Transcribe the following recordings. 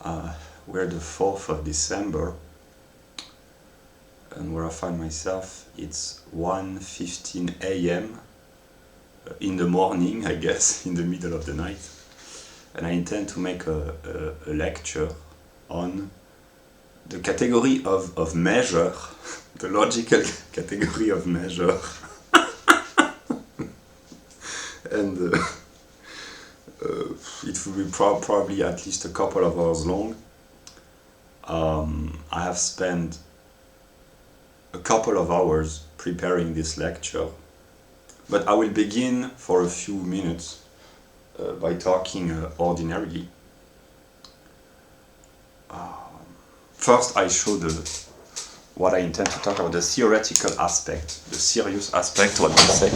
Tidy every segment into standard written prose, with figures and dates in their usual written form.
We're the 4th of December, and where I find myself, it's 1:15 a.m. in the morning, I guess, in the middle of the night. And I intend to make a lecture on the category of measure, the logical category of measure. And it will be probably at least a couple of hours long. I have spent a couple of hours preparing this lecture, but I will begin for a few minutes by talking ordinarily. First, I show what I intend to talk about, the theoretical aspect, the serious aspect, what they say.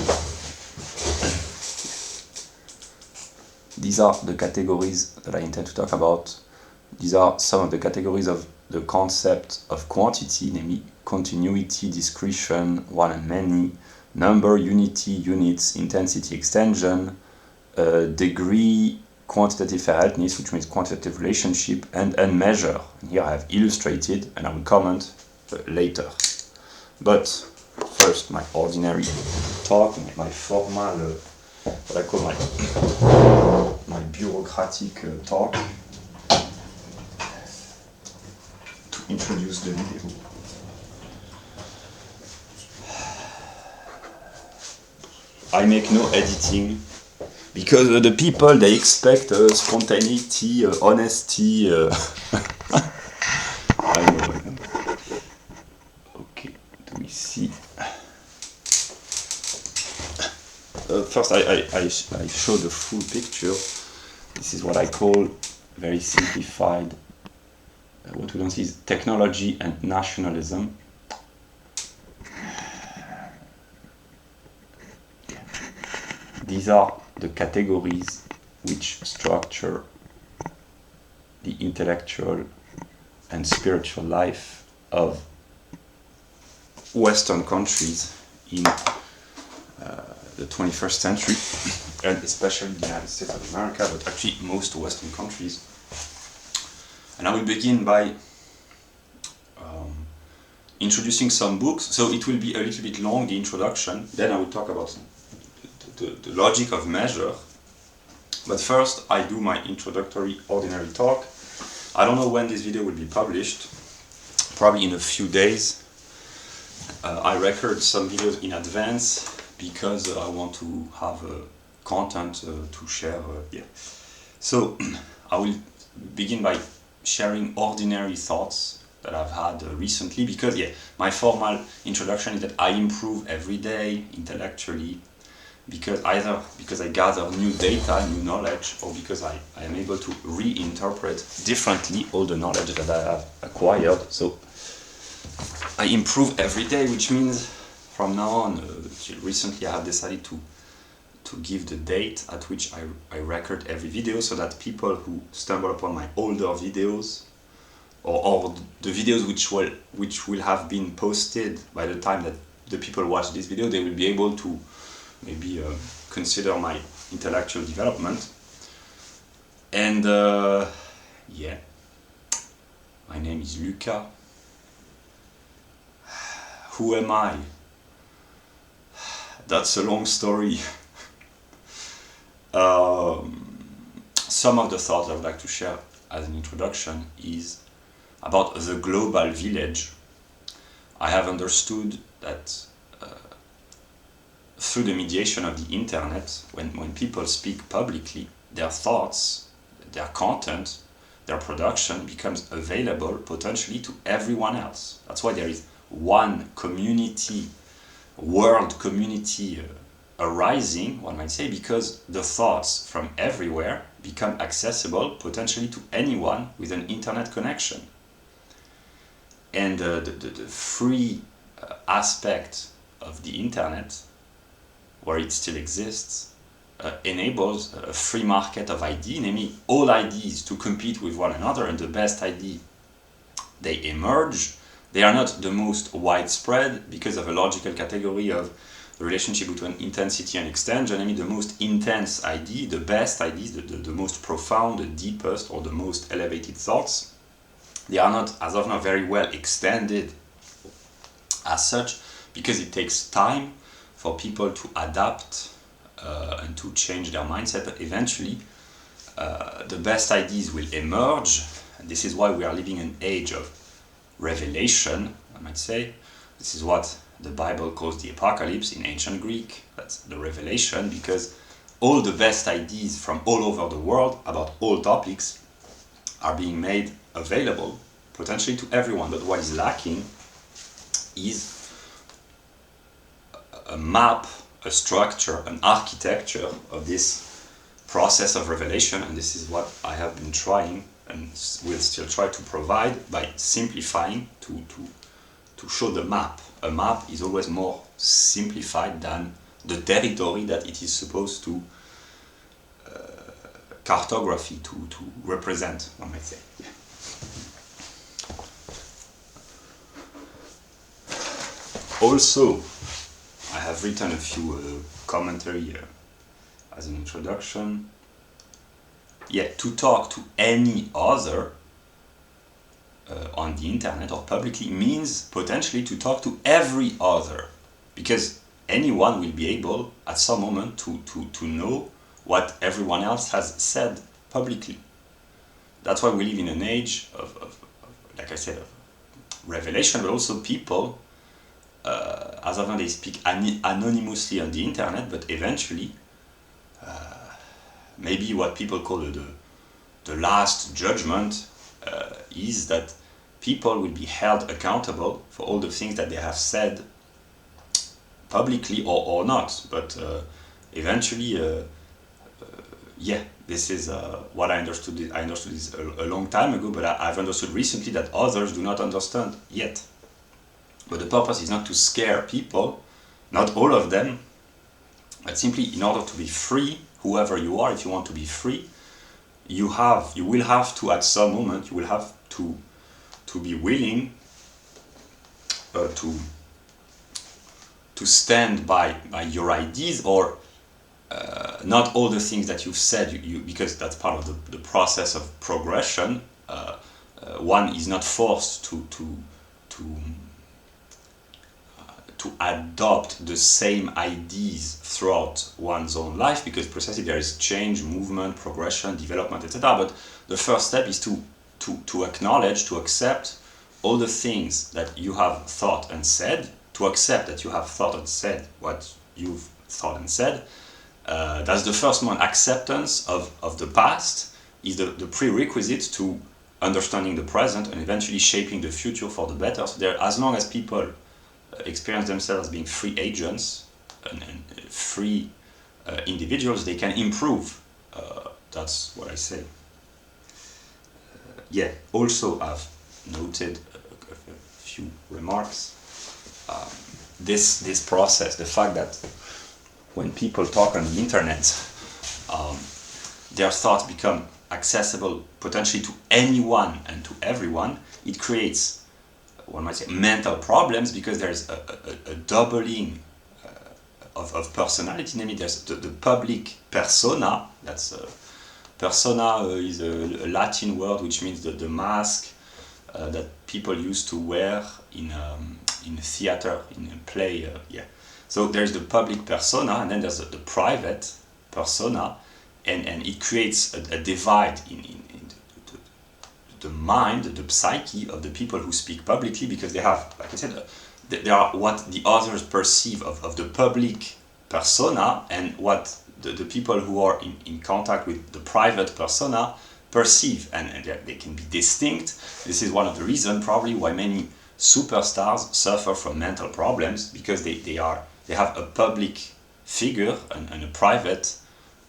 These are the categories that I intend to talk about. These are some of the categories of the concept of quantity, namely continuity, discretion, one and many, number, unity, units, intensity, extension, degree, quantitative Verhältnis, which means quantitative relationship, and measure. And here I have illustrated, and I will comment later. But first, my ordinary talk, my formal, what I call my bureaucratic talk, to introduce the video. I make no editing, because the people, they expect spontaneity, honesty. I know. Okay, do we see? First, I show the full picture. This is what I call, very simplified, what we don't see is technology and nationalism. These are the categories which structure the intellectual and spiritual life of Western countries in the 21st century, and especially the United States of America, but actually most Western countries. And I will begin by introducing some books, so it will be a little bit long, the introduction, then I will talk about the logic of measure. But first I do my introductory ordinary talk. I don't know when this video will be published, probably in a few days. I record some videos in advance because I want to have content to share. So I will begin by sharing ordinary thoughts that I've had recently, because my formal introduction is that I improve every day intellectually, because either because I gather new data, new knowledge, or because I am able to reinterpret differently all the knowledge that I have acquired. So I improve every day, which means from now on, recently I have decided to give the date at which I record every video, so that people who stumble upon my older videos, or the videos which will have been posted by the time that the people watch this video, they will be able to maybe consider my intellectual development. And my name is Luca. Who am I? That's a long story. Some of the thoughts I would like to share as an introduction is about the global village. I have understood that through the mediation of the internet, when people speak publicly, their thoughts, their content, their production becomes available potentially to everyone else. That's why there is one community, world community arising, one might say, because the thoughts from everywhere become accessible potentially to anyone with an internet connection. And the free aspect of the internet, where it still exists, enables a free market of ID, namely all IDs to compete with one another, and the best ID, they emerge. They are not the most widespread because of a logical category of the relationship between intensity and extension. I mean, the most intense idea, the best ideas, the most profound, the deepest, or the most elevated thoughts, they are not, as of now, very well extended as such, because it takes time for people to adapt and to change their mindset. But eventually, the best ideas will emerge, and this is why we are living an age of revelation, I might say. This is what the Bible calls the apocalypse in ancient Greek. That's the revelation, because all the best ideas from all over the world about all topics are being made available potentially to everyone. But what is lacking is a map, a structure, an architecture of this process of revelation, and this is what I have been trying and will still try to provide by simplifying to show the map. A map is always more simplified than the territory that it is supposed to cartography, to represent, one might say. Also, I have written a few commentary as an introduction. Yeah, to talk to any other on the internet or publicly means potentially to talk to every other, because anyone will be able at some moment to know what everyone else has said publicly. That's why we live in an age of like I said, of revelation, but also people, as of now, they speak anonymously on the internet, but eventually, maybe what people call the last judgment is that people will be held accountable for all the things that they have said publicly or not. But eventually, yeah, this is what I understood. I understood this a long time ago, but I've understood recently that others do not understand yet. But the purpose is not to scare people, not all of them, but simply in order to be free, whoever you are, if you want to be free, you will have to, at some moment, you will have to be willing to stand by your ideas, or not all the things that you've said, because that's part of the process of progression. One is not forced to adopt the same ideas throughout one's own life, because precisely there is change, movement, progression, development, etc. But the first step is to acknowledge, to accept all the things that you have thought and said, to accept that you have thought and said what you've thought and said. That's the first one. Acceptance of the past is the prerequisite to understanding the present and eventually shaping the future for the better. So there, as long as people experience themselves as being free agents and free individuals, they can improve. That's what I say. Yeah, also I've noted a few remarks. This process, the fact that when people talk on the internet, their thoughts become accessible potentially to anyone and to everyone, it creates, one might say, mental problems, because there's a doubling of personality. Namely, there's the public persona. That's persona is a Latin word which means the mask that people used to wear in theater, in a play. Yeah. So there's the public persona, and then there's the private persona, and it creates a divide in the mind, the psyche of the people who speak publicly, because they have, like I said, they are what the others perceive of the public persona, and what the people who are in contact with the private persona perceive, and they can be distinct. This is one of the reasons probably why many superstars suffer from mental problems, because they have a public figure and a private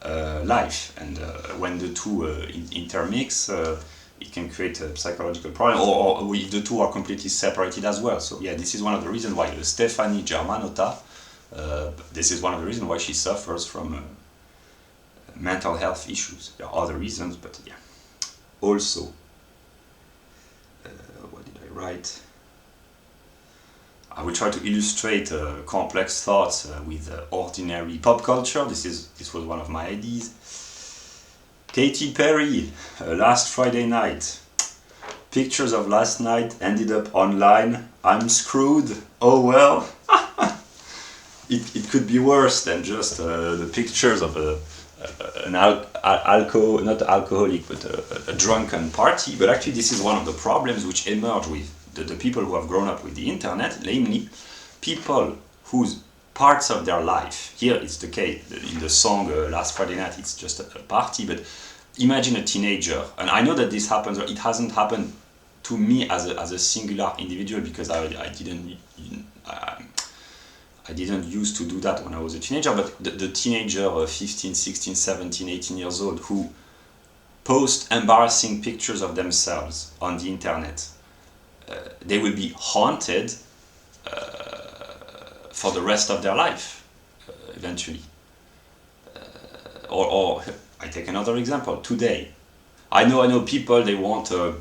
life, and when the two intermix, it can create a psychological problem, or if the two are completely separated as well. So yeah, this is one of the reasons why Stephanie Germanotta, this is one of the reasons why she suffers from mental health issues. There are other reasons, but yeah. Also, what did I write? I will try to illustrate complex thoughts with ordinary pop culture. This was one of my ideas. Katy Perry, last Friday night. Pictures of last night ended up online. I'm screwed. Oh well. It could be worse than just the pictures of not alcoholic, but a drunken party. But actually, this is one of the problems which emerge with the people who have grown up with the internet, namely people whose parts of their life, here it's the case, in the song Last Friday Night, it's just a party, but imagine a teenager, and I know that this happens, it hasn't happened to me as a singular individual, because I didn't used to do that when I was a teenager, but the teenager 15, 16, 17, 18 years old who post embarrassing pictures of themselves on the internet, they will be haunted for the rest of their life, eventually. Or I take another example. Today, I know people, they want to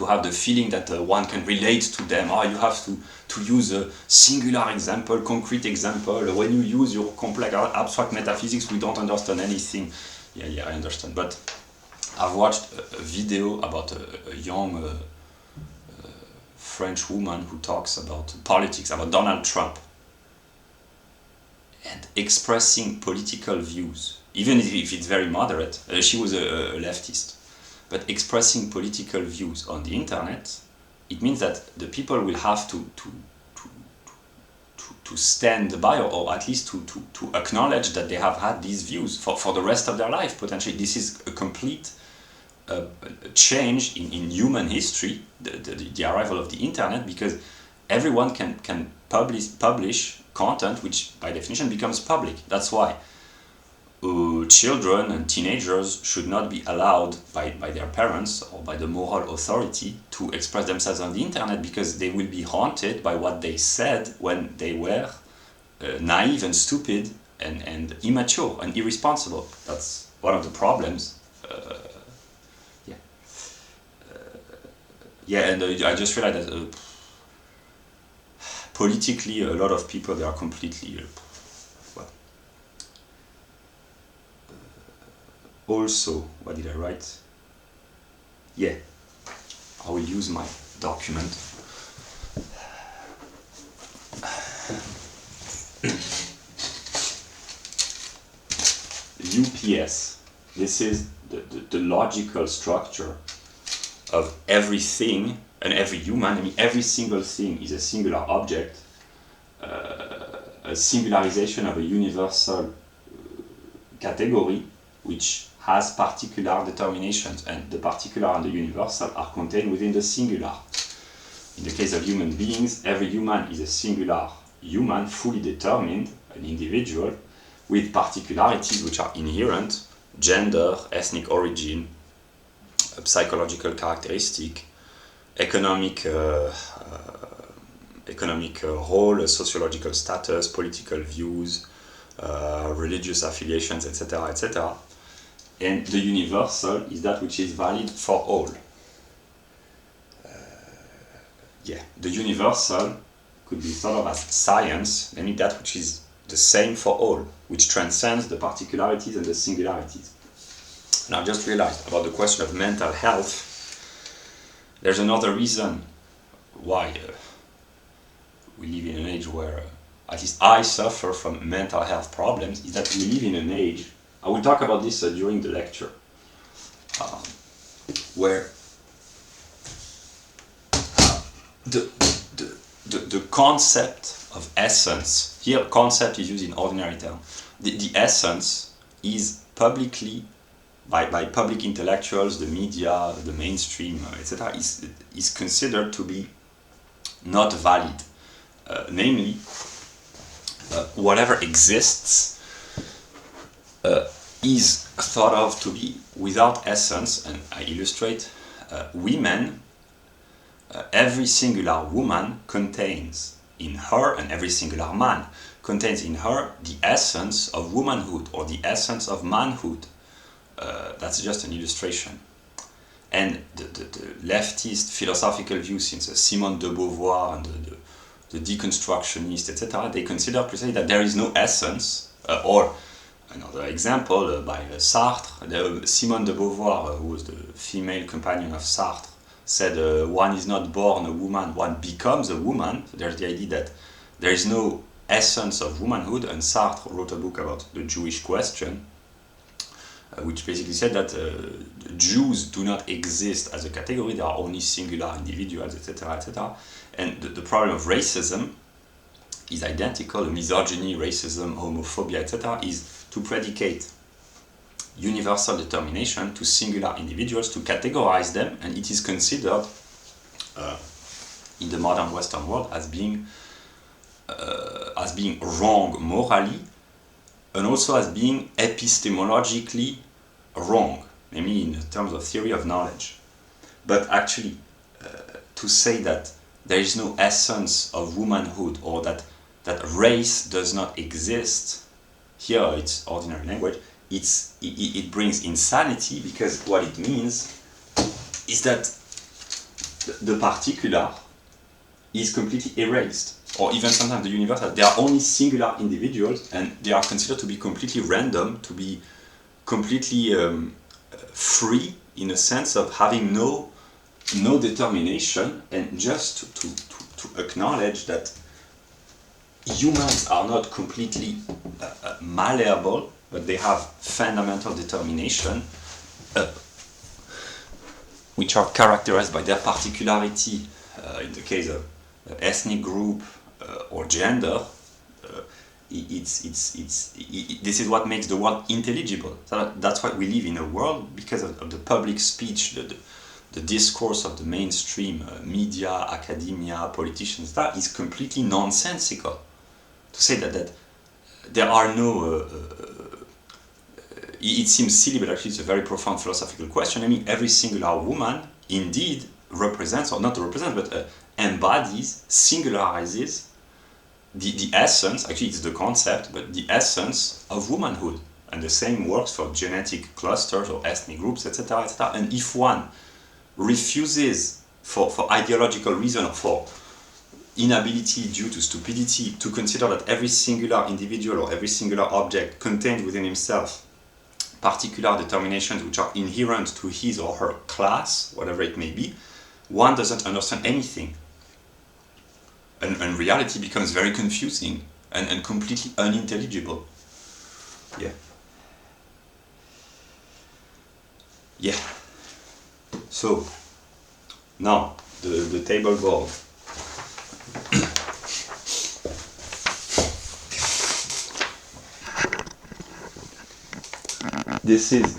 have the feeling that one can relate to them. Oh, you have to use a singular example, concrete example. When you use your complex abstract metaphysics, we don't understand anything. Yeah, I understand. But I've watched a video about a young French woman who talks about politics, about Donald Trump, and expressing political views, even if it's very moderate. She was a leftist, but expressing political views on the internet, it means that the people will have to stand by, or at least to acknowledge that they have had these views for the rest of their life, potentially. This is a complete change in human history, the arrival of the internet, because everyone can publish content which by definition becomes public. That's why children and teenagers should not be allowed by their parents or by the moral authority to express themselves on the internet, because they will be haunted by what they said when they were naive and stupid and immature and irresponsible. That's one of the problems. And I just realized that politically, a lot of people, they are completely also, what did I write? Yeah, I will use my document. UPS. This is the logical structure of everything and every human. I mean, every single thing is a singular object, a singularization of a universal category which has particular determinations, and the particular and the universal are contained within the singular. In the case of human beings, every human is a singular human, fully determined, an individual, with particularities which are inherent: gender, ethnic origin, psychological characteristic, economic role, sociological status, political views, religious affiliations, etc., etc. And the universal is that which is valid for all. The universal could be thought of as science, namely that which is the same for all, which transcends the particularities and the singularities. And I've just realized about the question of mental health, there's another reason why we live in an age where, at least I suffer from mental health problems, is that we live in an age, I will talk about this during the lecture, where the concept of essence, here concept is used in ordinary terms, the essence is publicly, by public intellectuals, the media, the mainstream, etc., is considered to be not valid. Namely, whatever exists is thought of to be without essence, and I illustrate, women, every singular woman contains in her, and every singular man contains in her, the essence of womanhood or the essence of manhood. That's just an illustration. And the leftist philosophical view since Simone de Beauvoir and the deconstructionists, etc., they consider precisely that there is no essence, or another example by Sartre, Simone de Beauvoir, who was the female companion of Sartre, said one is not born a woman, one becomes a woman. So there's the idea that there is no essence of womanhood, and Sartre wrote a book about the Jewish question, which basically said that Jews do not exist as a category, they are only singular individuals, etc., etc. And the problem of racism is identical. Misogyny, racism, homophobia, etc., is to predicate universal determination to singular individuals, to categorize them, and it is considered in the modern Western world as being wrong morally, and also as being epistemologically wrong, namely in terms of theory of knowledge. But actually, to say that there is no essence of womanhood, or that race does not exist, here it's ordinary language, it brings insanity, because what it means is that the particular is completely erased, or even sometimes the universal. They are only singular individuals, and they are considered to be completely random, to be completely free, in a sense of having no determination, and just to acknowledge that humans are not completely malleable, but they have fundamental determination, which are characterized by their particularity, in the case of ethnic group or gender. This is what makes the world intelligible. So that's why we live in a world, because of the public speech, the discourse of the mainstream media, academia, politicians, that is completely nonsensical. To say that there are no... it seems silly, but actually it's a very profound philosophical question. I mean, every singular woman indeed represents, or not represents, but embodies, singularizes the essence, actually it's the concept, but the essence of womanhood. And the same works for genetic clusters or ethnic groups, etc., etc. And if one refuses, for ideological reason, or for inability due to stupidity, to consider that every singular individual or every singular object contains within himself particular determinations which are inherent to his or her class, whatever it may be, one doesn't understand anything. And reality becomes very confusing and completely unintelligible. Yeah. Yeah. So, now, the table board. This is,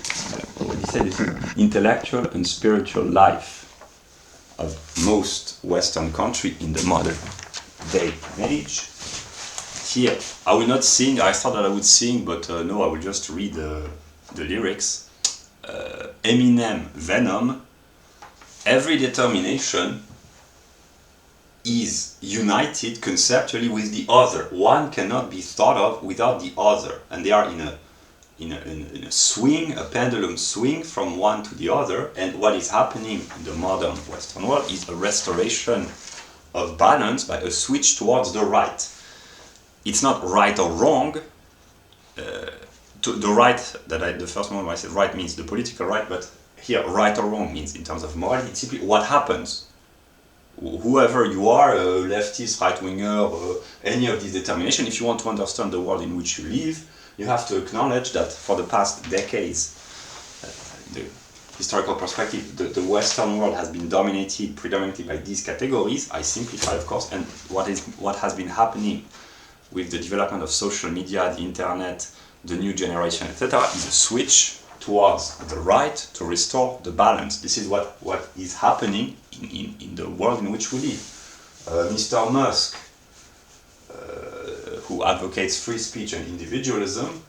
this is intellectual and spiritual life of most Western country in the modern day and age. Here, I will not sing. I thought that I would sing, but no, I will just read the lyrics. Eminem, Venom. Every determination is united conceptually with the other. One cannot be thought of without the other, and they are in a swing, a pendulum swing from one to the other. And what is happening in the modern Western world is a restoration of balance by a switch towards the right. It's not right or wrong. The right, the first moment I said right means the political right, but here right or wrong means in terms of morality, it's simply what happens. Whoever you are, leftist, right-winger, any of these determination, if you want to understand the world in which you live, you have to acknowledge that for the past decades, the historical perspective, the Western world has been dominated predominantly by these categories. I simplify, of course, and what has been happening with the development of social media, the internet, the new generation, etc., is a switch towards the right to restore the balance. This is what is happening in the world in which we live. Mr. Musk, who advocates free speech and individualism,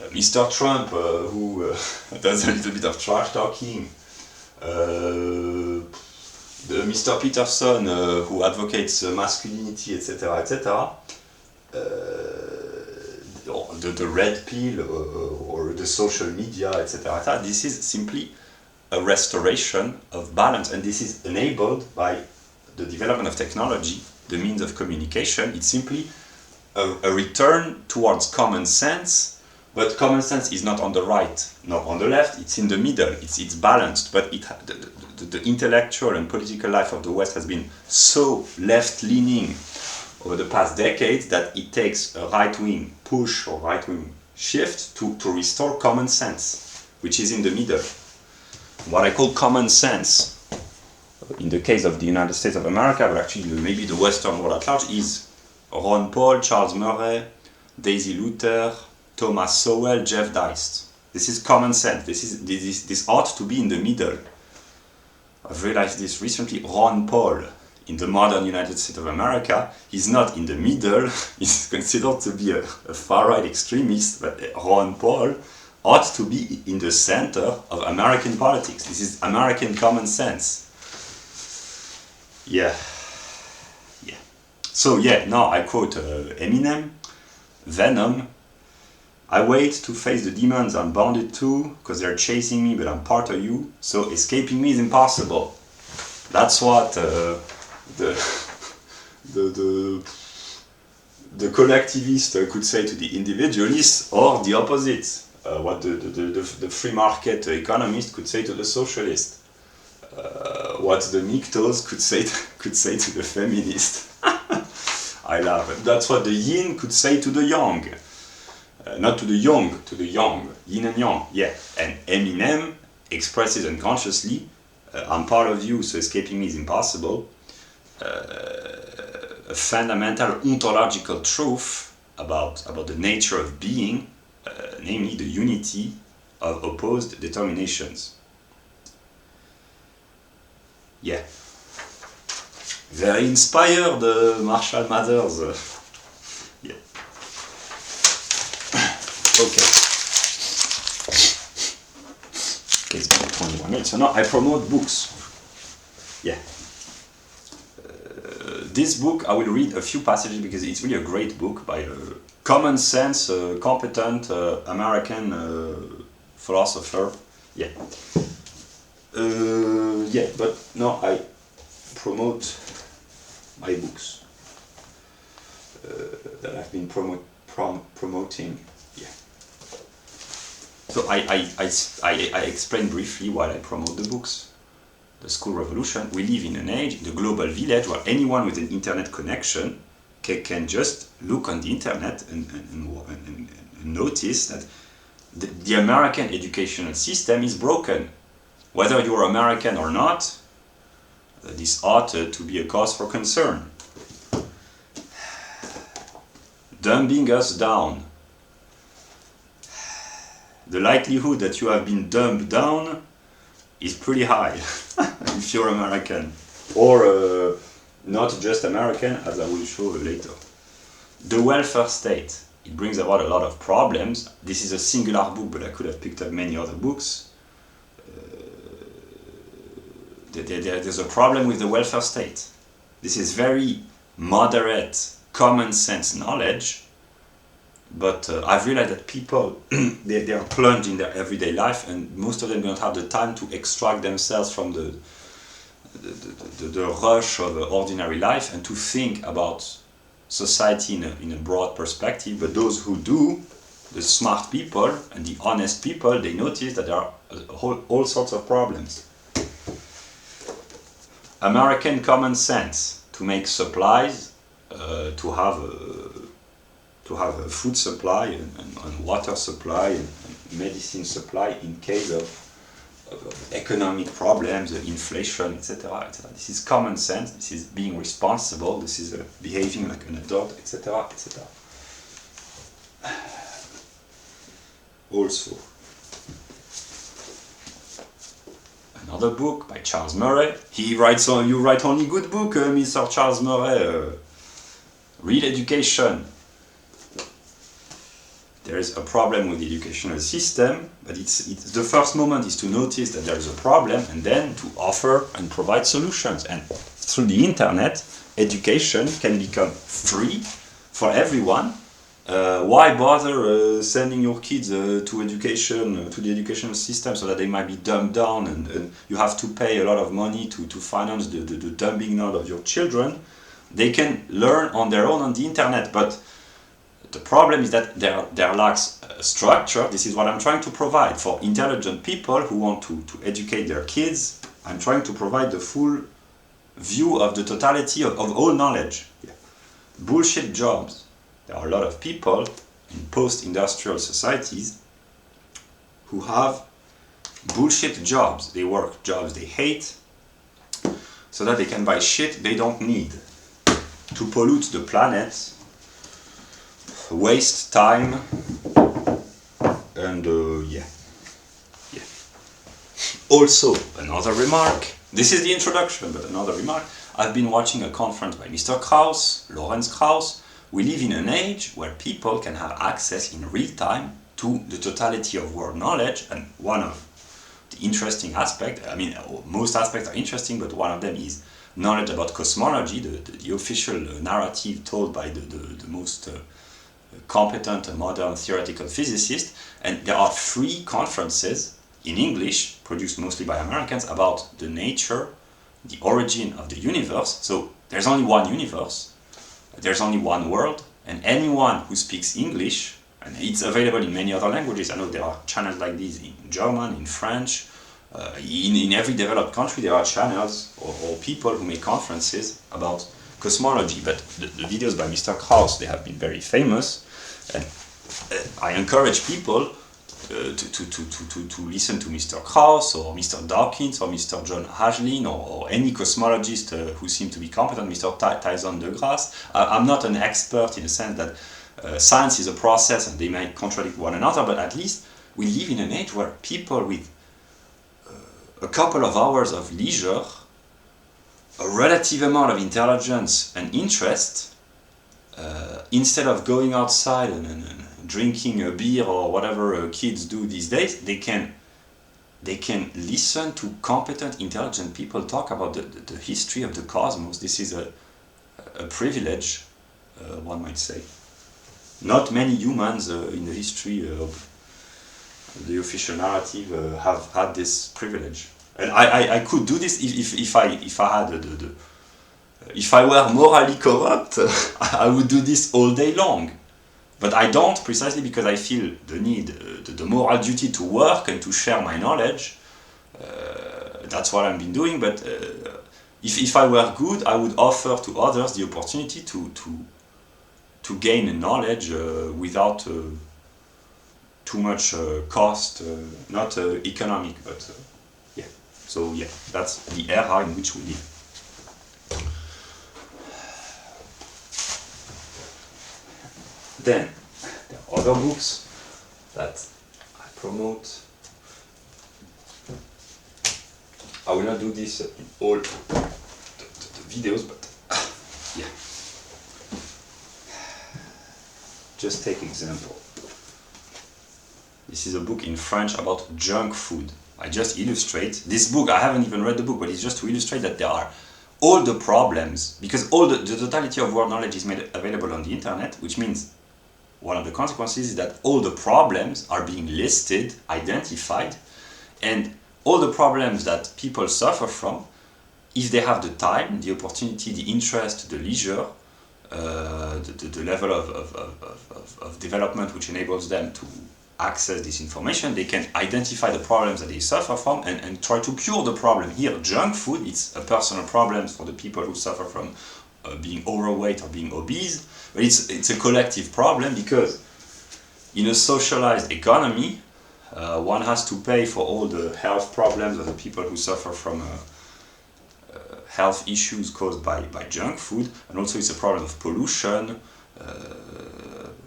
Mr. Trump, who does a little bit of trash talking, Mr. Peterson, who advocates masculinity, etc., etc., the red pill or the social media, etc., this is simply a restoration of balance, and this is enabled by the development of technology the means of communication. It's simply a return towards common sense, but common sense is not on the right nor on the left, it's in the middle, it's balanced, but the intellectual and political life of the West has been so left-leaning over the past decades that it takes a right-wing push or right-wing shift to restore common sense, which is in the middle. What I call common sense, in the case of the United States of America, but actually maybe the Western world at large, is Ron Paul, Charles Murray, Daisy Luther, Thomas Sowell, Jeff Deist. This is common sense. This ought to be in the middle. I've realized this recently. Ron Paul, in the modern United States of America, he's not in the middle. He's considered to be a far-right extremist, but Ron Paul ought to be in the center of American politics. This is American common sense. Yeah. So now I quote Eminem, Venom. I wait to face the demons I'm bonded to, because they're chasing me, but I'm part of you, so escaping me is impossible. That's what the collectivist could say to the individualist, or the opposite, what the free market economist could say to the socialist, what the Nyctos could say to the feminist. I laugh. That's what the yin could say to the yang. Not to the young, to the young, yin and yang, yeah. And Eminem expresses unconsciously, I'm part of you, so escaping me is impossible, a fundamental ontological truth about the nature of being, namely the unity of opposed determinations. Yeah. Very inspired, Marshall Mathers. Yeah. Okay, it's been 21 minutes. So now I promote books. Yeah. This book, I will read a few passages because it's really a great book by a common sense, competent American philosopher. Yeah. But now I promote my books that I've been promoting. Yeah. So I explain briefly while I promote the books. The School Revolution. We live in an age, in the global village, where anyone with an internet connection can just look on the internet and notice that the American educational system is broken. Whether you're American or not, this ought to be a cause for concern. Dumbing us down. The likelihood that you have been dumbed down is pretty high if you're American, or not just American, as I will show later. The welfare state. It brings about a lot of problems. This is a singular book, but I could have picked up many other books. There's a problem with the welfare state. This is very moderate, common sense knowledge, but I've realized that people, they are plunged in their everyday life, and most of them don't have the time to extract themselves from the rush of ordinary life and to think about society in a broad perspective. But those who do, the smart people and the honest people, they notice that there are all sorts of problems. American common sense, to make supplies, to have a food supply and water supply and medicine supply in case of economic problems, inflation, etc., etc. This is common sense. This is being responsible. This is behaving like an adult, etc., etc. Also, another book by Charles Murray. He writes on, you write only good book, Mr. Charles Murray. Read Education. There is a problem with the educational system, but it's the first moment is to notice that there is a problem and then to offer and provide solutions. And through the internet, education can become free for everyone. Why bother sending your kids to the educational system so that they might be dumbed down and you have to pay a lot of money to finance the dumbing down of your children, They can learn on their own on the internet, but the problem is that there lacks a structure. This is what I'm trying to provide for intelligent people who want to educate their kids. I'm trying to provide the full view of the totality of all knowledge. Yeah. Bullshit jobs. There are a lot of people in post-industrial societies who have bullshit jobs. They work jobs they hate so that they can buy shit they don't need to pollute the planet, waste time, and yeah. Also, another remark. This is the introduction, but another remark. I've been watching a conference by Mr. Krauss, Lawrence Krauss. We live in an age where people can have access in real time to the totality of world knowledge, and one of the interesting aspects, I mean, most aspects are interesting, but one of them is knowledge about cosmology, the official narrative told by the most competent and modern theoretical physicists. And there are 3 conferences in English, produced mostly by Americans, about the nature, the origin of the universe. So there's only one universe, there's only one world, and anyone who speaks English, and it's available in many other languages. I know there are channels like this in German, in French, in every developed country there are channels or people who make conferences about cosmology. But the videos by Mr. Krauss, they have been very famous, and I encourage people to listen to Mr. Krauss or Mr. Dawkins or Mr. John Hagelin or any cosmologist who seem to be competent, Mr. Tyson DeGrasse. I'm not an expert in the sense that science is a process and they might contradict one another, but at least we live in an age where people with a couple of hours of leisure, a relative amount of intelligence and interest, instead of going outside and drinking a beer or whatever kids do these days, they can listen to competent, intelligent people talk about the history of the cosmos. This is a privilege, one might say. Not many humans in the history of the official narrative have had this privilege, and I could do this if I had if I were morally corrupt. I would do this all day long, but I don't, precisely because I feel the need, the moral duty to work and to share my knowledge. That's what I've been doing. But if I were good, I would offer to others the opportunity to gain knowledge without too much cost, not economic, but yeah. So yeah, that's the era in which we live. Then there are other books that I promote. I will not do this in all the videos, but yeah. Just take example. This is a book in French about junk food. I just illustrate this book. I haven't even read the book, but it's just to illustrate that there are all the problems, because all the totality of world knowledge is made available on the internet, which means one of the consequences is that all the problems are being listed, identified, and all the problems that people suffer from, if they have the time, the opportunity, the interest, the leisure, the level of development which enables them to access this information, they can identify the problems that they suffer from and try to cure the problem. Here, junk food, it's a personal problem for the people who suffer from being overweight or being obese, but it's a collective problem, because in a socialized economy, one has to pay for all the health problems of the people who suffer from health issues caused by junk food, and also it's a problem of pollution.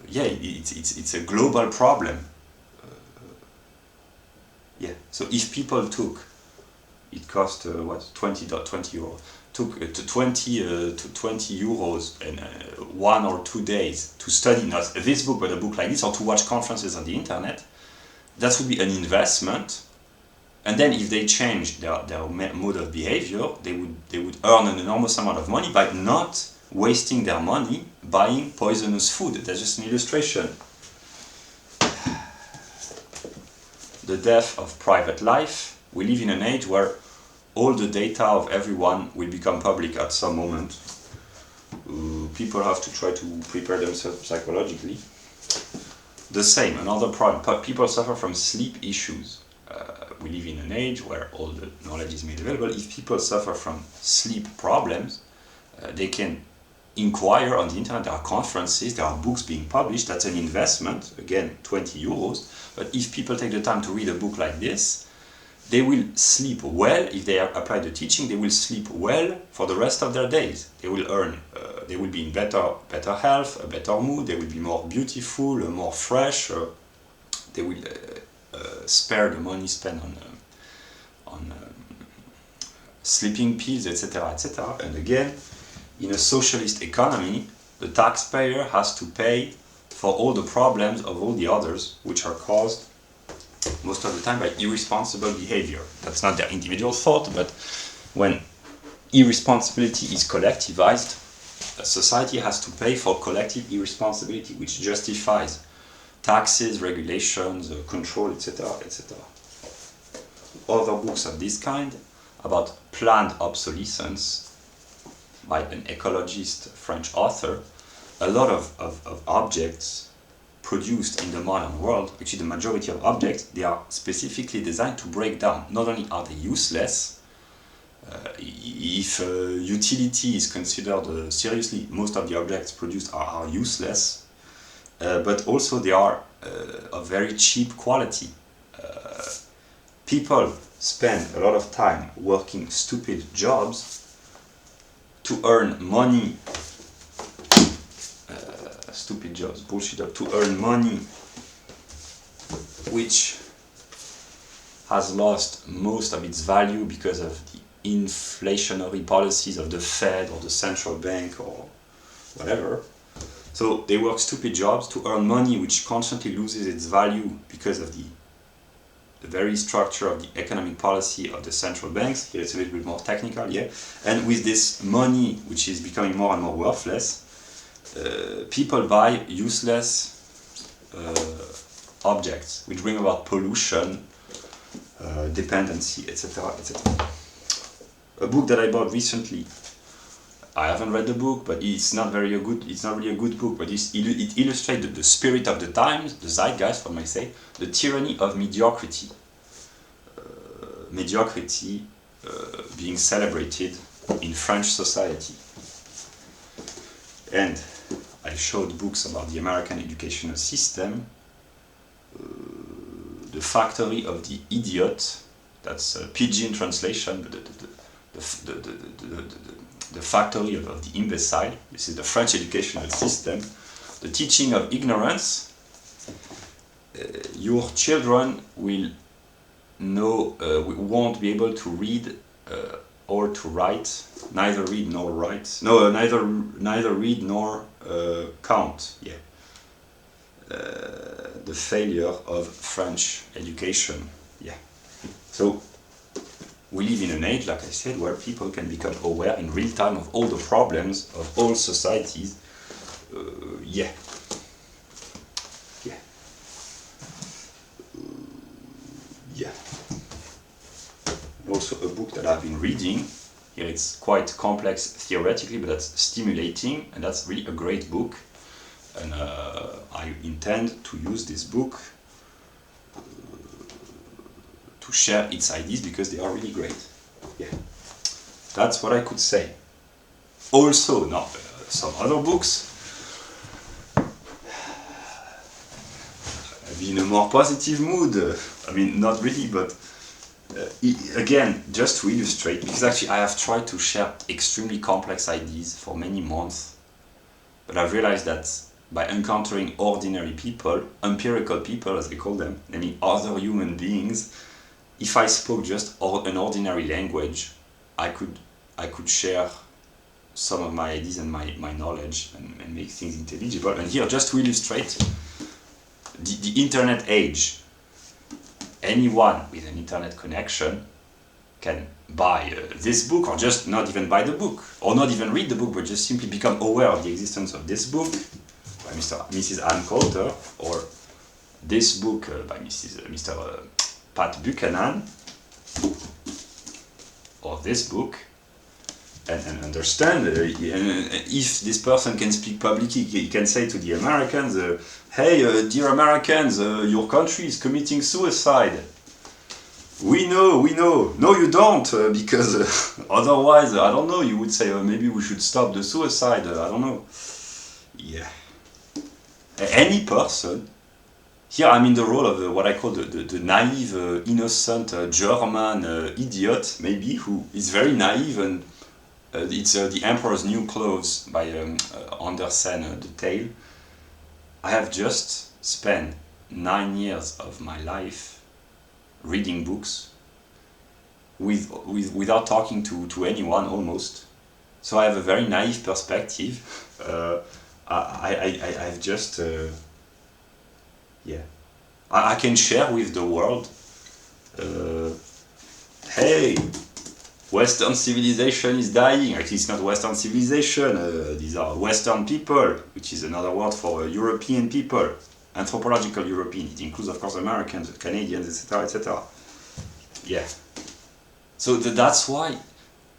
Yeah, it's a global problem. Yeah, so if people took, it cost what, 20 euros, took to 20 euros in 1 or 2 days to study not this book but a book like this, or to watch conferences on the internet, that would be an investment. And then if they change their mode of behavior, they would earn an enormous amount of money by not wasting their money buying poisonous food. That's just an illustration. The death of private life. We live in an age where all the data of everyone will become public at some moment. People have to try to prepare themselves psychologically. The same, another problem, people suffer from sleep issues. We live in an age where all the knowledge is made available. If people suffer from sleep problems, they can inquire on the internet. There are conferences, there are books being published. That's an investment, again 20 euros. But if people take the time to read a book like this, they will sleep well. If they apply the teaching, they will sleep well for the rest of their days. They will earn, they will be in better health, a better mood. They will be more beautiful, more fresh. They will spare the money spent on sleeping pills, etc., etc. And again, in a socialist economy, the taxpayer has to pay for all the problems of all the others, which are caused most of the time by irresponsible behavior. That's not their individual fault, but when irresponsibility is collectivized, a society has to pay for collective irresponsibility, which justifies taxes, regulations, control, etc., etc. Other books of this kind about planned obsolescence by an ecologist French author. A lot of objects produced in the modern world, actually the majority of objects, they are specifically designed to break down. Not only are they useless, if utility is considered seriously, most of the objects produced are useless, but also they are of very cheap quality. People spend a lot of time working stupid jobs to earn money, stupid jobs, bullshit up, to earn money which has lost most of its value because of the inflationary policies of the Fed or the central bank or whatever. So they work stupid jobs to earn money which constantly loses its value because of the very structure of the economic policy of the central banks. Here it's a little bit more technical, yeah. And with this money, which is becoming more and more worthless, people buy useless objects, which bring about pollution, dependency, etc., etc. A book that I bought recently, I haven't read the book, but it's not really a good book, but it illustrates the spirit of the times, the zeitgeist, one might say, the tyranny of mediocrity. Mediocrity being celebrated in French society. And I showed books about the American educational system, the factory of the idiot, that's a pidgin translation, but the factory of the imbecile. This is the French educational system. The teaching of ignorance. Your children will won't be able to read or to write, neither read nor write. No, neither read nor count. Yeah. The failure of French education. Yeah. So we live in an age, like I said, where people can become aware in real time of all the problems of all societies. Yeah. Also a book that I've been reading. Here it's quite complex theoretically, but that's stimulating, and that's really a great book. And I intend to use this book to share its ideas because they are really great. Yeah, that's what I could say. Also, now some other books. I'll be in a more positive mood. I mean, not really, but again, just to illustrate, because actually I have tried to share extremely complex ideas for many months, but I've realized that by encountering ordinary people, empirical people as they call them, namely other human beings, if I spoke just an ordinary language, I could share some of my ideas and my knowledge and make things intelligible. And here, just to illustrate the internet age, anyone with an internet connection can buy this book, or just not even buy the book, or not even read the book, but just simply become aware of the existence of this book by Mrs. Ann Coulter, or this book by Mr. Pat Buchanan, or this book and understand. And if this person can speak publicly, he can say to the Americans, "Hey, dear Americans, your country is committing suicide. We know. No, you don't, because otherwise, I don't know. You would say maybe we should stop the suicide. I don't know." Yeah. Any person. Here I'm in the role of what I call the naive, innocent German idiot, maybe, who is very naive, and it's The Emperor's New Clothes by Andersen, the tale. I have just spent 9 years of my life reading books without talking to anyone, almost. So I have a very naive perspective. I've just... yeah, I can share with the world, hey, Western civilization is dying. Actually, it's not Western civilization, these are Western people, which is another word for European people, anthropological European. It includes, of course, Americans, Canadians, etc., etc. Yeah. So that's why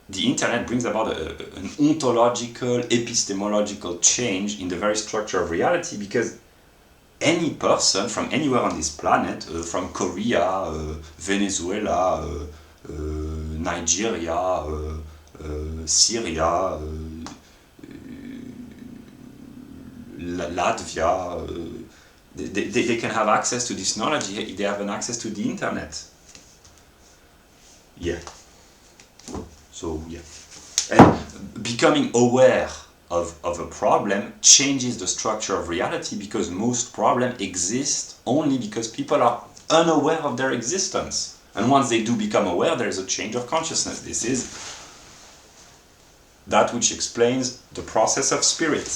the internet brings about an ontological, epistemological change in the very structure of reality, because any person from anywhere on this planet, from Korea, Venezuela, Nigeria, Syria, Latvia, they can have access to this knowledge. They have an access to the internet. Yeah. So, yeah. And becoming aware of a problem changes the structure of reality, because most problems exist only because people are unaware of their existence. And once they do become aware, there is a change of consciousness. This is that which explains the process of spirit,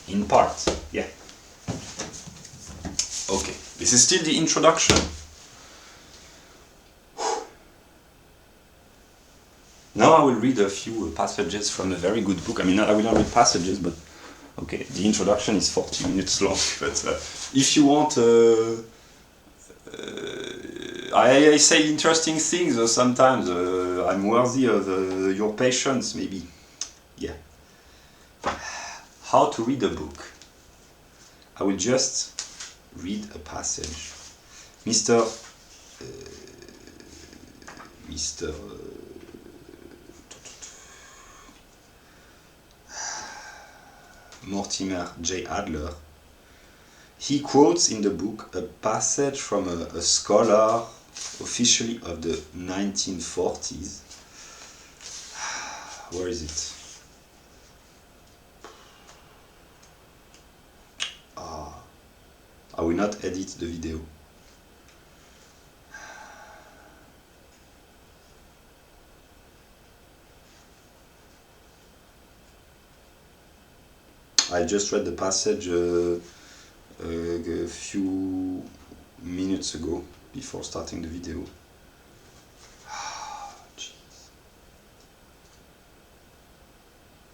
in part. Yeah. Okay, this is still the introduction. Now I will read a few passages from a very good book. I mean, I will not read passages, but okay, the introduction is 40 minutes long. But if you want, I say interesting things sometimes. I'm worthy of your patience, maybe. Yeah. How to read a book. I will just read a passage. Mr. Mortimer J. Adler, he quotes in the book a passage from a scholar officially of the 1940s. Where is it? I will not edit the video. I just read the passage a few minutes ago, before starting the video.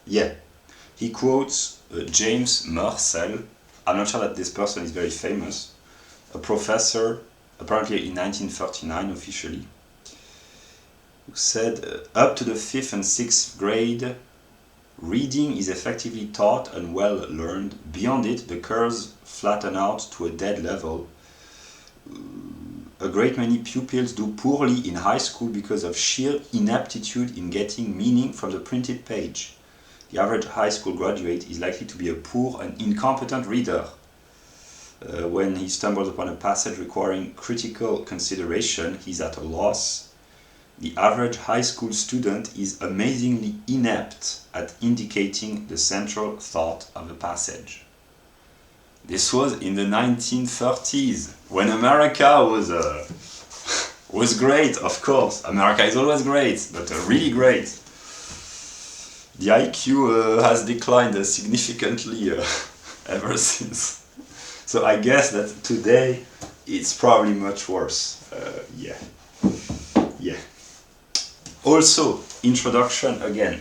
Yeah, he quotes James Mersel. I'm not sure that this person is very famous. A professor, apparently in 1939 officially, who said, up to the 5th and 6th grade, reading is effectively taught and well learned. Beyond it, the curves flatten out to a dead level. A great many pupils do poorly in high school because of sheer inaptitude in getting meaning from the printed page. The average high school graduate is likely to be a poor and incompetent reader. When he stumbles upon a passage requiring critical consideration, he's at a loss. The average high school student is amazingly inept at indicating the central thought of a passage. This was in the 1930s, when America was great, of course. America is always great, but really great. The IQ has declined significantly ever since. So I guess that today it's probably much worse. Yeah. Also, introduction again.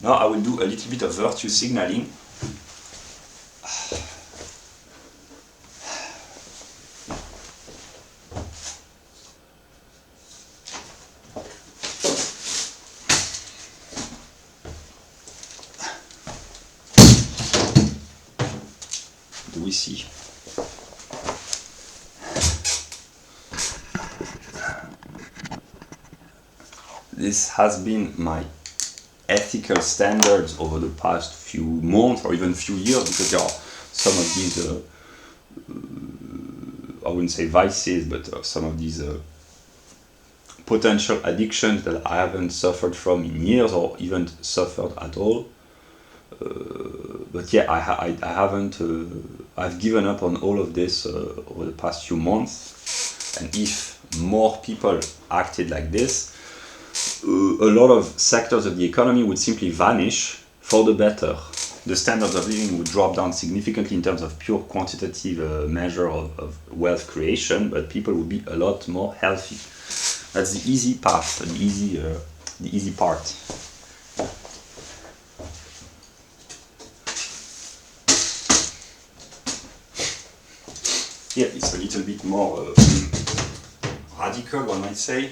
Now I will do a little bit of virtue signaling. we see? This has been my ethical standards over the past few months or even few years, because there are some of these, I wouldn't say vices, but some of these potential addictions that I haven't suffered from in years or even suffered at all. But yeah, I haven't, I've given up on all of this over the past few months, and if more people acted like this, a lot of sectors of the economy would simply vanish for the better. The standards of living would drop down significantly in terms of pure quantitative measure of wealth creation, but people would be a lot more healthy. That's the easy path, the easy part. Yeah, it's a little bit more radical, one might say.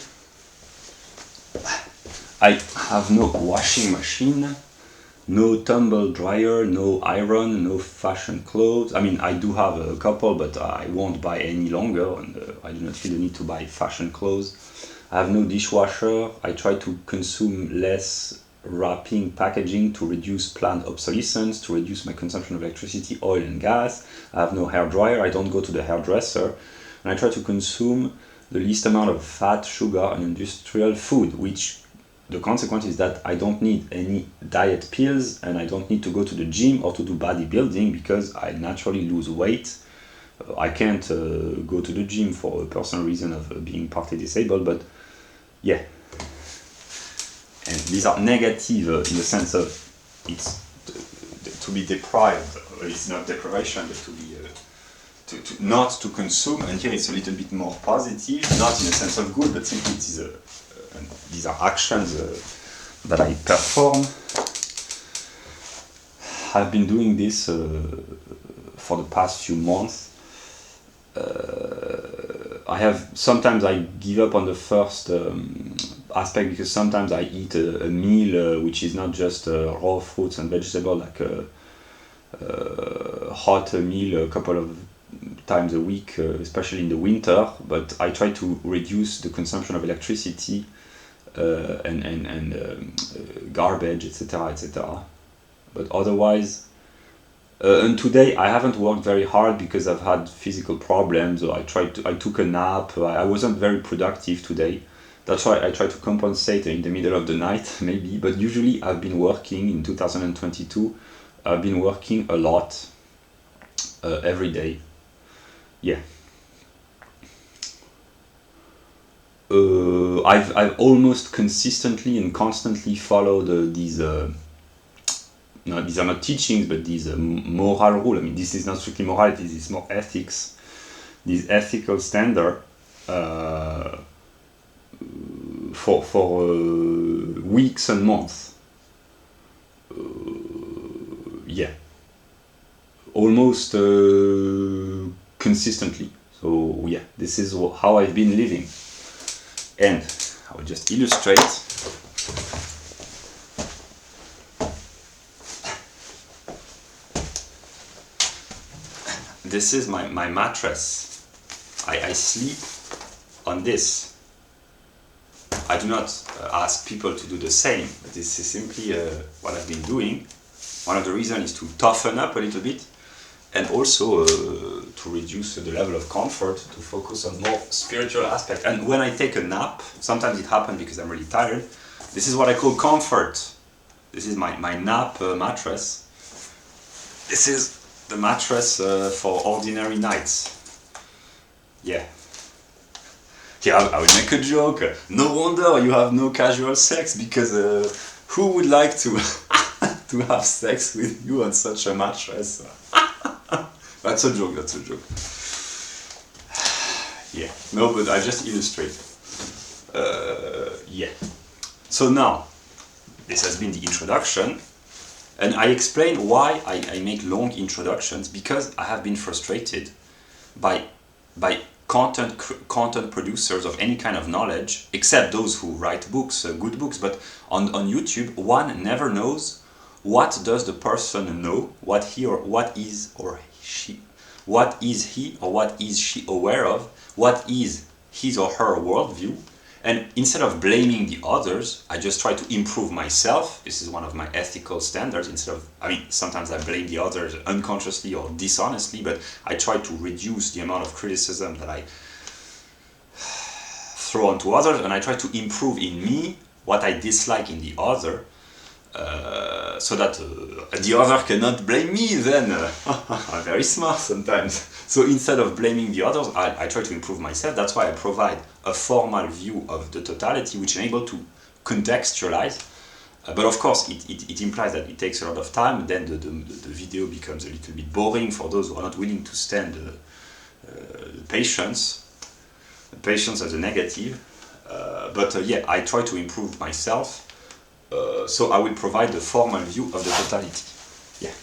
I have no washing machine, no tumble dryer, no iron, no fashion clothes. I mean, I do have a couple, but I won't buy any longer, and I do not feel the need to buy fashion clothes. I have no dishwasher. I try to consume less wrapping packaging to reduce planned obsolescence, to reduce my consumption of electricity, oil and gas. I have no hair dryer. I don't go to the hairdresser, and I try to consume the least amount of fat, sugar, and industrial food, which the consequence is that I don't need any diet pills, and I don't need to go to the gym or to do bodybuilding because I naturally lose weight. I can't go to the gym for a personal reason of being partly disabled, but yeah. And these are negative in the sense of it's to be deprived. It's not deprivation, but to be not to consume. And here it's a little bit more positive, not in the sense of good, but simply it is these are actions that I perform. I've been doing this for the past few months. Sometimes I give up on the first aspect, because sometimes I eat a meal which is not just raw fruits and vegetables, like a hot meal a couple of times a week, especially in the winter, but I try to reduce the consumption of electricity and garbage, etc., etc. But otherwise, and today I haven't worked very hard because I've had physical problems. So I took a nap. I wasn't very productive today. That's why I try to compensate in the middle of the night, maybe. But usually I've been working in 2022. I've been working a lot every day. Yeah. I've almost consistently and constantly followed these. No, these are not teachings, but these moral rule. I mean, this is not strictly morality. This is more ethics. These ethical standard for weeks and months. Yeah. Almost consistently. So yeah, this is how I've been living. And I will just illustrate. This is my mattress. I sleep on this. I do not ask people to do the same, but this is simply what I've been doing. One of the reasons is to toughen up a little bit, and also to reduce the level of comfort, to focus on more spiritual aspect. And when I take a nap, sometimes it happens because I'm really tired, this is what I call comfort. This is my nap mattress. This is the mattress for ordinary nights. Yeah. Yeah, I would make a joke. No wonder you have no casual sex, because who would like to to have sex with you on such a mattress? That's a joke, that's a joke. Yeah, no, but I just illustrate. Yeah. So now, this has been the introduction. And I explain why I make long introductions, because I have been frustrated by content producers of any kind of knowledge, except those who write books, good books. But on YouTube, one never knows what does the person know, what he or what is or she, what is he or what is she aware of, what is his or her worldview, and instead of blaming the others, I just try to improve myself. This is one of my ethical standards. Instead of, I mean, sometimes I blame the others unconsciously or dishonestly, but I try to reduce the amount of criticism that I throw onto others, and I try to improve in me what I dislike in the other, so that the other cannot blame me then. I'm very smart sometimes. So instead of blaming the others, I try to improve myself. That's why I provide a formal view of the totality, which enables to contextualize. But of course, it implies that it takes a lot of time. Then the video becomes a little bit boring for those who are not willing to stand the patience. The patience as a negative. But yeah, I try to improve myself. So I will provide the formal view of the totality. Yeah.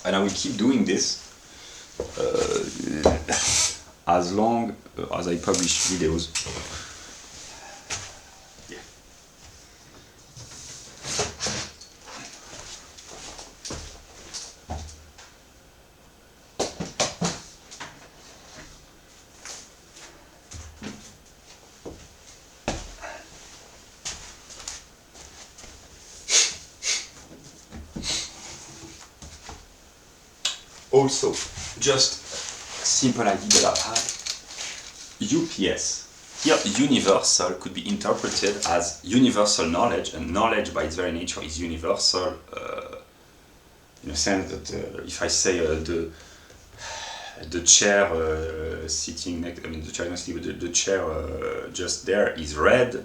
And I will keep doing this as long as I publish videos. Yeah. Also, just a simple idea that I've had. UPS. Here, universal could be interpreted as universal knowledge, and knowledge by its very nature is universal. In a sense that if I say the chair sitting next, I mean the chair next to the chair just there is red.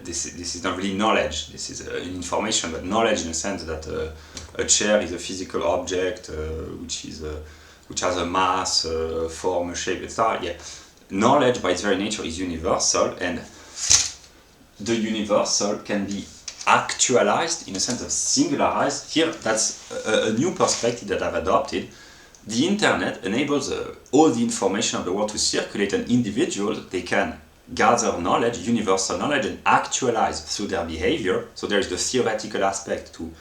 This is not really knowledge. This is information, but knowledge in a sense that a chair is a physical object which has a mass, form, shape, etc. Yeah, knowledge by its very nature is universal, and the universal can be actualized in a sense of singularized. Here, that's a new perspective that I've adopted. The internet enables all the information of the world to circulate, and individuals, they can gather knowledge, universal knowledge, and actualize through their behavior. So there's the theoretical aspect to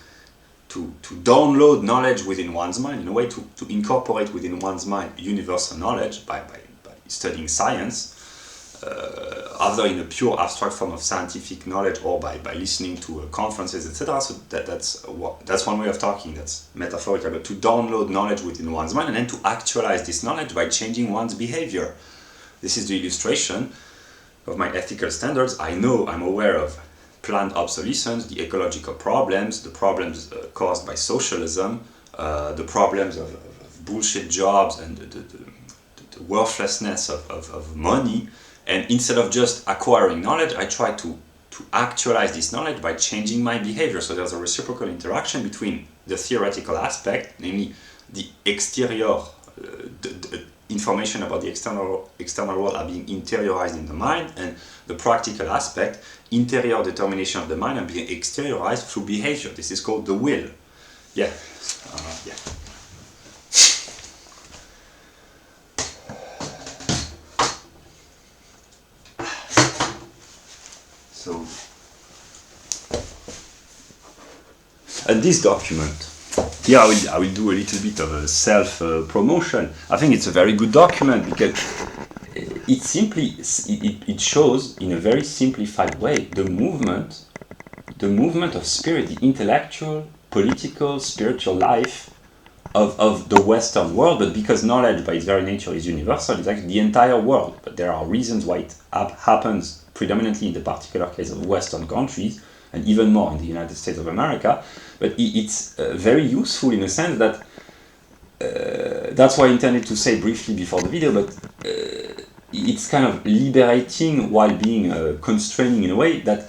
download knowledge within one's mind, in a way to incorporate within one's mind universal knowledge by studying science, either in a pure abstract form of scientific knowledge or by listening to conferences, etc. So that's one way of talking, that's metaphorical, but to download knowledge within one's mind and then to actualize this knowledge by changing one's behavior. This is the illustration of my ethical standards. I'm aware of planned obsolescence, the ecological problems, the problems caused by socialism, the problems of bullshit jobs and the worthlessness of money. And instead of just acquiring knowledge, I try to actualize this knowledge by changing my behavior. So there's a reciprocal interaction between the theoretical aspect, namely the exterior, the information about the external world are being interiorized in the mind, and the practical aspect, interior determination of the mind, are being exteriorized through behavior. This is called the will. Yeah. Yeah. So, and this document, here I will do a little bit of a self-promotion. I think it's a very good document because it shows in a very simplified way the movement of spirit, the intellectual, political, spiritual life of the Western world. But because knowledge by its very nature is universal, it's actually the entire world. But there are reasons why it happens predominantly in the particular case of Western countries, and even more in the United States of America. But it's very useful in a sense that that's why I intended to say briefly before the video, but it's kind of liberating while being constraining in a way that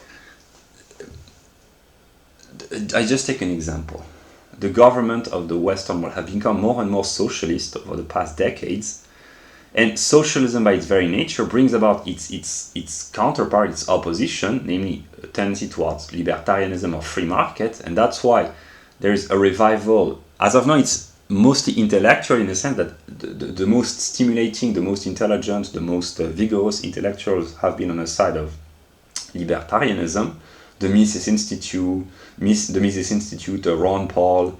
I just take an example. The government of the Western world have become more and more socialist over the past decades, and socialism by its very nature brings about its counterpart, its opposition, namely a tendency towards libertarianism or free market, and that's why there is a revival. As of now, it's mostly intellectual in the sense that the most stimulating, the most intelligent, the most vigorous intellectuals have been on the side of libertarianism. the Mises Institute, Ron Paul,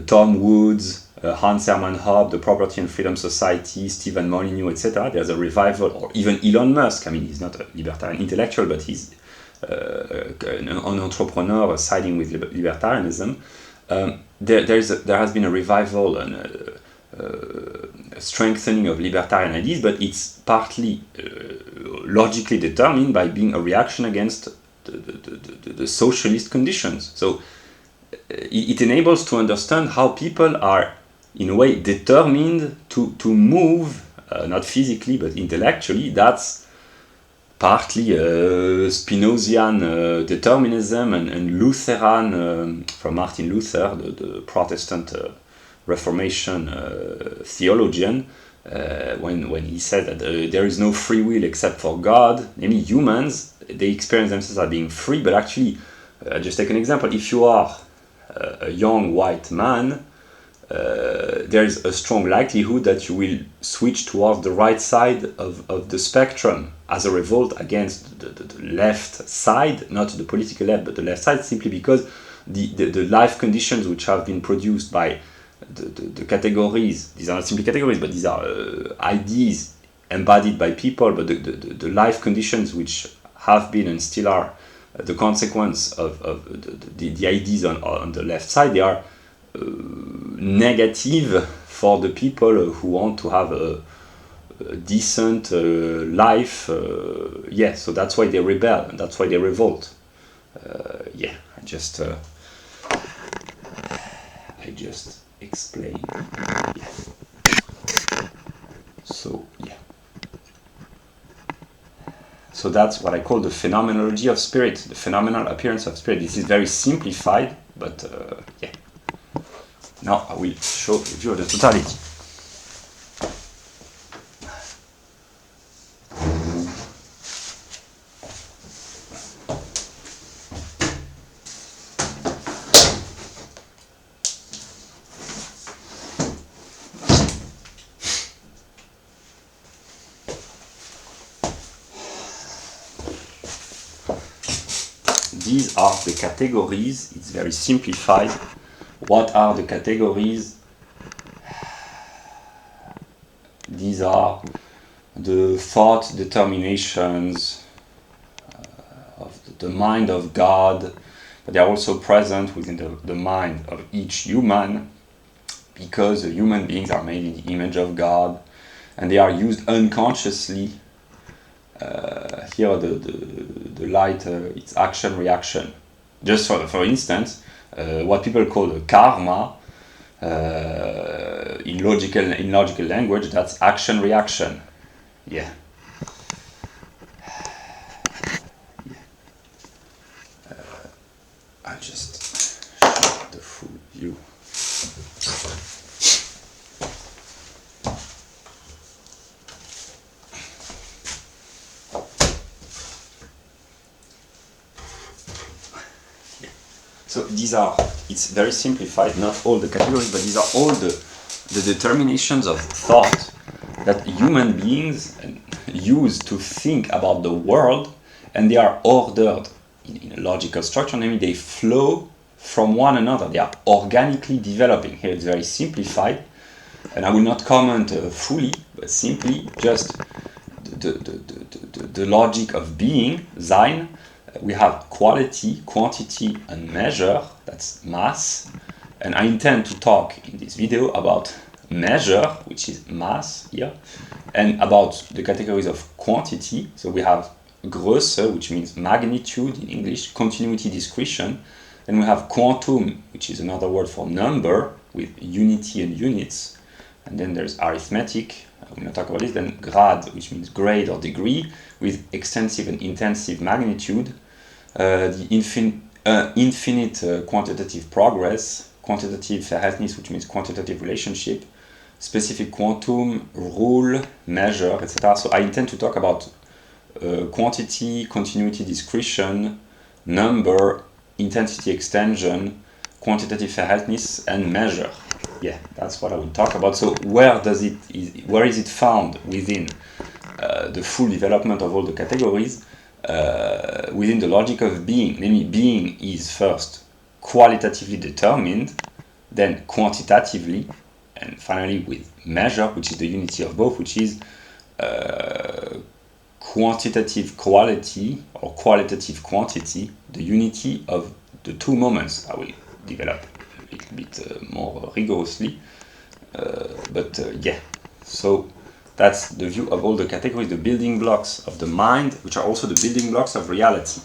Tom Woods, Hans Hermann Hoppe, the Property and Freedom Society, Stephen Molyneux, etc. There's a revival, or even Elon Musk. I mean, he's not a libertarian intellectual, but he's an entrepreneur siding with libertarianism. There has been a revival and a strengthening of libertarian ideas, but it's partly logically determined by being a reaction against the socialist conditions. So it enables to understand how people are, in a way, determined to move, not physically but intellectually. That's partly Spinozian determinism and Lutheran, from Martin Luther, the Protestant Reformation theologian, when he said that there is no free will except for God. Namely, humans, they experience themselves as being free, but actually, just take an example. If you are a young white man, there is a strong likelihood that you will switch towards the right side of the spectrum as a revolt against the left side, not the political left, but the left side, simply because the life conditions which have been produced by the categories, these are not simply categories, but these are ideas embodied by people, but the life conditions which have been and still are the consequence of the ideas on the left side, they are negative for the people who want to have a decent life. So that's why they rebel, and that's why they revolt. I just explain. So that's what I call the phenomenology of spirit, the phenomenal appearance of spirit. This is very simplified, but now I will show you the totality. These are the categories. It's very simplified. What are the categories? These are the thought determinations of the mind of God, but they are also present within the mind of each human, because the human beings are made in the image of God, and they are used unconsciously. Here the light, it's action reaction. Just for instance, what people call karma, in logical language, that's action reaction. I'll just show the full view. So these are, it's very simplified, not all the categories, but these are all the determinations of thought that human beings use to think about the world, and they are ordered in a logical structure, namely they flow from one another, they are organically developing. Here it's very simplified, and I will not comment fully, but simply just the logic of being, sein. We have quality, quantity, and measure, that's mass. And I intend to talk in this video about measure, which is mass here, and about the categories of quantity. So we have Größe, which means magnitude in English, continuity, discretion. Then we have quantum, which is another word for number, with unity and units. And then there's arithmetic, I'm going to talk about this. Then grad, which means grade or degree, with extensive and intensive magnitude. The infinite quantitative progress, quantitative Verhältnis, which means quantitative relationship, specific quantum, rule, measure, etc. So I intend to talk about quantity, continuity, discretion, number, intensity extension, quantitative Verhältnis, and measure. That's what I will talk about. So where is it found within the full development of all the categories? within the logic of being. Namely, being is first qualitatively determined, then quantitatively, and finally with measure, which is the unity of both, which is quantitative quality or qualitative quantity, the unity of the two moments. I will develop a little bit more rigorously, but yeah. So that's the view of all the categories, the building blocks of the mind, which are also the building blocks of reality.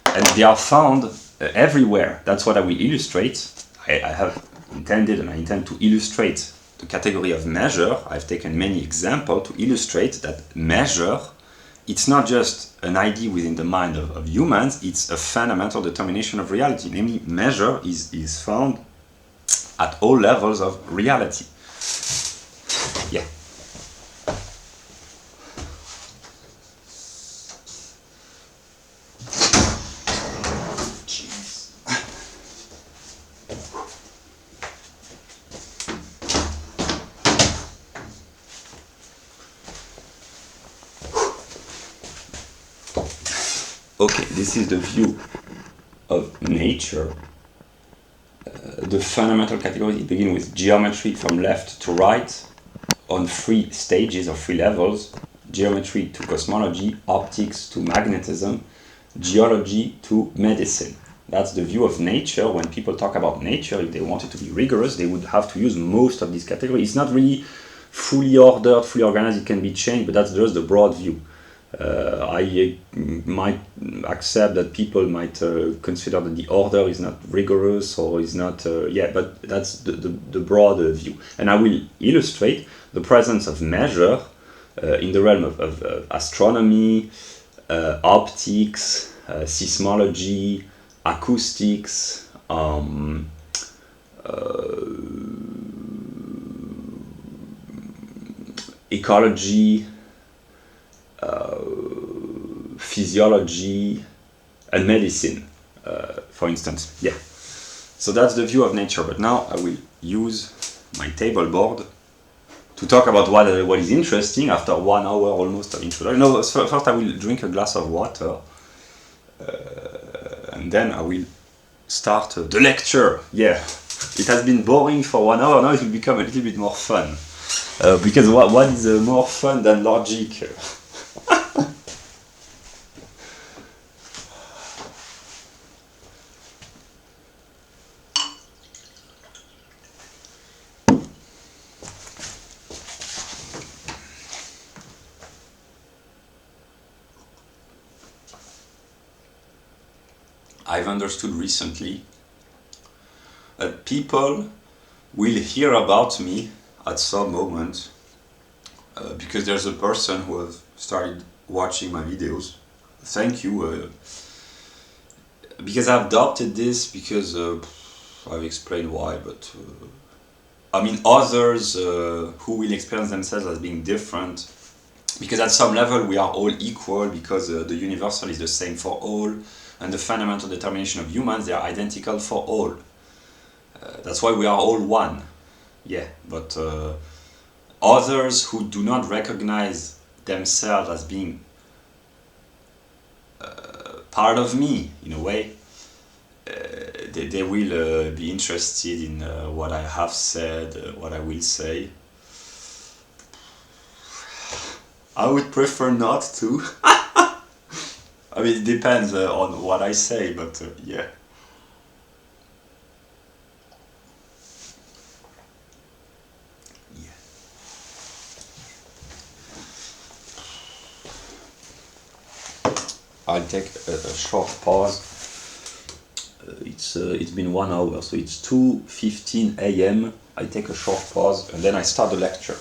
And they are found everywhere. That's what I will illustrate. I have intended, and I intend to illustrate the category of measure. I've taken many examples to illustrate that measure, it's not just an idea within the mind of humans, it's a fundamental determination of reality. Namely, measure is found at all levels of reality. Yeah. Okay, this is the view of nature. The fundamental categories begin with geometry from left to right on 3 stages or 3 levels: geometry to cosmology, optics to magnetism, geology to medicine. That's the view of nature. When people talk about nature, if they wanted to be rigorous, they would have to use most of these categories. It's not really fully ordered, fully organized, it can be changed, but that's just the broad view. I might accept that people might consider that the order is not rigorous or is not, but that's the broader view. And I will illustrate the presence of measure in the realm of astronomy, optics, seismology, acoustics, ecology, physiology, and medicine, for instance. Yeah. So that's the view of nature. But now I will use my table board to talk about what is interesting after 1 hour almost of introduction. No, first I will drink a glass of water, and then I will start the lecture. Yeah. It has been boring for 1 hour. Now it will become a little bit more fun. Because what is more fun than logic? I've understood recently that people will hear about me at some moment because there's a person who has started watching my videos. Thank you. Because I've adopted this because I've explained why, but I mean others who will experience themselves as being different, because at some level we are all equal, because the universal is the same for all, and the fundamental determination of humans, they are identical for all. That's why we are all one. Yeah, but others who do not recognize themselves as being part of me, in a way, they will be interested in what I have said, what I will say. I would prefer not to. I mean, it depends on what I say, but yeah. I'll take a short pause. It's been 1 hour, so it's 2:15 a.m. I take a short pause and then I start the lecture.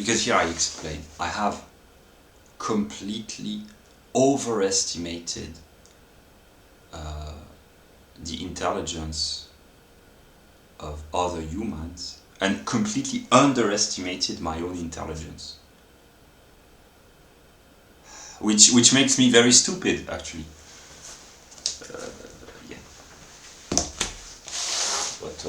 because here I explain, I have completely overestimated the intelligence of other humans and completely underestimated my own intelligence, which makes me very stupid, actually. Yeah. But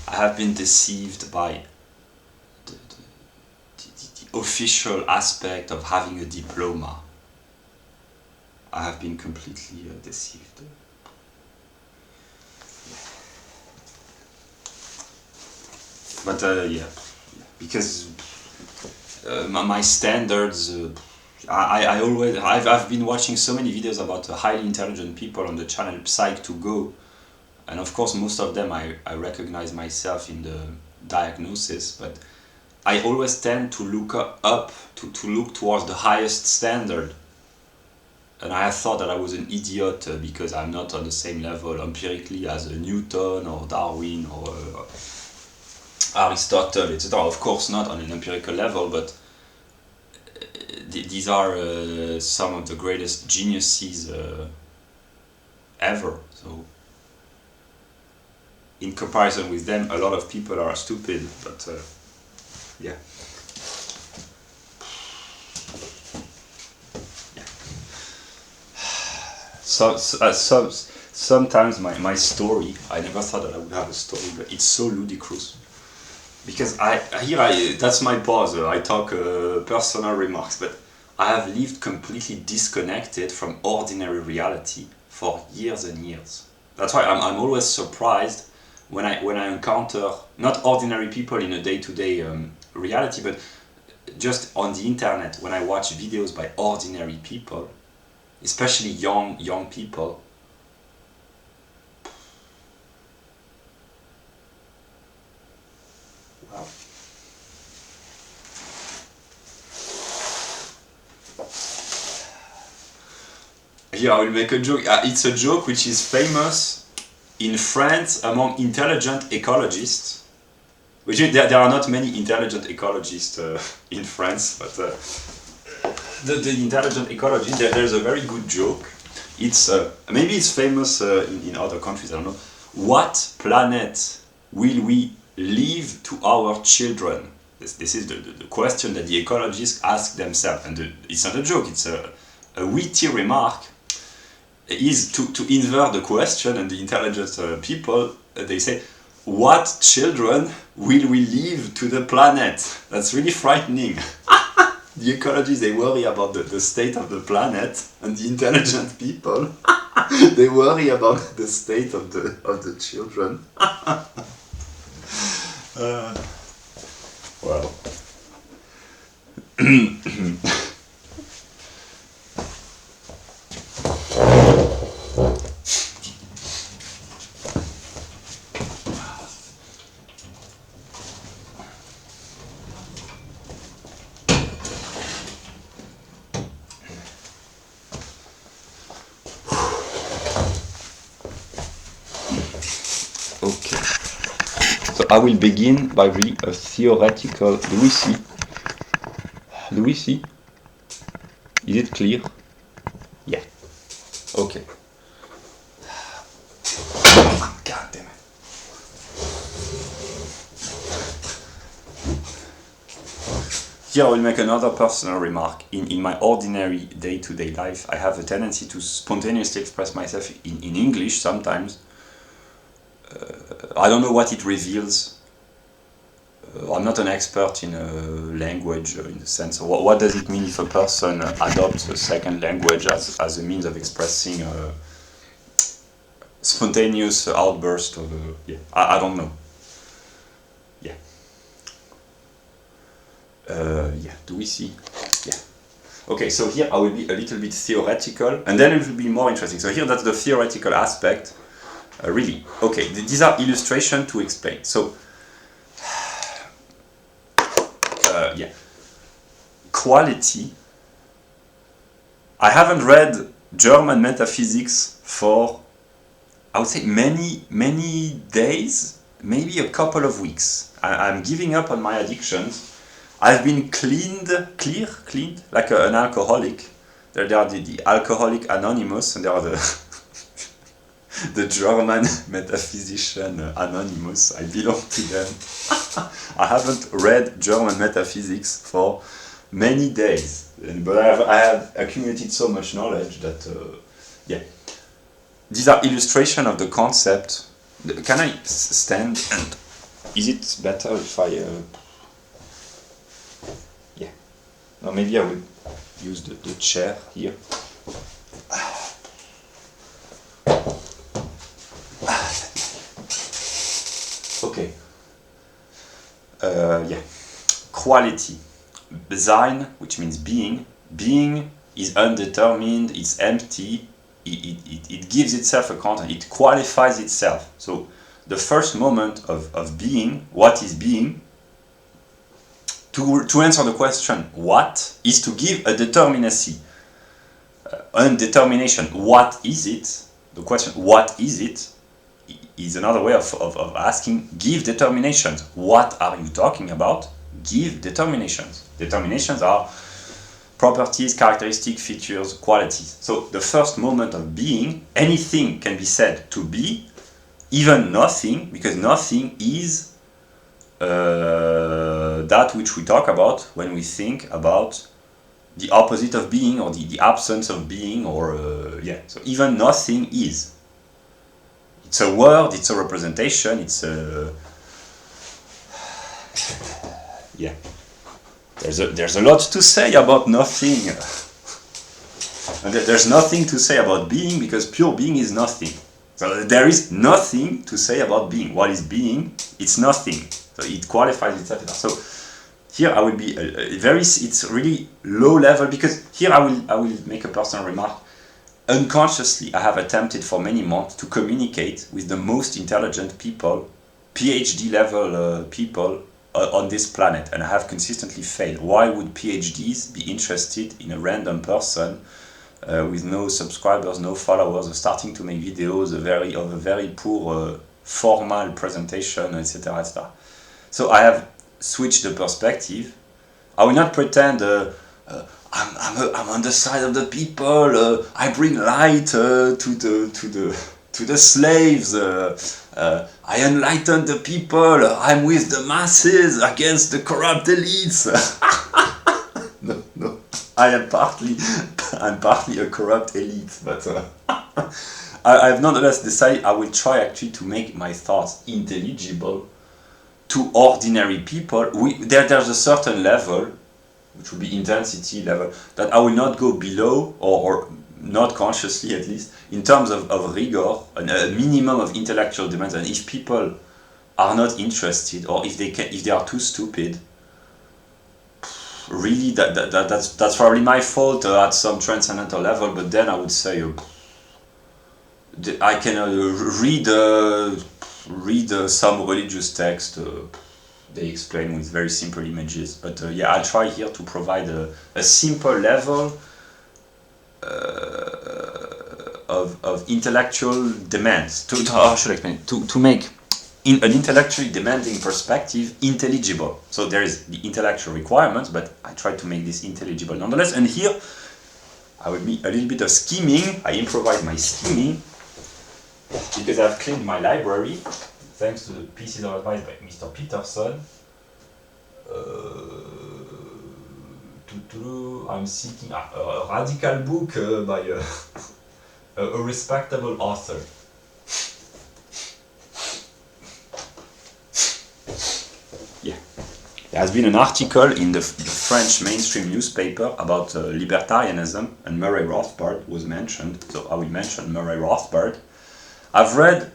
I have been deceived by the official aspect of having a diploma. I have been completely deceived. But yeah, because my standards, I've been watching so many videos about highly intelligent people on the channel Psych2Go, and of course most of them I recognize myself in the diagnosis, but I always tend to look up, to look towards the highest standard. And I have thought that I was an idiot because I'm not on the same level empirically as Newton or Darwin or Aristotle, etc. Of course not on an empirical level, but these are some of the greatest geniuses ever. So in comparison with them, a lot of people are stupid, but yeah. Sometimes my story, I never thought that I would have a story, but it's so ludicrous. Because that's my pause, I talk personal remarks, but I have lived completely disconnected from ordinary reality for years and years. That's why I'm always surprised when I encounter not ordinary people in a day-to-day reality, but just on the internet, when I watch videos by ordinary people, especially young people. Wow. Here I will make a joke. It's a joke which is famous in France among intelligent ecologists. Which there are not many intelligent ecologists in France, but the intelligent ecologist, there's a very good joke. It's maybe it's famous in other countries, I don't know. What planet will we leave to our children? This is the question that the ecologists ask themselves, and it's not a joke, it's a witty remark. Is to invert the question, and the intelligent people, they say, what children will we leave to the planet? That's really frightening. The ecologists, they worry about the state of the planet, and the intelligent people, they worry about the state of the children. Well. Okay, so I will begin by reading a theoretical. Do we see? Do we see? Is it clear? Yeah. Okay. God damn it. Here I will make another personal remark. In my ordinary day-to-day life, I have a tendency to spontaneously express myself in English sometimes. I don't know what it reveals. I'm not an expert in language in the sense of what does it mean if a person adopts a second language as a means of expressing a spontaneous outburst of yeah, I don't know. Yeah. Yeah, do we see? Yeah. Okay, so here I will be a little bit theoretical, and then it will be more interesting. So here that's the theoretical aspect. Really, okay, these are illustrations to explain. So, yeah, quality. I haven't read German metaphysics for, I would say, many days, maybe a couple of weeks. I'm giving up on my addictions. I've been cleaned, like an alcoholic. There are the Alcoholic Anonymous, and there are the the German metaphysician Anonymous. I belong to them. I haven't read German metaphysics for many days, but I have accumulated so much knowledge that, yeah. These are illustrations of the concept. Can I stand, and is it better if I, yeah. No, maybe I will use the chair here. Okay. Yeah. Quality. Sein, which means being. Being is undetermined, it's empty, it gives itself a content, it qualifies itself. So the first moment of being, what is being? To answer the question, what, is to give a determinacy. Undetermination, what is it? The question, what is it? Is another way of asking, give determinations. What are you talking about? Give determinations. Determinations are properties, characteristics, features, qualities. So the first moment of being, anything can be said to be, even nothing, because nothing is that which we talk about when we think about the opposite of being, or the absence of being, or yeah. So even nothing is. It's a word, it's a representation, it's a... yeah. There's a lot to say about nothing. And there's nothing to say about being, because pure being is nothing. So there is nothing to say about being. What is being? It's nothing. So it qualifies itself. So here I will be it's really low level, because here I will make a personal remark. Unconsciously, I have attempted for many months to communicate with the most intelligent people, PhD level people on this planet, and I have consistently failed. Why would PhDs be interested in a random person with no subscribers, no followers, starting to make videos of a very poor formal presentation, etc., etc. So I have switched the perspective. I will not pretend I'm on the side of the people. I bring light to the slaves. I enlighten the people. I'm with the masses against the corrupt elites. No. I'm partly a corrupt elite, but I have nonetheless decided I will try actually to make my thoughts intelligible to ordinary people. There's a certain level, which would be intensity level, that I will not go below, or not consciously at least, in terms of rigor, a minimum of intellectual demands. And if people are not interested, or if they are too stupid, really that's probably my fault at some transcendental level. But then I would say I can read some religious text. They explain with very simple images, but yeah, I'll try here to provide a simple level of intellectual demands to make in an intellectually demanding perspective intelligible. So there is the intellectual requirements, but I try to make this intelligible nonetheless. And here I will be a little bit of scheming. I improvise my scheming because I've cleaned my library thanks to the pieces of advice by Mr. Peterson. I'm seeking a radical book by a respectable author. Yeah. There has been an article in the French mainstream newspaper about libertarianism, and Murray Rothbard was mentioned, so I will mention Murray Rothbard. I've read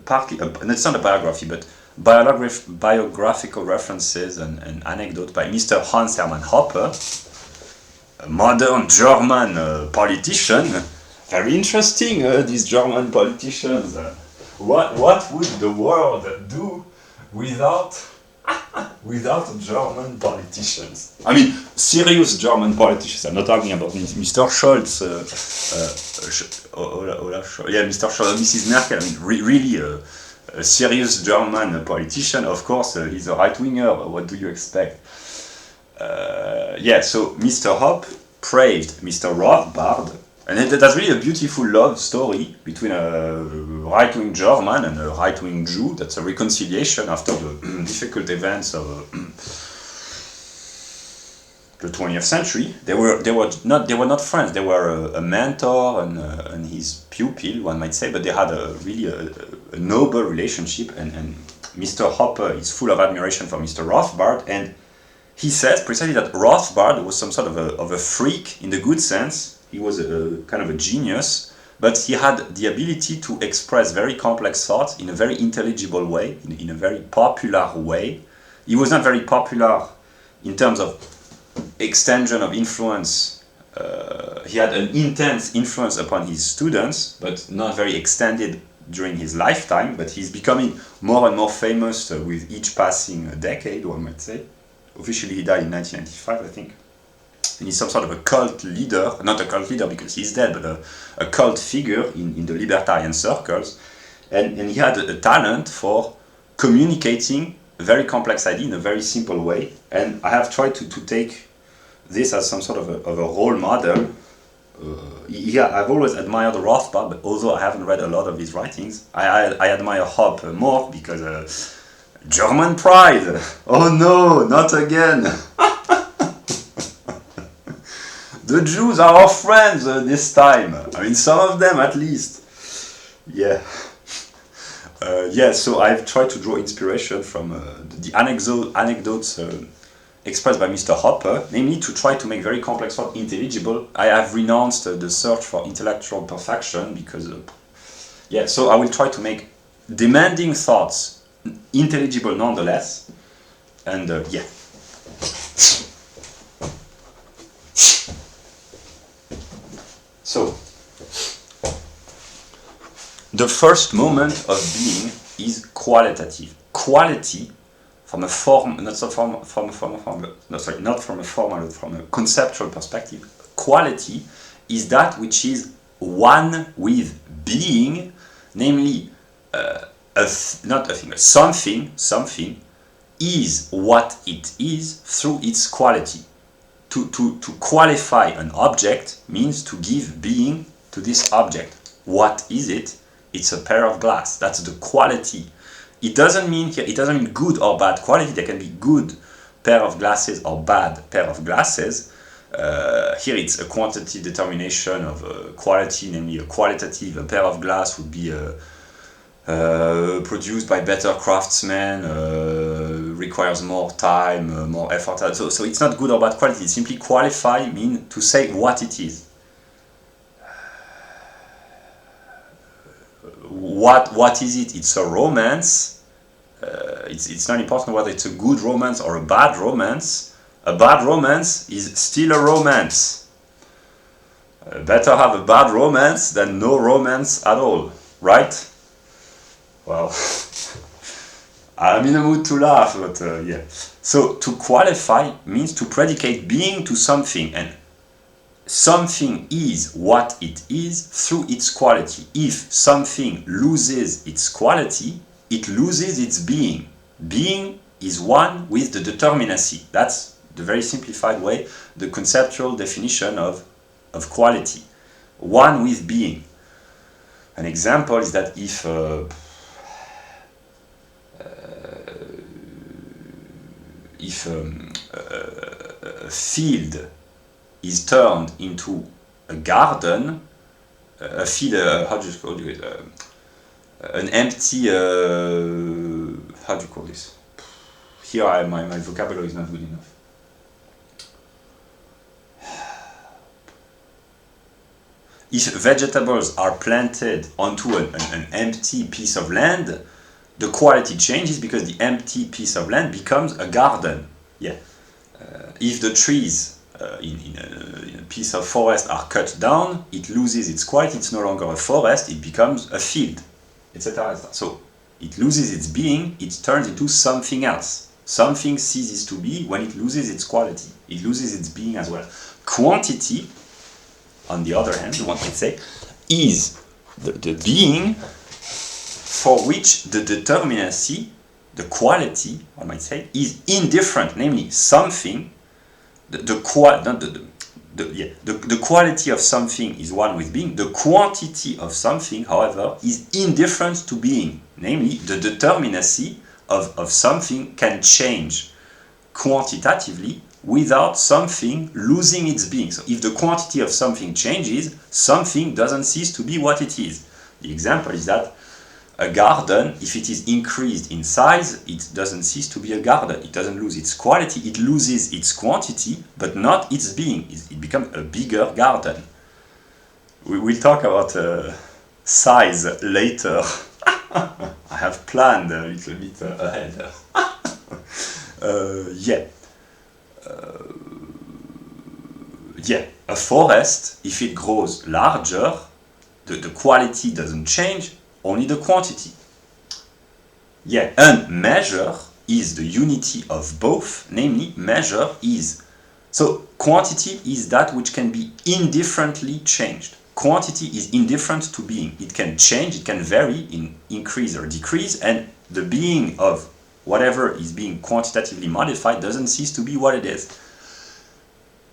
partly, and it's not a biography, but biographical references and anecdotes by Mr. Hermann Hoppe, a modern German politician. Very interesting, these German politicians. What would the world do without German politicians? I mean, serious German politicians. I'm not talking about Mr. Scholz, Mr. Scholz, Mrs. Merkel. I mean, really a serious German politician, of course, he's a right-winger. What do you expect? Yeah, so Mr. Hoppe praised Mr. Rothbard, and that's really a beautiful love story between a right-wing German and a right-wing Jew. That's a reconciliation after the difficult events of the 20th century. They were not friends. They were a mentor and his pupil, one might say, but they had really a noble relationship. And Mr. Hoppe is full of admiration for Mr. Rothbard, and he says precisely that Rothbard was some sort of a freak in the good sense. He was a kind of a genius, but he had the ability to express very complex thoughts in a very intelligible way, in a very popular way. He was not very popular in terms of extension of influence. He had an intense influence upon his students, but not very extended during his lifetime. But he's becoming more and more famous with each passing decade, one might say. Officially, he died in 1995, I think. And he's some sort of a cult leader, not a cult leader because he's dead, but a cult figure in the libertarian circles. And he had a talent for communicating a very complex idea in a very simple way. And I have tried to take this as some sort of a role model. I've always admired Rothbard, but although I haven't read a lot of his writings, I admire Hoppe more because German pride. Oh no, not again. The Jews are our friends this time. I mean, some of them at least. Yeah. So I've tried to draw inspiration from the anecdotes expressed by Mr. Hoppe, namely to try to make very complex thought intelligible. I have renounced the search for intellectual perfection because, so I will try to make demanding thoughts intelligible nonetheless, and So, the first moment of being is qualitative. Quality, from a conceptual perspective, quality is that which is one with being, namely something is what it is through its quality. To qualify an object means to give being to this object. What is it? It's a pair of glass. That's the quality. It doesn't mean good or bad quality. There can be good pair of glasses or bad pair of glasses. Here it's a quantitative determination of quality, namely a qualitative. A pair of glass would be produced by better craftsmen, requires more time, more effort. So it's not good or bad quality. It's simply qualify means to say what it is. What is it? It's a romance. It's not important whether it's a good romance or a bad romance. A bad romance is still a romance. Better have a bad romance than no romance at all, right? Well, I'm in a mood to laugh, but yeah. So to qualify means to predicate being to something, and something is what it is through its quality. If something loses its quality, it loses its being. Being is one with the determinacy. That's the very simplified way, the conceptual definition of quality. One with being. An example is that if a field is turned into a garden, a field, how do you call it? An empty, how do you call this? Here, my vocabulary is not good enough. If vegetables are planted onto an empty piece of land, the quality changes because the empty piece of land becomes a garden. Yeah. If the trees in a piece of forest are cut down, it loses its quality. It's no longer a forest. It becomes a field, etc. So it loses its being. It turns into something else. Something ceases to be when it loses its quality. It loses its being as well. Quantity, on the other hand, one might say, is the being for which the determinacy, the quality, I might say, is indifferent, namely something, the quality of something is one with being, the quantity of something, however, is indifferent to being, namely the determinacy of something can change quantitatively without something losing its being. So if the quantity of something changes, something doesn't cease to be what it is. The example is that a garden, if it is increased in size, it doesn't cease to be a garden. It doesn't lose its quality, it loses its quantity, but not its being. It becomes a bigger garden. We will talk about size later. I have planned a little bit ahead. A forest, if it grows larger, the quality doesn't change, only the quantity. And measure is the unity of both, namely measure is. So quantity is that which can be indifferently changed. Quantity is indifferent to being. It can change, it can vary in increase or decrease, and the being of whatever is being quantitatively modified doesn't cease to be what it is.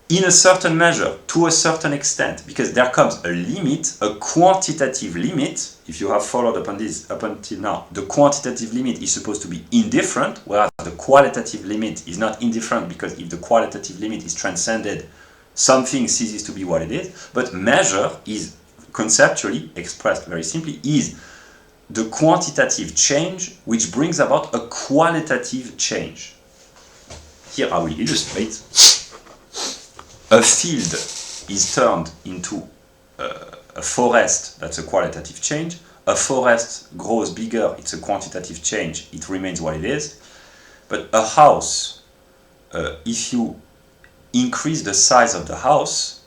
In a certain measure, to a certain extent, because there comes a limit, a quantitative limit. If you have followed upon this up until now, the quantitative limit is supposed to be indifferent, whereas the qualitative limit is not indifferent, because if the qualitative limit is transcended, something ceases to be what it is. But measure is, conceptually expressed very simply, is the quantitative change which brings about a qualitative change. Here I will illustrate. A field is turned into a forest, that's a qualitative change. A forest grows bigger, it's a quantitative change, it remains what it is. But a house, if you increase the size of the house,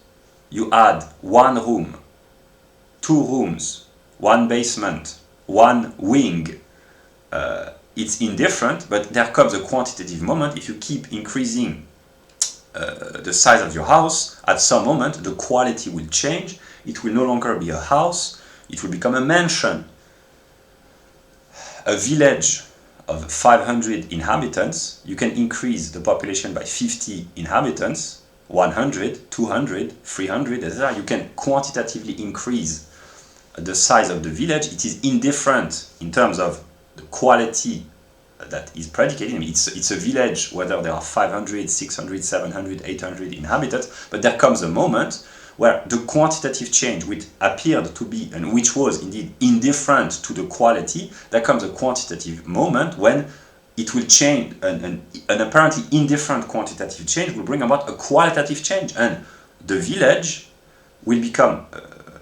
you add one room, two rooms, one basement, one wing. It's indifferent, but there comes a quantitative moment. If you keep increasing the size of your house, at some moment the quality will change. It will no longer be a house, it will become a mansion. A village of 500 inhabitants, you can increase the population by 50 inhabitants, 100, 200, 300, etc. You can quantitatively increase the size of the village. It is indifferent in terms of the quality that is predicated. I mean, it's a village whether there are 500, 600, 700, 800 inhabitants, but there comes a moment where the quantitative change which appeared to be, and which was indeed indifferent to the quality, there comes a quantitative moment when it will change, an apparently indifferent quantitative change will bring about a qualitative change, and the village will become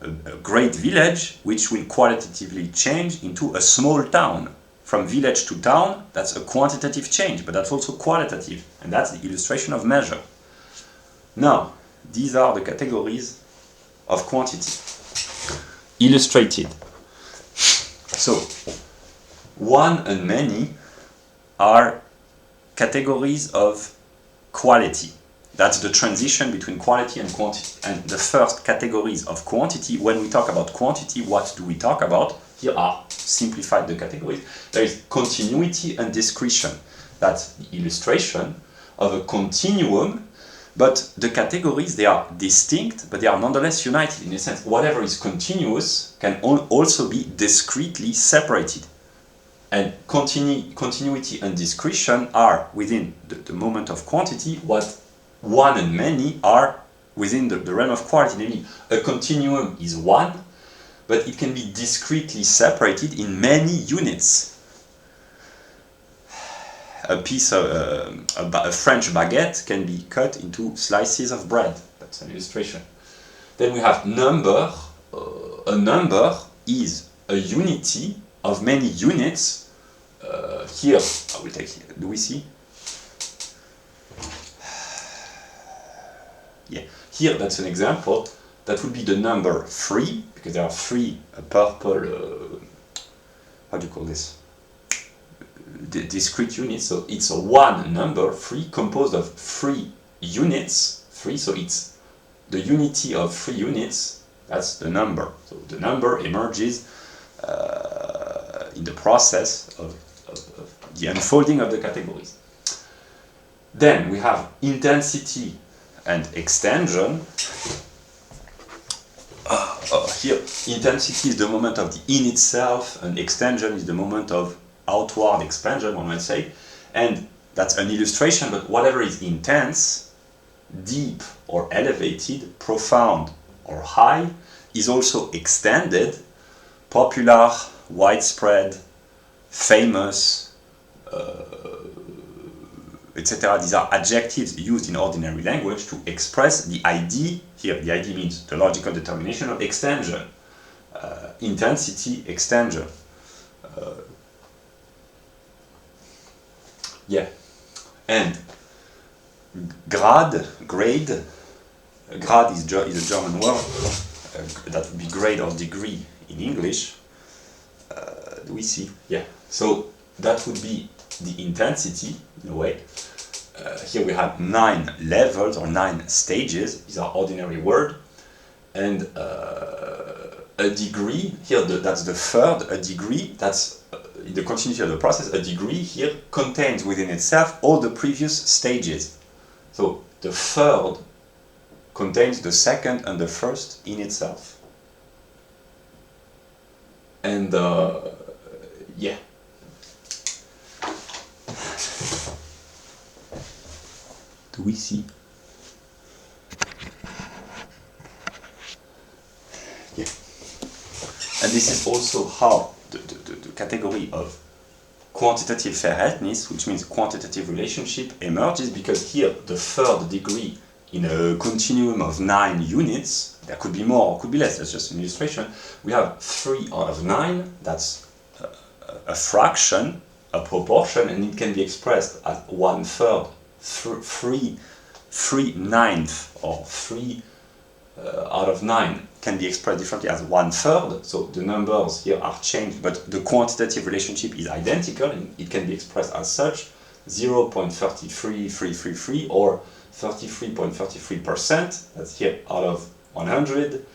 a great village which will qualitatively change into a small town. From village to town, that's a quantitative change, but that's also qualitative, and that's the illustration of measure. Now, these are the categories of quantity illustrated. So, one and many are categories of quality. That's the transition between quality and quantity. And the first categories of quantity, when we talk about quantity, what do we talk about? Here are simplified the categories. There is continuity and discretion. That's the illustration of a continuum, but the categories, they are distinct, but they are nonetheless united. In a sense, whatever is continuous can also be discretely separated. And continuity and discretion are within the moment of quantity what one and many are within the realm of quality. Namely, a continuum is one, but it can be discretely separated in many units. A piece of a French baguette can be cut into slices of bread. That's an illustration. Then we have number. A number is a unity of many units. Here, I will take here. Do we see? Yeah. Here, that's an example. That would be the number 3, because there are 3 purple, how do you call this? Discrete units. So it's a one number, 3, composed of 3 units. 3, so it's the unity of 3 units. That's the number. So the number emerges in the process of the unfolding of the categories. Then we have intensity and extension. Here, intensity is the moment of the in itself, and extension is the moment of outward expansion, one might say. And that's an illustration, but whatever is intense, deep or elevated, profound or high, is also extended, popular, widespread, famous, etc. These are adjectives used in ordinary language to express the idea. Here, the idea means the logical determination of extension, intensity, extension. Yeah, and grade is a German word. That would be grade or degree in English. Do we see? Yeah. So that would be the intensity in a way. Here we have 9 levels or 9 stages. These are ordinary words. And a degree, here that's the third, a degree, that's in the continuity of the process, a degree here contains within itself all the previous stages. So the third contains the second and the first in itself. And yeah. Do we see? Yeah. And this is also how the category of quantitative Verhältnis, which means quantitative relationship, emerges, because here the third degree in a continuum of 9 units, there could be more or could be less, that's just an illustration, we have 3 out of 9, that's a fraction, a proportion, and it can be expressed as 1/3, 3/9, or 3 out of 9 can be expressed differently as 1/3, so the numbers here are changed, but the quantitative relationship is identical, and it can be expressed as such, 0.33333 or 33.33%, that's here out of 100,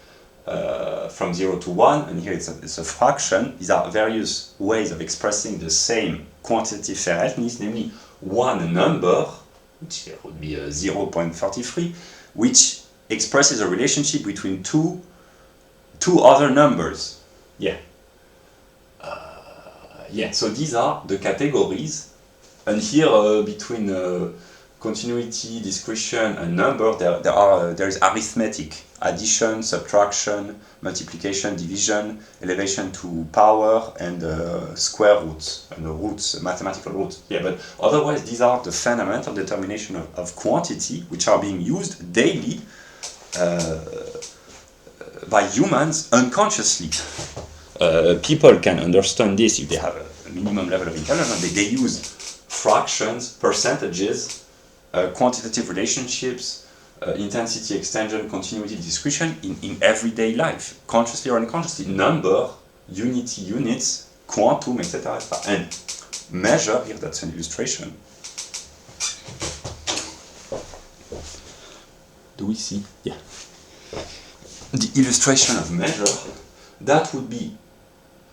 from 0 to 1, and here it's a fraction. These are various ways of expressing the same quantitative Verhältnis, namely one number, which here would be 0.33, which expresses a relationship between two other numbers. Yeah. Yeah, so these are the categories, and here between continuity, discretion, and number, there is arithmetic, addition, subtraction, multiplication, division, elevation to power, and square roots, and the roots, mathematical roots. Yeah, but otherwise these are the fundamental determination of quantity, which are being used daily by humans unconsciously. People can understand this if they have a minimum level of intelligence. They use fractions, percentages, quantitative relationships, intensity, extension, continuity, discretion in everyday life, consciously or unconsciously. Number, unity, units, quantum, etc. And measure, here that's an illustration. Do we see? Yeah. The illustration of measure, that would be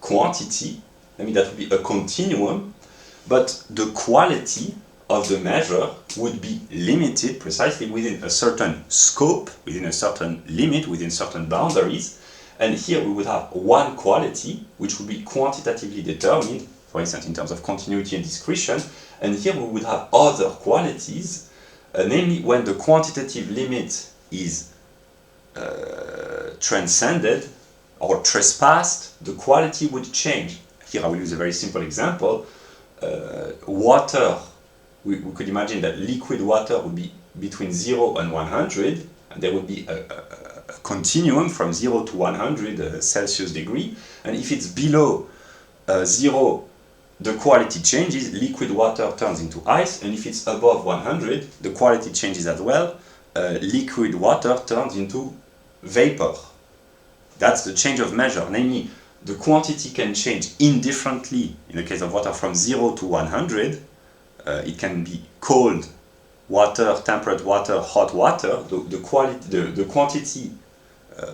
quantity, I mean that would be a continuum, but the quality of the measure would be limited precisely within a certain scope, within a certain limit, within certain boundaries. And here we would have one quality which would be quantitatively determined, for instance in terms of continuity and discretion, and here we would have other qualities, namely when the quantitative limit is transcended or trespassed, the quality would change. Here I will use a very simple example. Water, we could imagine that liquid water would be between 0 and 100, and there would be a continuum from 0 to 100 Celsius degree, and if it's below 0, the quality changes, liquid water turns into ice, and if it's above 100, the quality changes as well, liquid water turns into vapor. That's the change of measure, namely the quantity can change indifferently in the case of water from 0 to 100. It can be cold water, temperate water, hot water. The quantity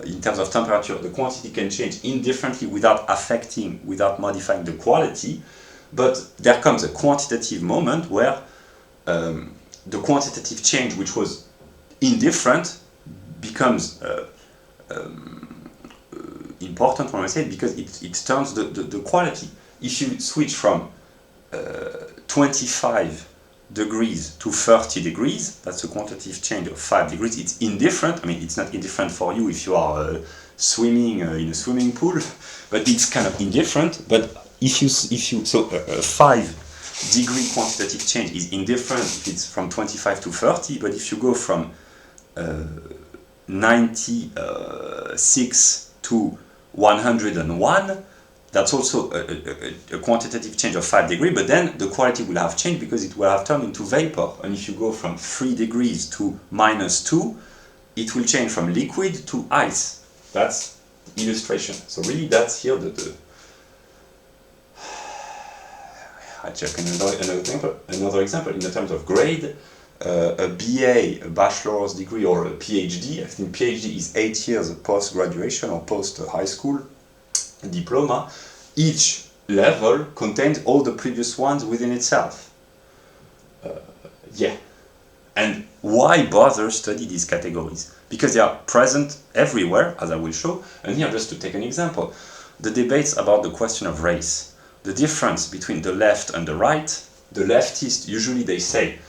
in terms of temperature, the quantity can change indifferently without affecting, without modifying the quality. But there comes a quantitative moment where the quantitative change, which was indifferent, becomes important when I say it, because it turns the quality. If you switch from 25 degrees to 30 degrees, that's a quantitative change of 5 degrees. It's indifferent. I mean, it's not indifferent for you if you are swimming in a swimming pool, but it's kind of indifferent. But if you so a 5 degree quantitative change is indifferent if it's from 25 to 30, but if you go from 96 to 101, that's also a quantitative change of 5 degrees, but then the quality will have changed because it will have turned into vapor. And if you go from 3 degrees to -2, it will change from liquid to ice. That's illustration. So really that's here I check another example in the terms of grade. A BA, a bachelor's degree, or a PhD. I think PhD is 8 years post-graduation or post-high school diploma. Each level contains all the previous ones within itself. And why bother study these categories? Because they are present everywhere, as I will show. And here, just to take an example, the debates about the question of race, the difference between the left and the right. The leftists, usually they say,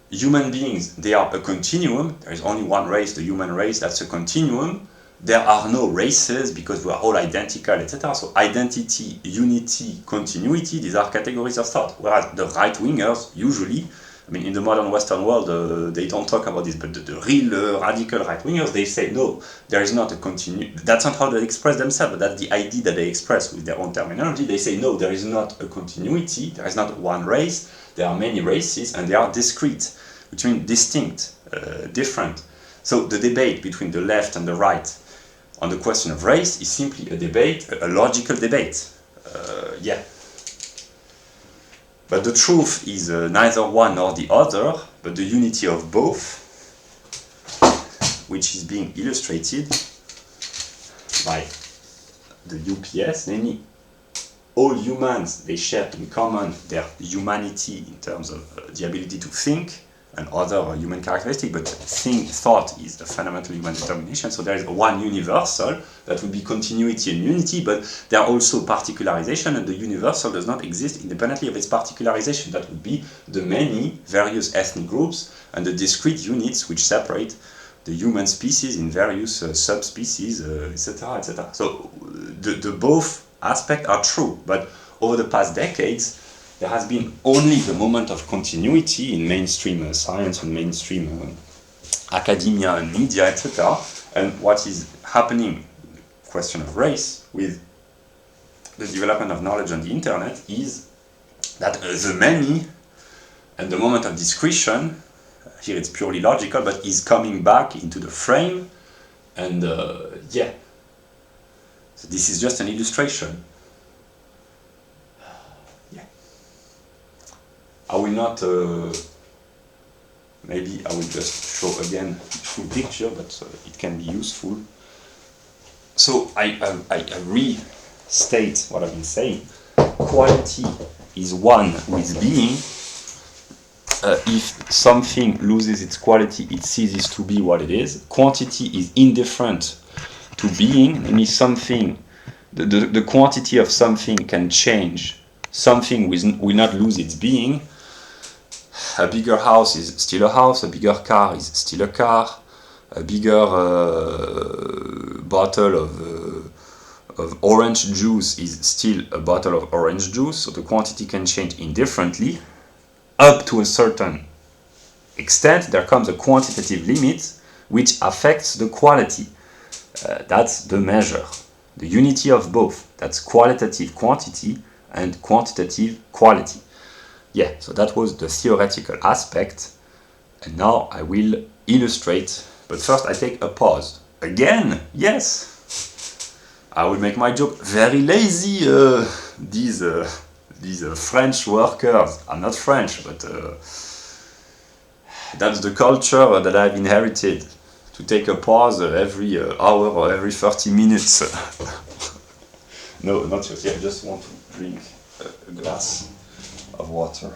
human beings, they are a continuum. There is only one race, the human race, that's a continuum. There are no races because we are all identical, etc. So identity, unity, continuity, these are categories of thought. Whereas the right-wingers, usually, I mean, in the modern Western world, they don't talk about this, but the real radical right-wingers, they say, no, there is not a continuum. That's not how they express themselves, but that's the idea that they express with their own terminology. They say, no, there is not a continuity, there is not one race, there are many races, and they are discrete, which means distinct, different. So the debate between the left and the right on the question of race is simply a debate, a logical debate. But the truth is neither one nor the other, but the unity of both, which is being illustrated by the UPS, namely all humans, they share in common their humanity in terms of the ability to think and other human characteristics, but thought is a fundamental human determination, so there is one universal that would be continuity and unity, but there are also particularization, and the universal does not exist independently of its particularization. That would be the many various ethnic groups and the discrete units which separate the human species in various subspecies, etc., etc. So the both aspects are true, but over the past decades, there has been only the moment of continuity in mainstream science and mainstream academia and media, etc. And what is happening, question of race, with the development of knowledge on the internet is that the many and the moment of discretion, here it's purely logical, but is coming back into the frame, and so this is just an illustration. I will not, maybe I will just show again the full picture, but it can be useful. So I restate what I've been saying. Quality is one with being. If something loses its quality, it ceases to be what it is. Quantity is indifferent to being, namely something, the quantity of something can change. Something will not lose its being. A bigger house is still a house, a bigger car is still a car, a bigger bottle of orange juice is still a bottle of orange juice, so the quantity can change indifferently. Up to a certain extent, there comes a quantitative limit which affects the quality. That's the measure, the unity of both. That's qualitative quantity and quantitative quality. So that was the theoretical aspect, and now I will illustrate, but first I take a pause. Again, yes! I will make my joke very lazy, these French workers. I'm not French, but that's the culture that I've inherited to take a pause every hour or every 30 minutes. No, not yet. I just want to drink a glass of water.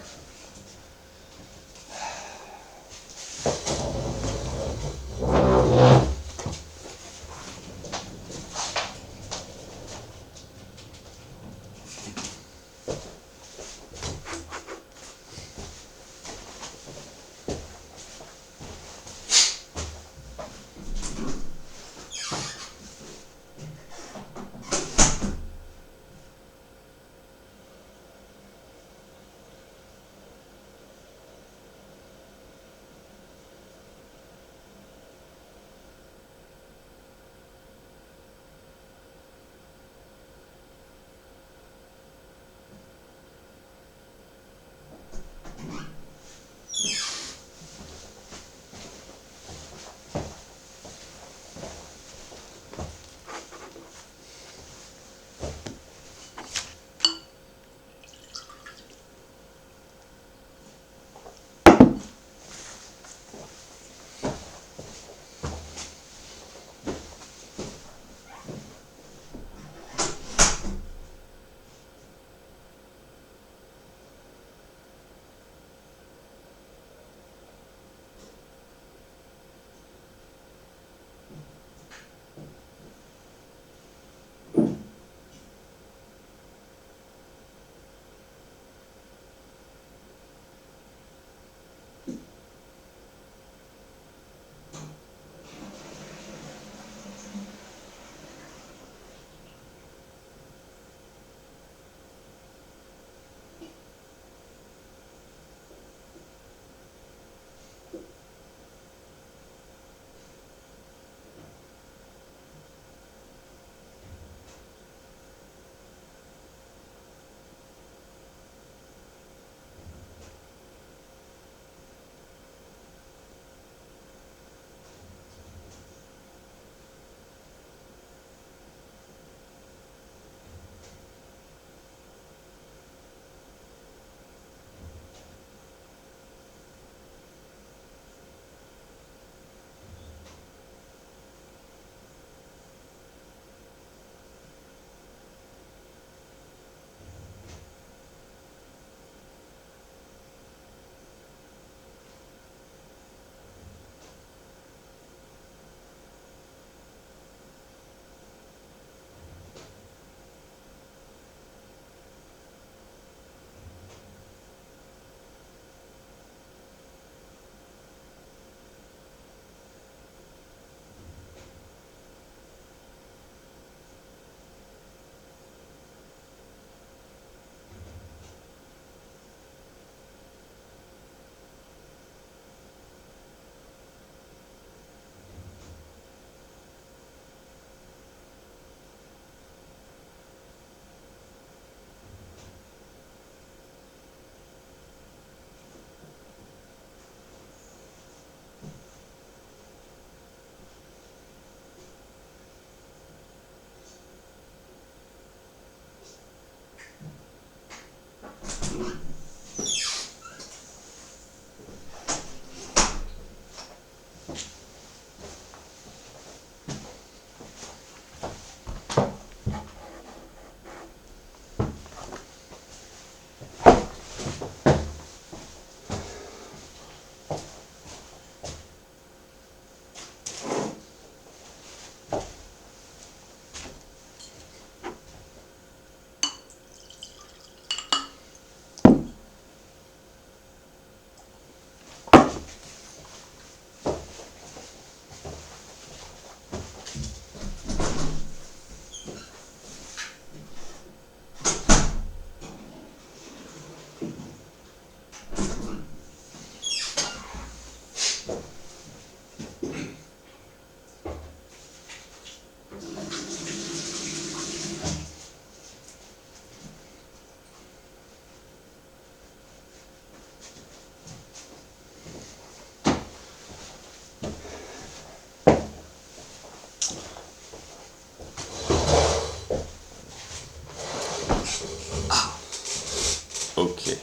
Okay,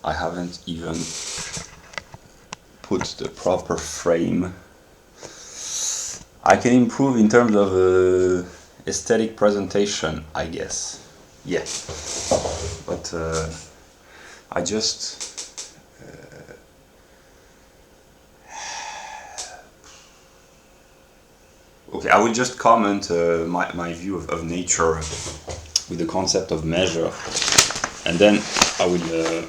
I haven't even put the proper frame I can improve in terms of aesthetic presentation, I guess. Yeah. But I just... Okay, I will just comment my view of nature with the concept of measure, and then I will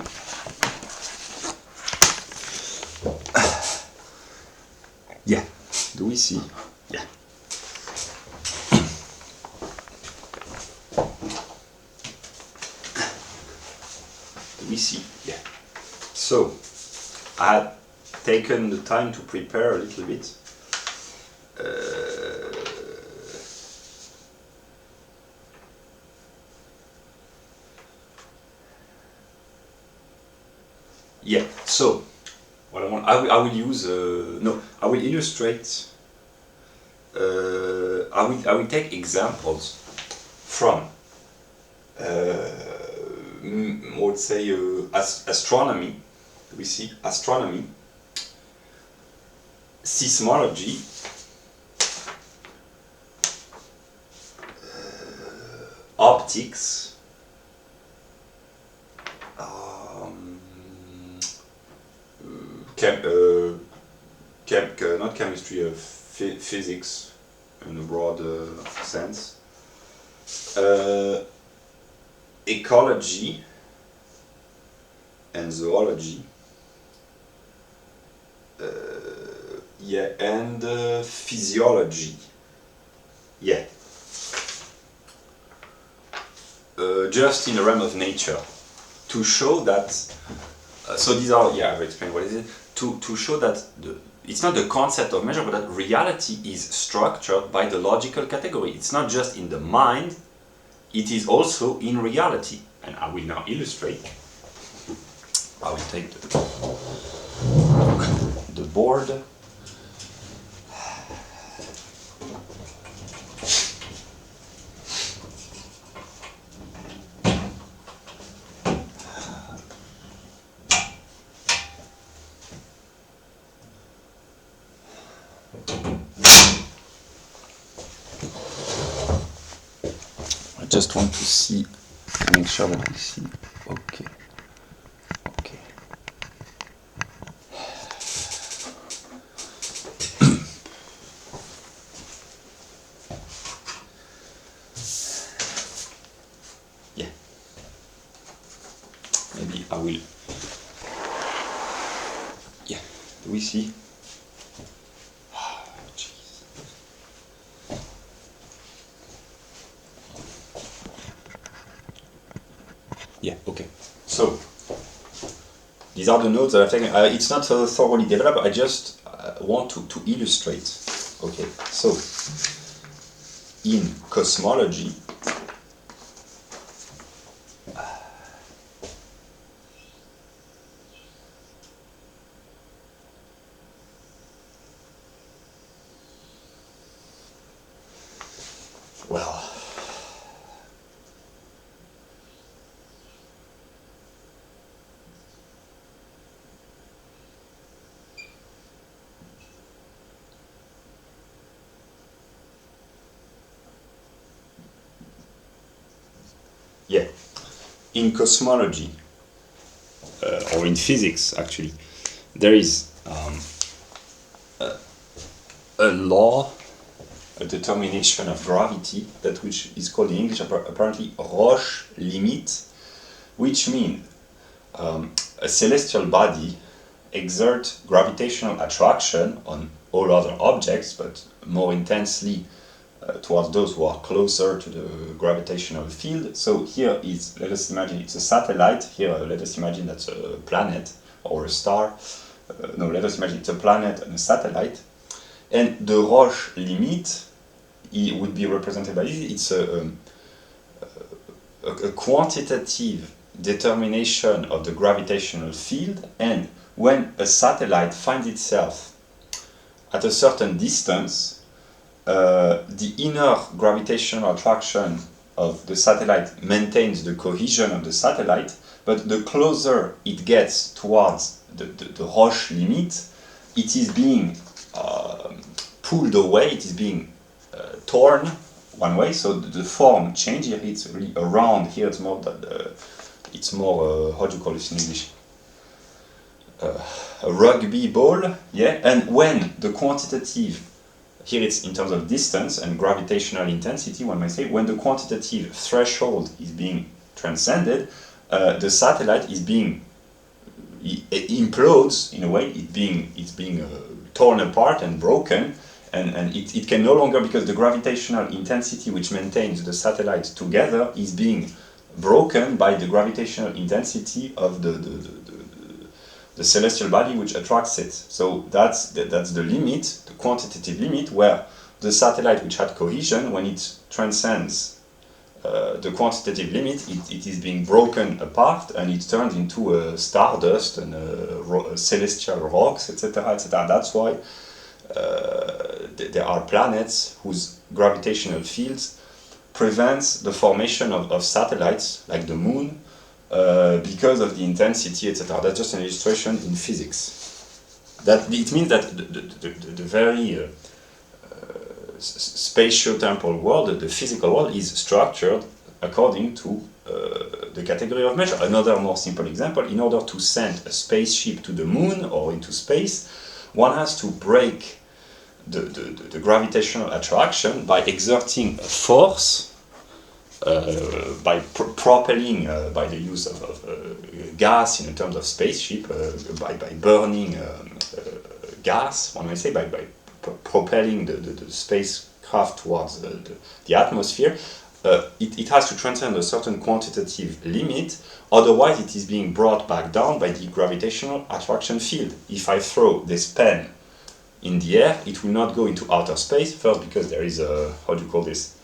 yeah, do we see? Yeah. Do we see? Yeah. So, I had taken the time to prepare a little bit. Yeah, so what I will use I will illustrate. I will take examples from I would say astronomy. We see astronomy, seismology, optics, not chemistry, physics in a broad sense, ecology and zoology, yeah, and physiology, yeah. Just in the realm of nature, to show that. So these are, yeah, I've explained what is it. To show that it's not the concept of measure, but that reality is structured by the logical category. It's not just in the mind, it is also in reality. And I will now illustrate. I will take the board. I just want to see, make sure that I see. Okay. Okay. Yeah. Maybe I will. Yeah. Do we see? Yeah, okay. So, these are the notes that I've taken. It's not thoroughly developed, I just want to illustrate. Okay, so, in cosmology, well, yeah, in cosmology, or in physics actually, there is a law, a determination of gravity, that which is called in English apparently Roche limit, which means a celestial body exerts gravitational attraction on all other objects, but more intensely towards those who are closer to the gravitational field. So here is, let us imagine it's a satellite. Here, let us imagine that's a planet or a star. No, let us imagine it's a planet and a satellite. And the Roche limit, it would be represented by this. It's a quantitative determination of the gravitational field, and when a satellite finds itself at a certain distance, the inner gravitational attraction of the satellite maintains the cohesion of the satellite, but the closer it gets towards the Roche limit, it is being pulled away, it is being torn one way, so the form change here, it's really around here, it's more how do you call this in English? A rugby ball, yeah, and when the quantitative, here it's in terms of distance and gravitational intensity, one might say, when the quantitative threshold is being transcended, the satellite is being, it implodes in a way, it's being torn apart and broken, and it can no longer, because the gravitational intensity which maintains the satellite together is being broken by the gravitational intensity of the celestial body which attracts it. So that's the limit, the quantitative limit, where the satellite which had cohesion, when it transcends the quantitative limit, it is being broken apart and it turns into stardust and celestial rocks, etc., etc. That's why there are planets whose gravitational fields prevents the formation of satellites like the moon because of the intensity, etc. That's just an illustration in physics. That it means that the very spatio-temporal world, the physical world, is structured according to the category of measure. Another more simple example: in order to send a spaceship to the moon or into space, one has to break the gravitational attraction by exerting a force, by propelling, by the use of gas in terms of spaceship, by burning gas, one might say, by propelling the spacecraft towards the atmosphere. It has to transcend a certain quantitative limit, otherwise it is being brought back down by the gravitational attraction field. If I throw this pen in the air, it will not go into outer space, first because there is a, how do you call this?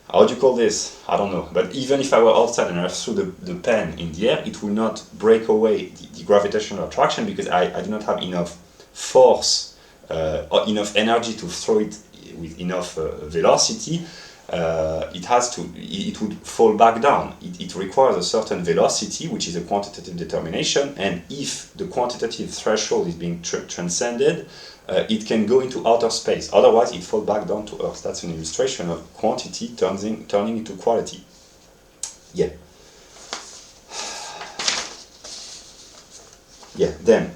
How do you call this? I don't know. But even if I were outside and I threw the pen in the air, it will not break away the gravitational attraction because I do not have enough force or enough energy to throw it with enough velocity. It would fall back down. It requires a certain velocity, which is a quantitative determination, and if the quantitative threshold is being transcended, it can go into outer space. Otherwise, it falls back down to Earth. That's an illustration of quantity turning into quality. Yeah. Yeah, then.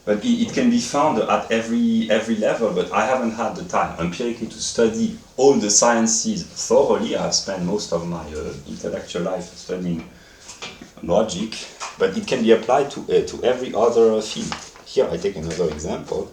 But it can be found at every level, but I haven't had the time empirically to study all the sciences thoroughly. I have spent most of my intellectual life studying logic, but it can be applied to every other field. Here I take another example.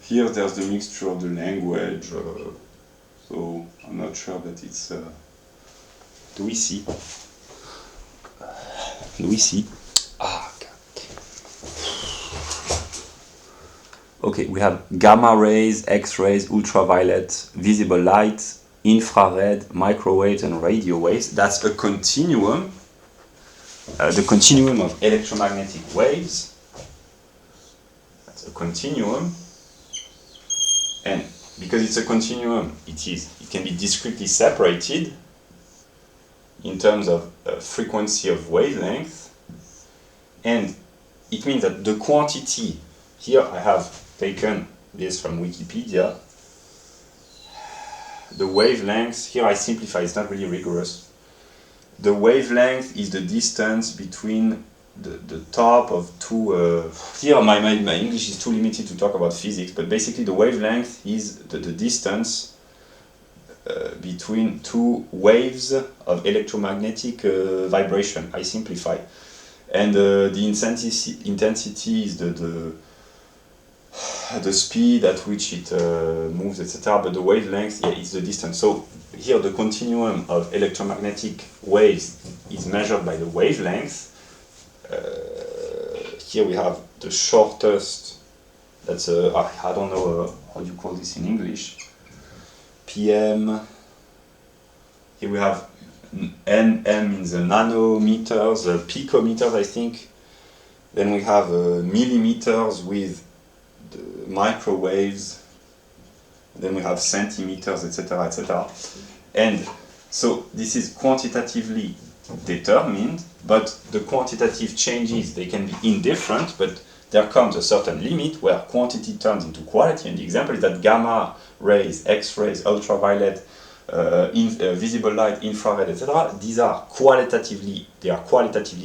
Here there's the mixture of the language, so I'm not sure that it's... do we see? Do we see? Ah, God. Okay, we have gamma rays, X-rays, ultraviolet, visible light, infrared, microwaves, and radio waves. That's a continuum, the continuum of electromagnetic waves. That's a continuum. And because it's a continuum, it can be discretely separated in terms of frequency of wavelength, and it means that the quantity, here I have taken this from Wikipedia, the wavelength, here I simplify, it's not really rigorous. The wavelength is the distance between the top of two, here my English is too limited to talk about physics, but basically the wavelength is the distance between two waves of electromagnetic vibration. I simplify. And the intensity is the speed at which it moves, etc. But the wavelength, yeah, is the distance. So here the continuum of electromagnetic waves is measured by the wavelength. Here we have the shortest, that's I don't know how you call this in English, PM. Here we have nm in the nanometers, picometers I think. Then we have millimeters with the microwaves. Then we have centimeters, etc., etc. And so this is quantitatively determined, but the quantitative changes, they can be indifferent, but there comes a certain limit where quantity turns into quality. And the example is that gamma rays, X-rays, ultraviolet, visible light, infrared, etc. These are qualitatively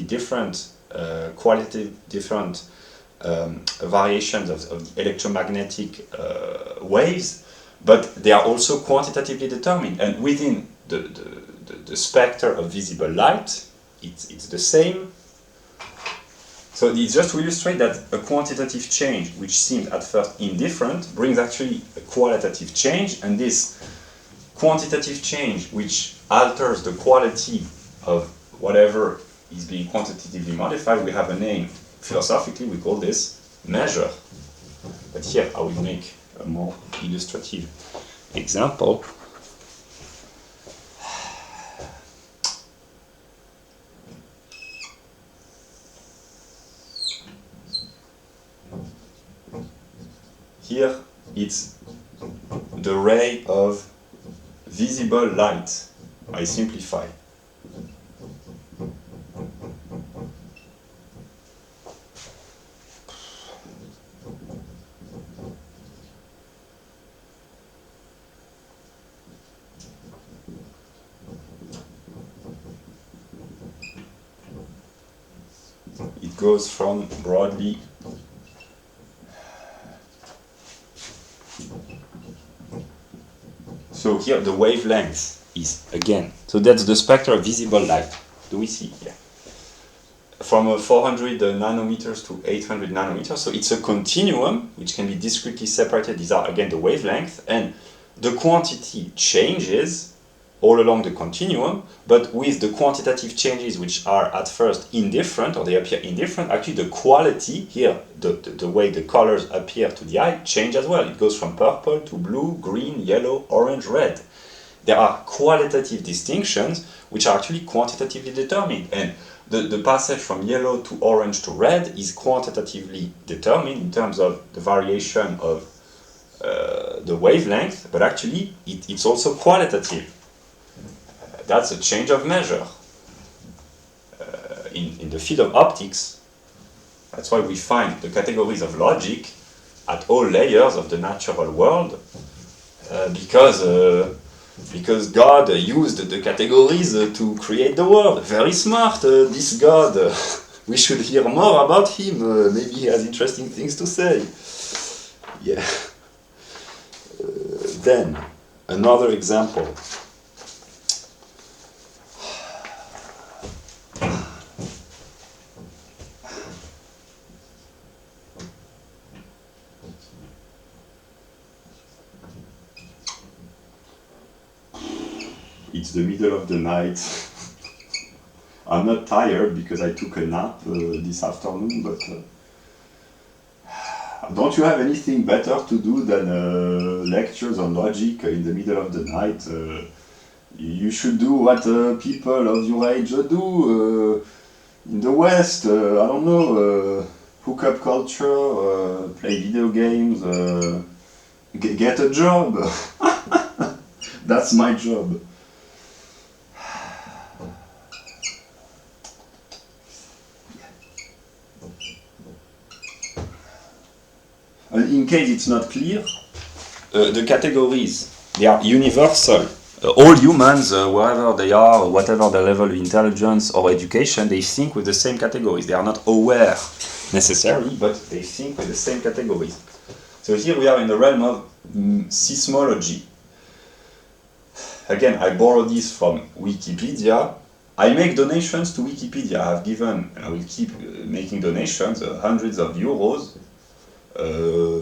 different, variations of electromagnetic waves, but they are also quantitatively determined. And within the spectre of visible light, it's the same. So it's just to illustrate that a quantitative change, which seemed at first indifferent, brings actually a qualitative change, and this quantitative change, which alters the quality of whatever is being quantitatively modified, we have a name. Philosophically, we call this measure. But here, I will make a more illustrative example. Here, it's the ray of visible light. I simplify. It goes from broadly so here the wavelength is again, so that's the spectrum of visible light. Do we see here? From 400 nanometers to 800 nanometers, so it's a continuum which can be discretely separated. These are again the wavelength, and the quantity changes all along the continuum, but with the quantitative changes which are at first indifferent, or they appear indifferent, actually the quality here, the way the colors appear to the eye, change as well. It goes from purple to blue, green, yellow, orange, red. There are qualitative distinctions which are actually quantitatively determined, and the passage from yellow to orange to red is quantitatively determined in terms of the variation of the wavelength, but actually it's also qualitative. That's a change of measure. In the field of optics, that's why we find the categories of logic at all layers of the natural world, because God used the categories to create the world. Very smart, this God. We should hear more about him. Maybe he has interesting things to say. Yeah. Then, another example. It's the middle of the night. I'm not tired because I took a nap this afternoon, but don't you have anything better to do than lectures on logic in the middle of the night? You should do what people of your age do in the West. I don't know, hookup culture, play video games, get a job. That's my job. In case it's not clear, the categories, they are universal. All humans, wherever they are, whatever their level of intelligence or education, they think with the same categories. They are not aware necessarily, but they think with the same categories. So here we are in the realm of seismology. again, I borrow this from Wikipedia. I make donations to Wikipedia. I have given, and I will keep making donations, hundreds of euros.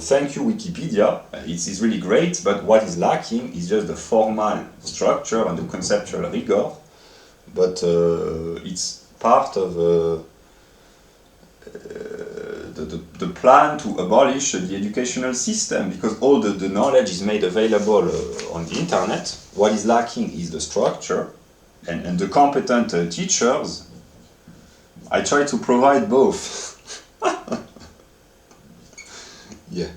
Thank you, Wikipedia. It's really great, but what is lacking is just the formal structure and the conceptual rigor. But it's part of the plan to abolish the educational system, because all the knowledge is made available on the internet. What is lacking is the structure and the competent teachers. I try to provide both. Yeah.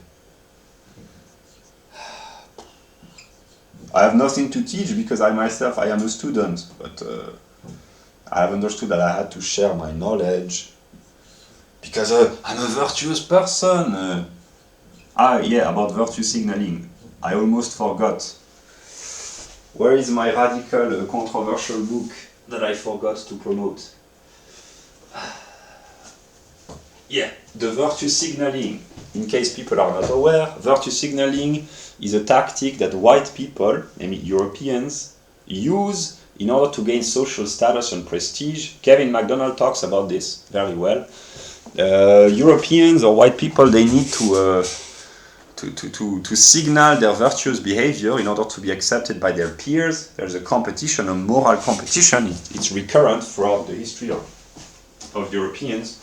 I have nothing to teach because I myself, I am a student, but I have understood that I had to share my knowledge because I'm a virtuous person. Yeah, about virtue signaling. I almost forgot. Where is my radical, controversial book that I forgot to promote? Yeah, the virtue signaling. In case people are not aware, virtue signaling is a tactic that white people, namely Europeans, use in order to gain social status and prestige. Kevin MacDonald talks about this very well. Europeans or white people, they need to signal their virtuous behavior in order to be accepted by their peers. There's a competition, a moral competition. It's recurrent throughout the history of Europeans.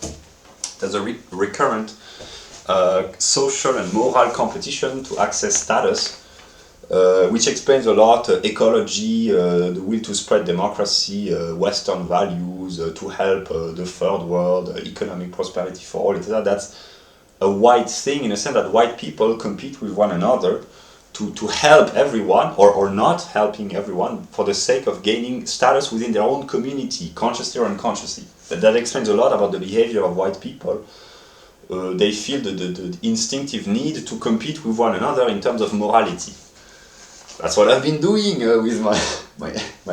There's a recurrent social and moral competition to access status, which explains a lot ecology, the will to spread democracy, Western values, to help the third world, economic prosperity for all, etc. That's a white thing in a sense that white people compete with one another to help everyone or not helping everyone for the sake of gaining status within their own community, consciously or unconsciously. That explains a lot about the behavior of white people. They feel the instinctive need to compete with one another in terms of morality. That's what I've been doing with my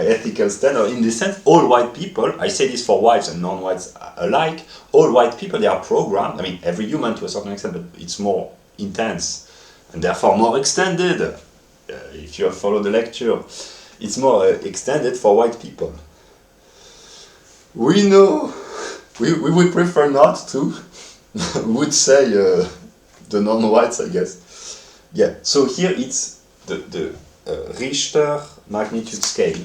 ethical standard. In this sense, all white people, I say this for whites and non-whites alike, all white people, they are programmed, I mean every human to a certain extent, but it's more intense and therefore more extended. If you have followed the lecture, it's more extended for white people. We know, we would prefer not to, we would say the non-whites, I guess. Yeah, so here it's the Richter magnitude scale.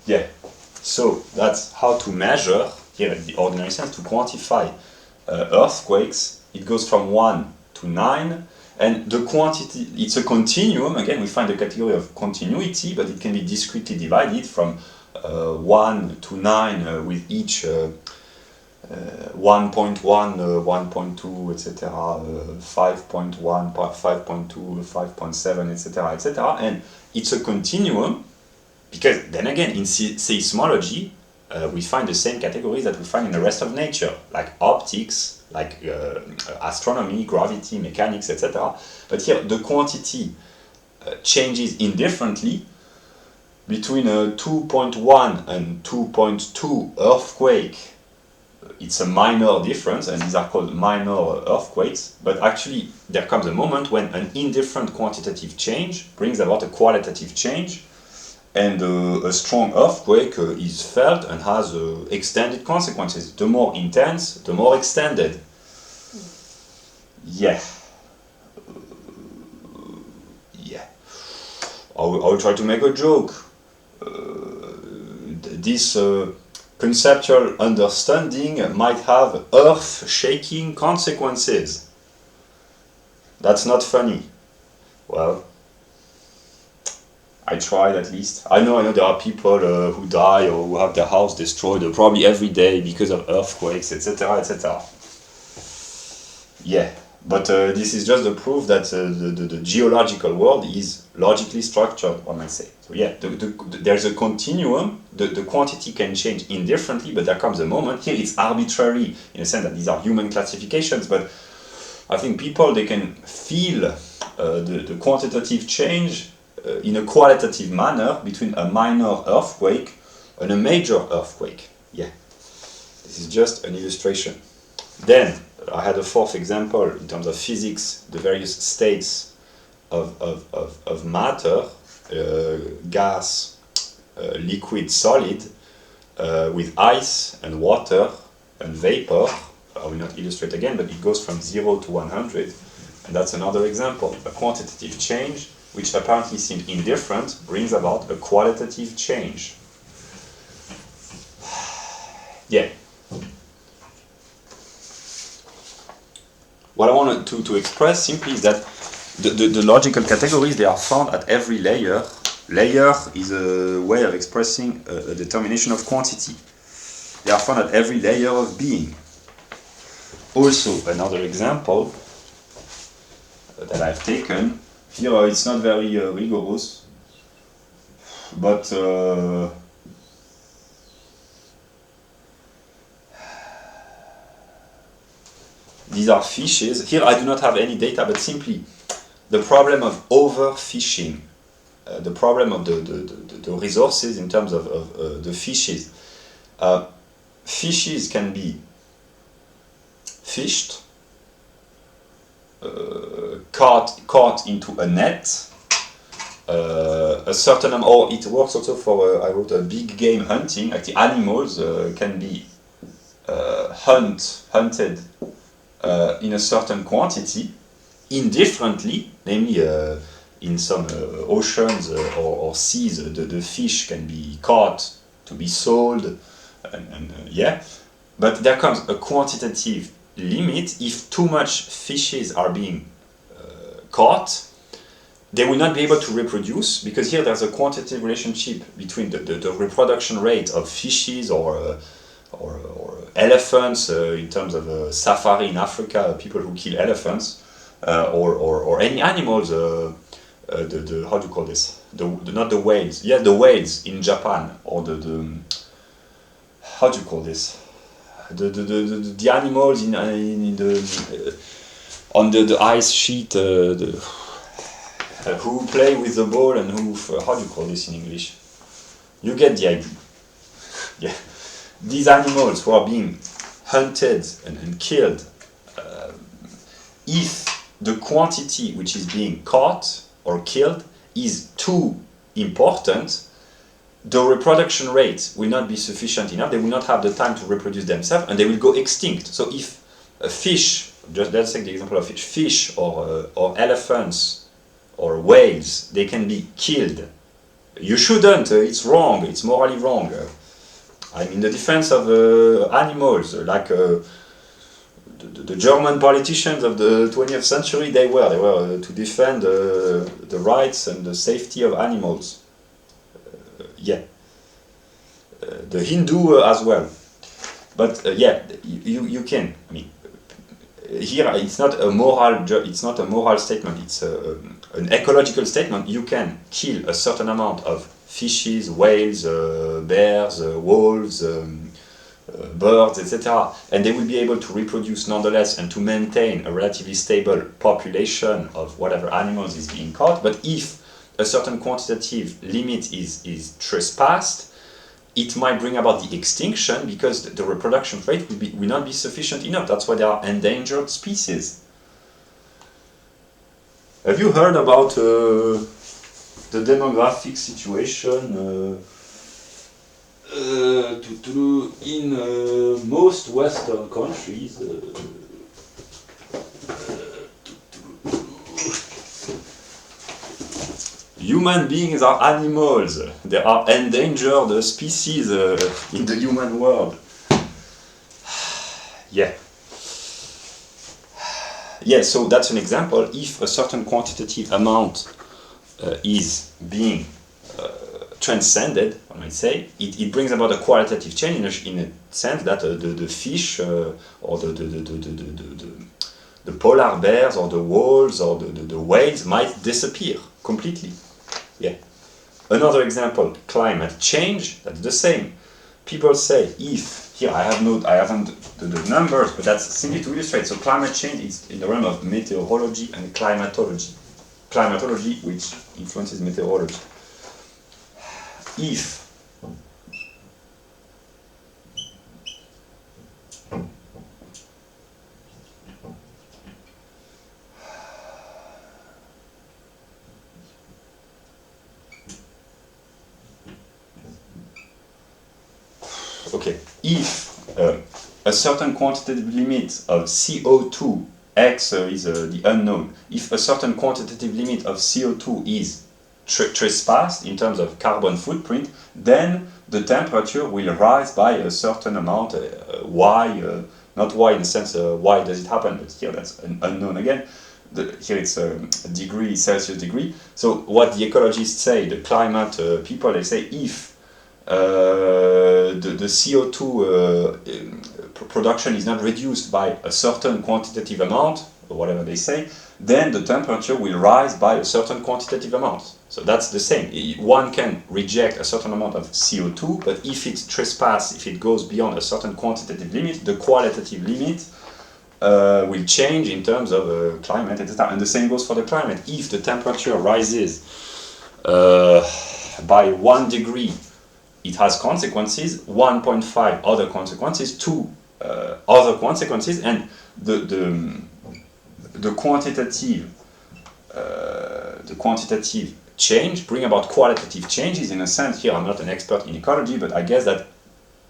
Yeah, so that's how to measure, here in the ordinary sense, to quantify earthquakes. It goes from 1 to 9, and the quantity, it's a continuum. Again, we find the category of continuity, but it can be discretely divided from 1 to 9 with each 1.1, 1.2, etc., 5.1, 5.2, 5.7, etc., etc., and it's a continuum. Because then again, in seismology, we find the same categories that we find in the rest of nature, like optics, like astronomy, gravity, mechanics, etc. But here, the quantity changes indifferently between a 2.1 and 2.2 earthquake. It's a minor difference, and these are called minor earthquakes. But actually, there comes a moment when an indifferent quantitative change brings about a qualitative change. And a strong earthquake is felt and has extended consequences. The more intense, the more extended. Yeah. Yeah. I will try to make a joke. This conceptual understanding might have earth-shaking consequences. That's not funny. Well, I tried at least. I know there are people who die or who have their house destroyed probably every day because of earthquakes, etc., etc. Yeah, but this is just the proof that the geological world is logically structured, one might say. So yeah, there's a continuum. The quantity can change indifferently, but there comes a moment. Here it's arbitrary in a sense that these are human classifications, but I think people, they can feel the quantitative change in a qualitative manner between a minor earthquake and a major earthquake. Yeah, this is just an illustration. Then I had a fourth example in terms of physics, the various states of matter, gas, liquid, solid, with ice and water and vapor. I will not illustrate again, but it goes from 0 to 100, and that's another example. A quantitative change, which apparently seemed indifferent, brings about a qualitative change. Yeah. What I wanted to express simply is that the logical categories, they are found at every layer. Layer is a way of expressing a determination of quantity. They are found at every layer of being. Also, another example that I've taken, here it's not very rigorous, but these are fishes. Here I do not have any data, but simply the problem of overfishing, the problem of the resources in terms of the fishes. Fishes can be fished, caught into a net, a certain amount, or it works also for, I wrote a big game hunting. Actually, animals can be hunted in a certain quantity, indifferently, namely in some oceans or seas, the fish can be caught to be sold, and yeah. But there comes a quantitative limit. If too much fishes are being caught, they will not be able to reproduce, because here there's a quantitative relationship between the reproduction rate of fishes or elephants, in terms of safari in Africa, people who kill elephants, or any animals, the how do you call this? Not the whales. Yeah, the whales in Japan, or the how do you call this? The animals in the on the ice sheet, who play with the ball and who, how do you call this in English? You get the idea. Yeah, these animals who are being hunted and killed, if the quantity which is being caught or killed is too important, the reproduction rate will not be sufficient enough. They will not have the time to reproduce themselves, and they will go extinct. So if a fish, just let's take the example of fish or elephants or whales, they can be killed. You shouldn't. It's wrong. It's morally wrong. I'm in the defense of animals, like the German politicians of the 20th century. They were to defend the rights and the safety of animals. Yeah, the Hindu as well, but yeah, you can. I mean, here it's not a moral. It's not a moral statement. It's an ecological statement. You can kill a certain amount of fishes, whales, bears, wolves, birds, etc., and they will be able to reproduce nonetheless and to maintain a relatively stable population of whatever animals is being caught. But if a certain quantitative limit is trespassed, it might bring about the extinction, because the reproduction rate will not be sufficient enough. That's why they are endangered species. Have you heard about the demographic situation in most Western countries? Human beings are animals. They are endangered species in the human world. Yeah. Yeah, so that's an example. If a certain quantitative amount is being transcended, I might say, it brings about a qualitative change in a sense that the fish or the polar bears or the wolves or the whales might disappear completely. Yeah. Another example, climate change. That's the same. People say, if here I haven't the numbers, but that's simply to illustrate. So climate change is in the realm of meteorology and climatology. Climatology, which influences meteorology. If okay, if a certain quantitative limit of CO2, X is the unknown, if a certain quantitative limit of CO2 is trespassed in terms of carbon footprint, then the temperature will rise by a certain amount, y, not y in the sense why does it happen, but here that's an unknown again. Here it's a degree, Celsius degree. So what the ecologists say, the climate people, they say if the CO2 production is not reduced by a certain quantitative amount, or whatever they say, then the temperature will rise by a certain quantitative amount. So that's the same. One can reject a certain amount of CO2, but if it trespasses, if it goes beyond a certain quantitative limit, the qualitative limit will change in terms of climate, etc. And the same goes for the climate. If the temperature rises by 1 degree, it has consequences, 1.5 other consequences, 2 other consequences, and the quantitative change bring about qualitative changes. In a sense, here I'm not an expert in ecology, but I guess that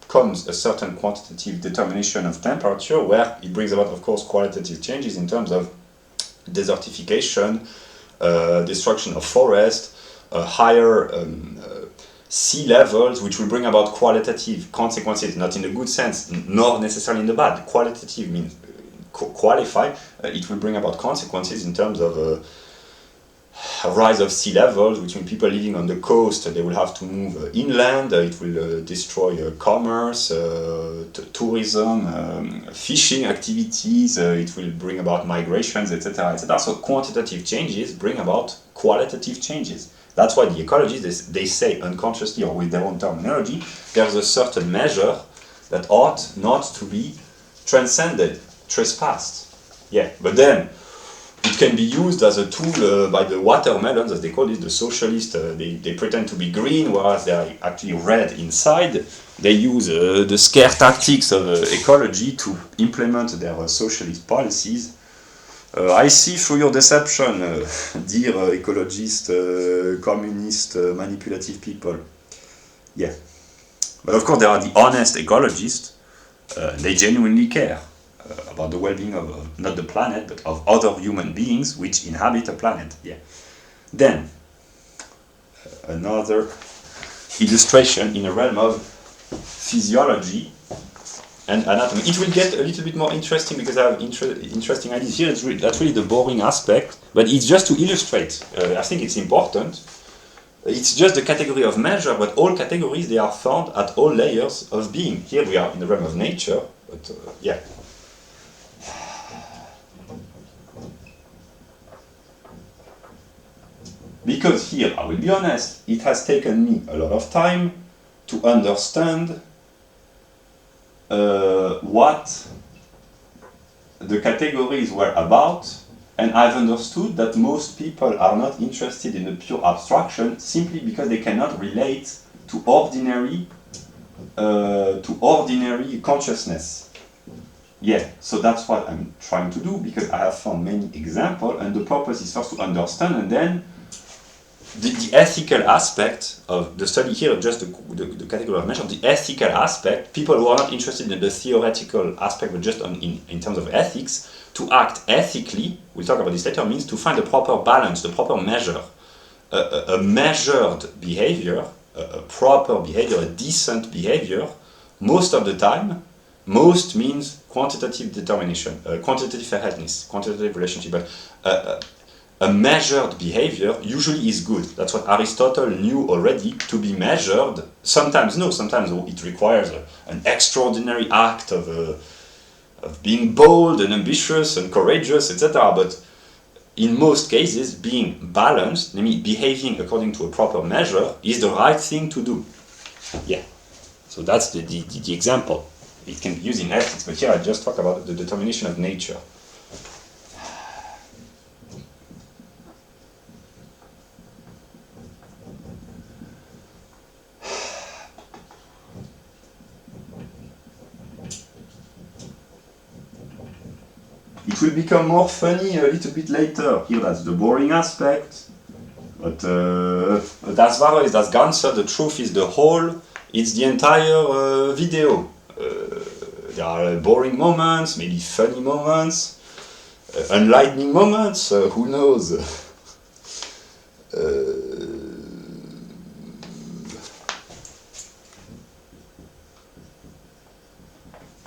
comes a certain quantitative determination of temperature where it brings about, of course, qualitative changes in terms of desertification, destruction of forest, higher sea levels, which will bring about qualitative consequences, not in the good sense, nor necessarily in the bad. Qualitative means qualify. It will bring about consequences in terms of a rise of sea levels, which means people living on the coast, they will have to move inland. It will destroy commerce, tourism, fishing activities. It will bring about migrations, etc., etc. So quantitative changes bring about qualitative changes. That's why the ecologists, they say unconsciously or with their own terminology, there's a certain measure that ought not to be transcended, trespassed. Yeah, but then it can be used as a tool by the watermelons, as they call it, the socialists. They pretend to be green, whereas they are actually red inside. They use the scare tactics of ecology to implement their socialist policies. I see through your deception, dear ecologist, communist, manipulative people. Yeah. But of course there are the honest ecologists. They genuinely care about the well-being of not the planet, but of other human beings which inhabit a planet. Yeah. Then, another illustration in the realm of physiology and anatomy. It will get a little bit more interesting because I have interesting ideas here. That's really the boring aspect, but it's just to illustrate. I think it's important. It's just the category of measure, but all categories, they are found at all layers of being. Here we are in the realm of nature, but yeah. Because here, I will be honest, it has taken me a lot of time to understand what the categories were about, and I've understood that most people are not interested in the pure abstraction simply because they cannot relate to ordinary consciousness. Yeah, so that's what I'm trying to do, because I have found many examples, and the purpose is first to understand, and then the ethical aspect of the study here, just the category of measure, the ethical aspect, people who are not interested in the theoretical aspect, but just in terms of ethics, to act ethically, we'll talk about this later, means to find the proper balance, the proper measure, a measured behavior, a proper behavior, a decent behavior, most of the time. Most means quantitative determination, quantitative fairness, quantitative relationship, but a measured behavior usually is good. That's what Aristotle knew already. To be measured, sometimes no, sometimes it requires an extraordinary act of being bold and ambitious and courageous, etc. But in most cases, being balanced, namely behaving according to a proper measure, is the right thing to do. Yeah. So that's the example. It can be used in ethics, but here I just talk about the determination of nature. It will become more funny a little bit later. Here, that's the boring aspect. But das Wahre ist das Ganze, the truth is the whole. It's the entire video. There are boring moments, maybe funny moments, enlightening moments, who knows?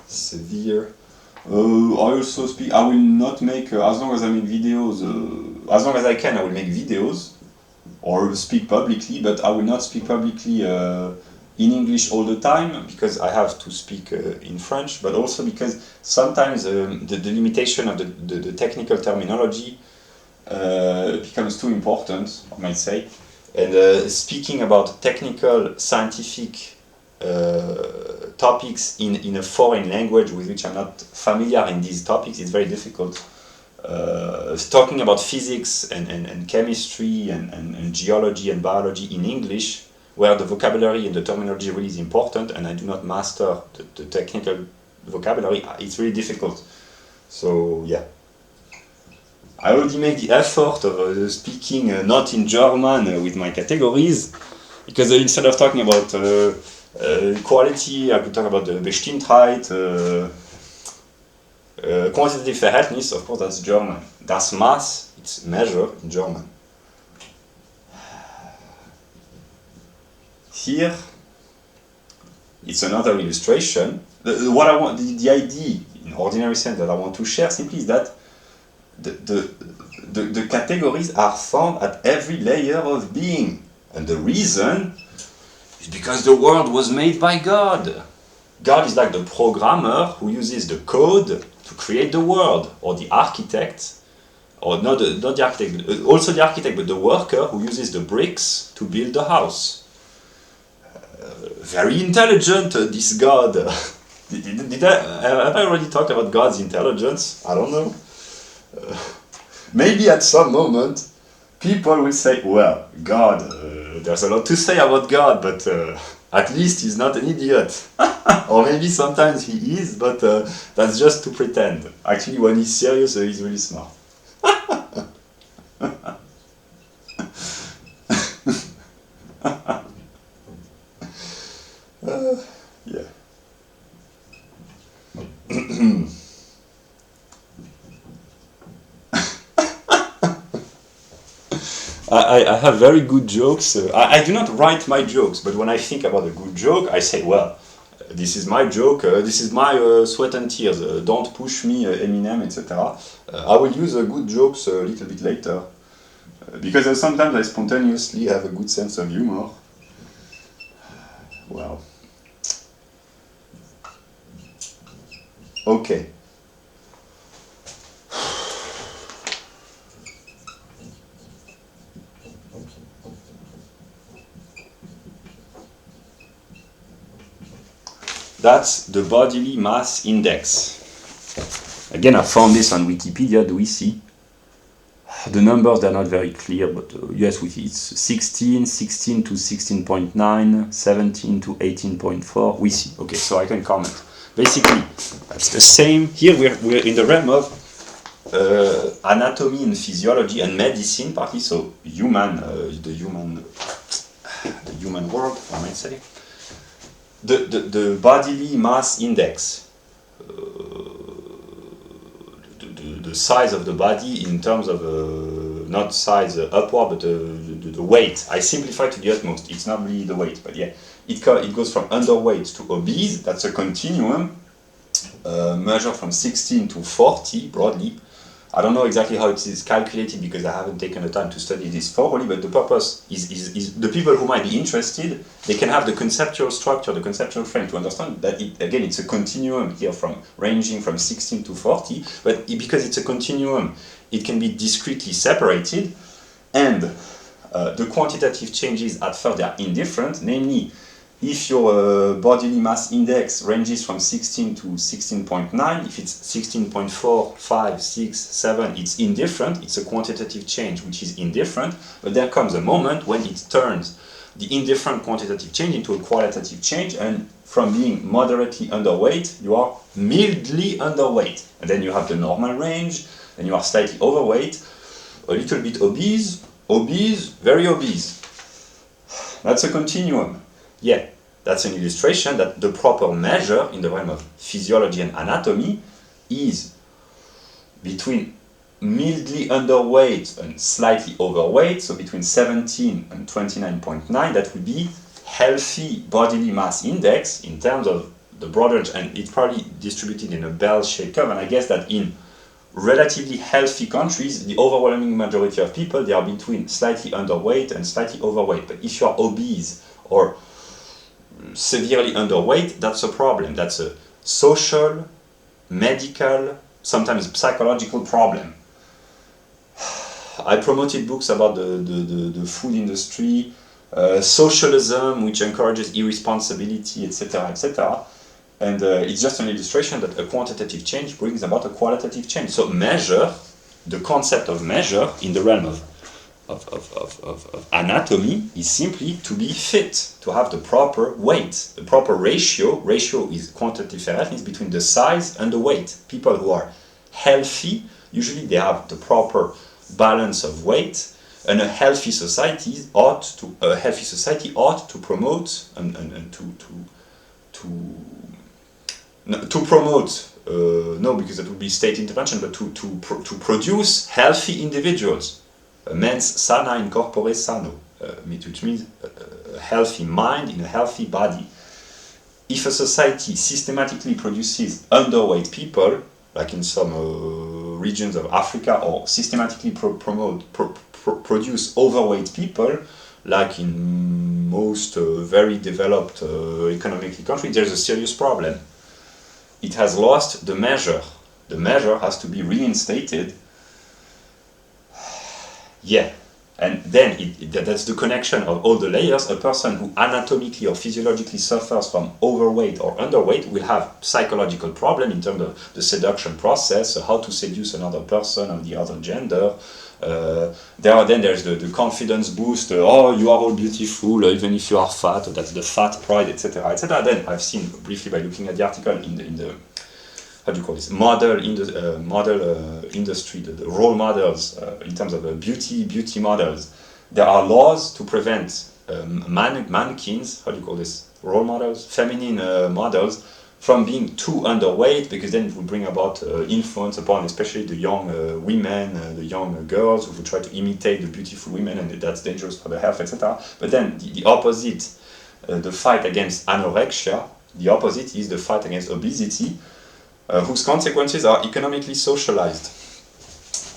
Severe. I also speak. I will not make as long as I make videos. As long as I can, I will make videos or speak publicly. But I will not speak publicly in English all the time because I have to speak in French. But also because sometimes the limitation of the technical terminology becomes too important, I might say. And speaking about technical, scientific topics in a foreign language with which I'm not familiar in these topics is very difficult. Talking about physics and chemistry and geology and biology in English, where the vocabulary and the terminology really is important, and I do not master the technical vocabulary, it's really difficult. So yeah. I already made the effort of speaking not in German with my categories, because instead of talking about quality, I could talk about the Bestimmtheit, quantitative Verhältnis, of course that's German. Das Maß, it's measure in German. Here, it's another illustration. What I want, the idea in ordinary sense that I want to share simply is that the categories are found at every layer of being. And the reason is because the world was made by God. God is like the programmer who uses the code to create the world, or the architect, or not the architect, also the architect, but the worker who uses the bricks to build the house. Very intelligent, this God. Have I already talked about God's intelligence? I don't know. Maybe at some moment people will say, well, God, there's a lot to say about God, but at least he's not an idiot. Or maybe sometimes he is, but that's just to pretend. Actually, when he's serious, he's really smart. Yeah. I have very good jokes. I do not write my jokes, but when I think about a good joke, I say, well, this is my joke, this is my sweat and tears, don't push me, Eminem, etc. I will use good jokes a little bit later, because sometimes I spontaneously have a good sense of humor. Well. Okay. That's the bodily mass index. Again, I found this on Wikipedia. Do we see? The numbers, they're not very clear, but yes, we see it's 16, 16 to 16.9, 17 to 18.4. We see. Okay, so I can comment. Basically, that's the same. Here we're in the realm of anatomy and physiology and medicine, partly. So human, the human world, I might say. The bodily mass index, the size of the body in terms of not size upward, but the weight. I simplify to the utmost. It's not really the weight, but yeah, it goes from underweight to obese. That's a continuum measured from 16 to 40 broadly. I don't know exactly how it is calculated because I haven't taken the time to study this thoroughly, but the purpose is the people who might be interested, they can have the conceptual structure, the conceptual frame to understand that, again, it's a continuum here ranging from 16 to 40, but because it's a continuum, it can be discretely separated, and the quantitative changes at first they are indifferent, namely, if your bodily mass index ranges from 16 to 16.9, if it's 16.4, 5, 6, 7, it's indifferent. It's a quantitative change which is indifferent. But there comes a moment when it turns the indifferent quantitative change into a qualitative change, and from being moderately underweight, you are mildly underweight. And then you have the normal range, then you are slightly overweight, a little bit obese, obese, very obese. That's a continuum. Yeah. That's an illustration that the proper measure in the realm of physiology and anatomy is between mildly underweight and slightly overweight, so between 17 and 29.9, that would be healthy bodily mass index in terms of the broad range, and it's probably distributed in a bell-shaped curve, and I guess that in relatively healthy countries, the overwhelming majority of people, they are between slightly underweight and slightly overweight. But if you are obese or severely underweight, that's a problem. That's a social, medical, sometimes psychological problem. I promoted books about the food industry, socialism, which encourages irresponsibility, etc., etc. And it's just an illustration that a quantitative change brings about a qualitative change. So measure, the concept of measure in the realm of anatomy is simply to be fit, to have the proper weight, the proper ratio. Ratio is quantitative reference between the size and the weight. People who are healthy, usually they have the proper balance of weight, and a healthy society ought to promote no, because that would be state intervention, but to produce healthy individuals. Mens sana in corpore sano, which means a healthy mind in a healthy body. If a society systematically produces underweight people, like in some regions of Africa, or systematically produce overweight people, like in most very developed economically countries, there's a serious problem. It has lost the measure. The measure has to be reinstated. Yeah, and then that's the connection of all the layers. A person who anatomically or physiologically suffers from overweight or underweight will have psychological problem in terms of the seduction process, how to seduce another person of the other gender. There's the confidence boost. Oh, you are all beautiful, even if you are fat. That's the fat pride, etc., etc. Then I've seen briefly by looking at the article in the how do you call this model industry, the role models in terms of beauty models. There are laws to prevent mannequins, how do you call this, role models, feminine models, from being too underweight, because then it will bring about influence upon especially the young women, the young girls who will try to imitate the beautiful women, and that's dangerous for their health, etc. But then the opposite, the fight against anorexia, the opposite is the fight against obesity, whose consequences are economically socialized.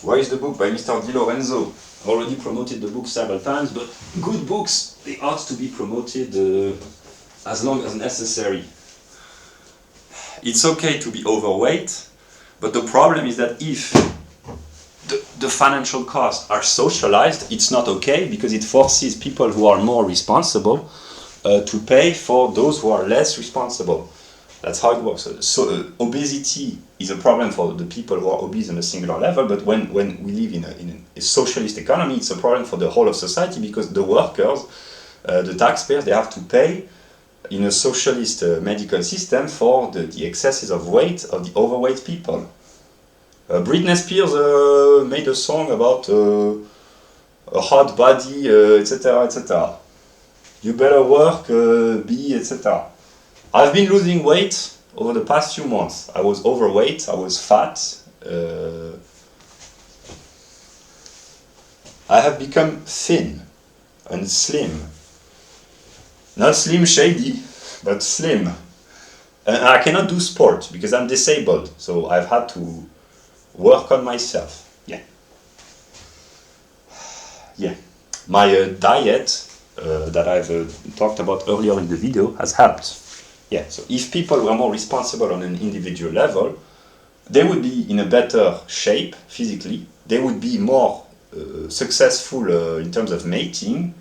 Where is the book by Mr. Di Lorenzo? Already promoted the book several times, but good books, they ought to be promoted as long as necessary. It's okay to be overweight, but the problem is that if the financial costs are socialized, it's not okay, because it forces people who are more responsible to pay for those who are less responsible. That's how it works. So obesity is a problem for the people who are obese on a singular level, but when we live in a socialist economy, it's a problem for the whole of society, because the workers, the taxpayers, they have to pay in a socialist medical system for the excesses of weight of the overweight people. Britney Spears made a song about a hot body, etc., etc. You better work, be, etc. I've been losing weight over the past few months. I was overweight, I was fat. I have become thin and slim. Not slim shady, but slim. And I cannot do sport because I'm disabled, so I've had to work on myself. Yeah. My diet that I've talked about earlier in the video has helped. Yeah, so if people were more responsible on an individual level, they would be in a better shape physically, they would be more successful in terms of mating,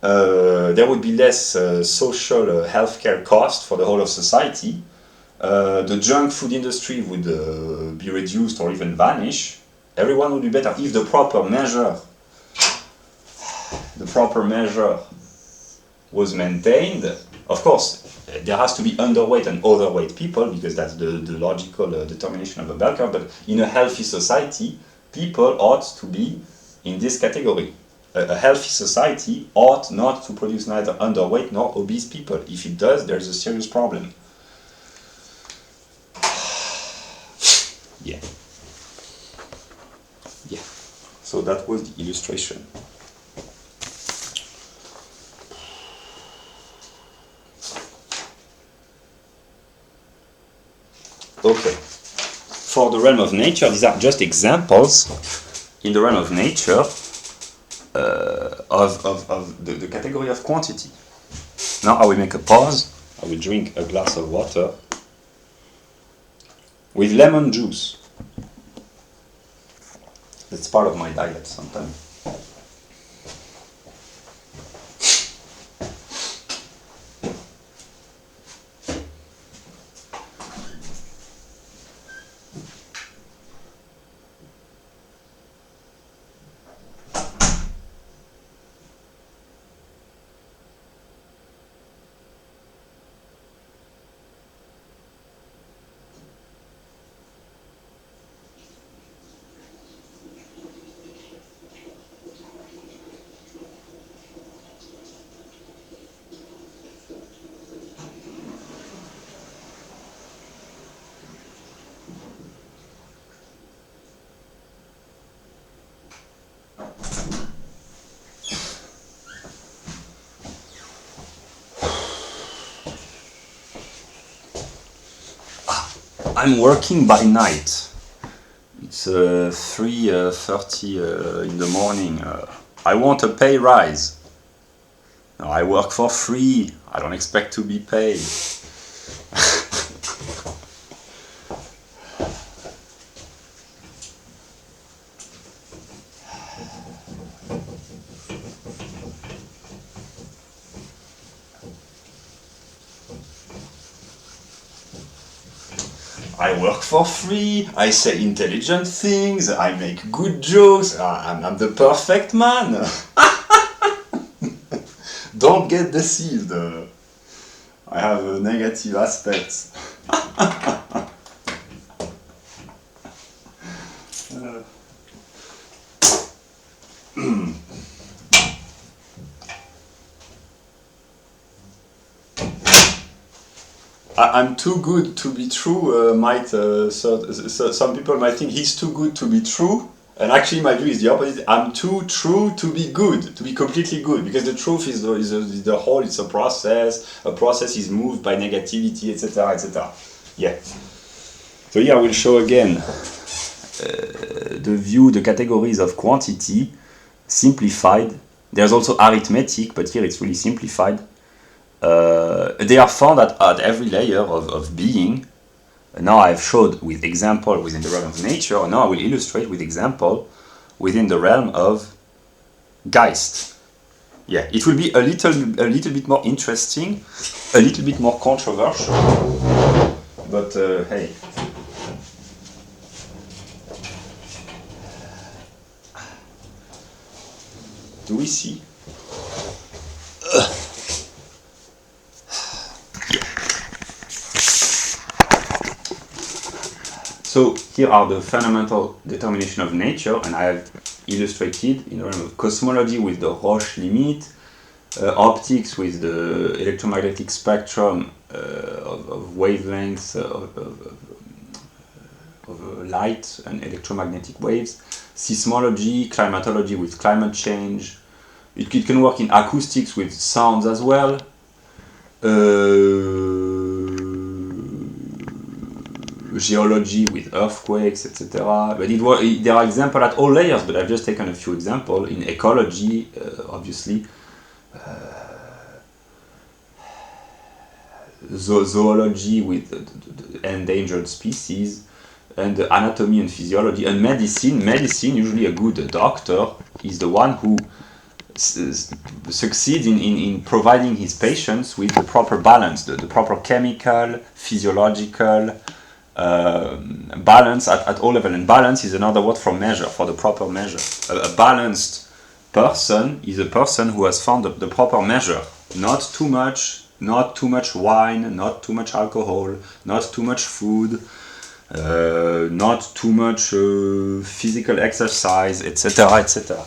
there would be less social healthcare cost for the whole of society, the junk food industry would be reduced or even vanish, everyone would be better if the proper measure was maintained. Of course, there has to be underweight and overweight people, because that's the logical determination of a bell curve, but in a healthy society, people ought to be in this category. a healthy society ought not to produce neither underweight nor obese people. If it does, there's a serious problem. Yeah. Yeah. So that was the illustration. Okay. For the realm of nature, these are just examples in the realm of nature of the category of quantity. Now I will make a pause. I will drink a glass of water with lemon juice. That's part of my diet sometimes. I'm working by night. It's 3:30 in the morning. I want a pay rise. No, I work for free. I don't expect to be paid. I work for free, I say intelligent things, I make good jokes, I'm the perfect man. Don't get deceived. I have negative aspects. I'm too good to be true. Some people might think he's too good to be true, and actually my view is the opposite. I'm too true to be good, to be completely good, because the truth is the whole. It's a process. A process is moved by negativity, etc., etc. Yeah. So here I will show again the categories of quantity simplified. There's also arithmetic, but here it's really simplified. They are found at every layer of being. Now I've showed with example within the realm of nature. Now I will illustrate with example within the realm of Geist. Yeah, it will be a little bit more interesting, a little bit more controversial, but hey. Do we see? So here are the fundamental determination of nature, and I have illustrated in the realm of cosmology with the Roche limit, optics with the electromagnetic spectrum of wavelengths of light and electromagnetic waves, seismology, climatology with climate change. It can work in acoustics with sounds as well. Geology with earthquakes, etc. But there are examples at all layers, but I've just taken a few examples. In ecology, obviously, zoology with endangered species, and anatomy and physiology, and medicine. Medicine, usually a good doctor is the one who succeeds in providing his patients with the proper balance, the proper chemical, physiological, balance at all levels. And balance is another word for measure, for the proper measure. A balanced person is a person who has found the proper measure. Not too much wine, not too much alcohol, not too much food, not too much physical exercise, etc., etc.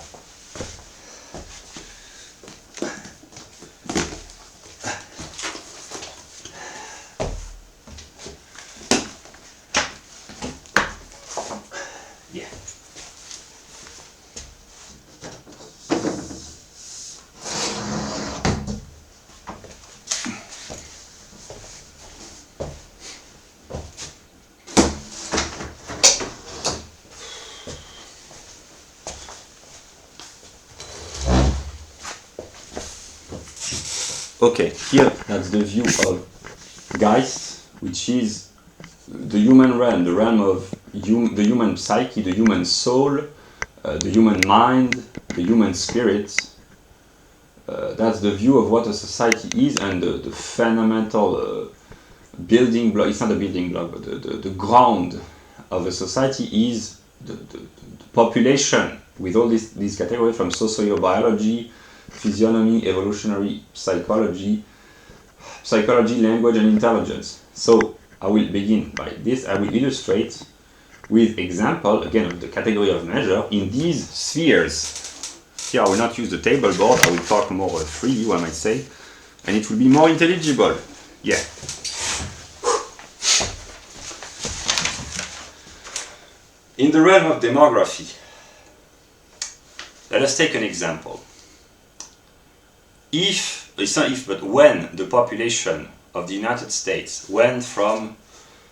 okay, here that's the view of Geist, which is the human realm, the realm of the human psyche, the human soul, the human mind, the human spirit. That's the view of what a society is, and the fundamental building block, it's not a building block, but the ground of a society is the population, with all these categories from sociobiology, physiognomy, evolutionary psychology, language, and intelligence. So I will begin by this. I will illustrate with example, again, of the category of measure in these spheres. Here I will not use the table board, I will talk more freely, one might say, and it will be more intelligible. Yeah. In the realm of demography, let us take an example. It's not if, but when the population of the United States went from,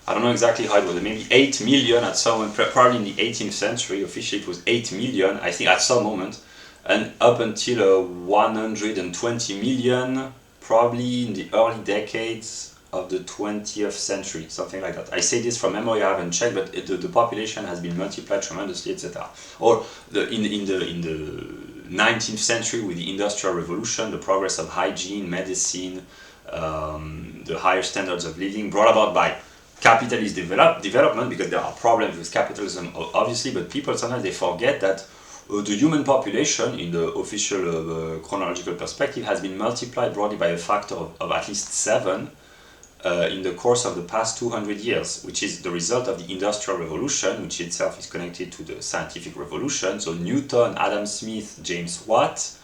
I don't know exactly how it was, maybe 8 million at some moment, probably in the 18th century, officially it was 8 million, I think at some moment, and up until 120 million, probably in the early decades of the 20th century, something like that. I say this from memory, I haven't checked, but the population has been multiplied tremendously, etc. Or in the 19th century, with the Industrial Revolution, the progress of hygiene, medicine, the higher standards of living brought about by capitalist development, because there are problems with capitalism, obviously, but people sometimes they forget that the human population, in the official chronological perspective, has been multiplied broadly by a factor of at least 7 in the course of the past 200 years, which is the result of the Industrial Revolution, which itself is connected to the scientific revolution. So Newton, Adam Smith, James Watt,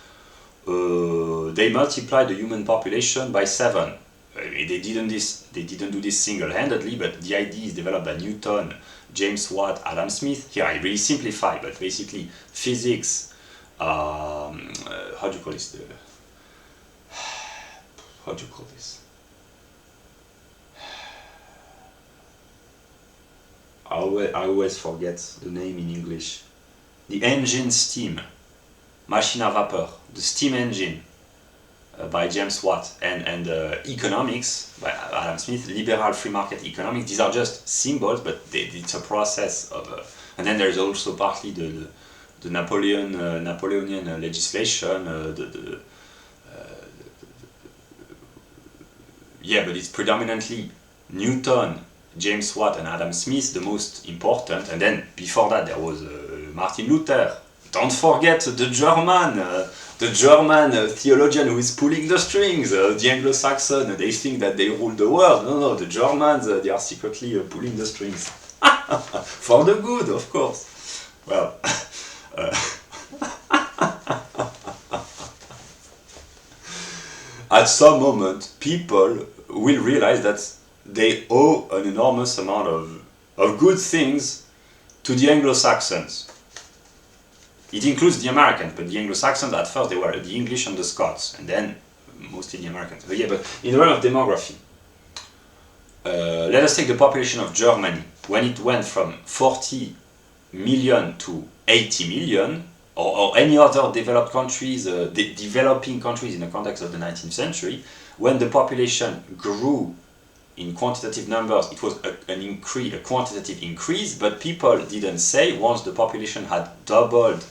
they multiplied the human population by 7. They didn't do this single-handedly, but the idea is developed by Newton, James Watt, Adam Smith. Here I really simplify, but basically physics, how do you call this? I always forget the name in English. The engine steam, machine à vapeur, the steam engine by James Watt, and economics by Adam Smith, liberal free market economics. These are just symbols, but it's a process of. And then there's also partly the Napoleonian legislation, yeah, but it's predominantly Newton, James Watt, and Adam Smith, the most important. And then before that there was Martin Luther. Don't forget the German theologian who is pulling the strings. The Anglo-Saxon, they think that they rule the world. No, the Germans, they are secretly pulling the strings. For the good, of course. Well, at some moment, people will realize that they owe an enormous amount of good things to the Anglo-Saxons. It includes the Americans, but the Anglo-Saxons at first they were the English and the Scots, and then mostly the Americans. But yeah, but in the realm of demography, let us take the population of Germany. When it went from 40 million to 80 million, or any other developed countries, developing countries in the context of the 19th century, when the population grew in quantitative numbers, it was a quantitative increase, but people didn't say once the population had doubled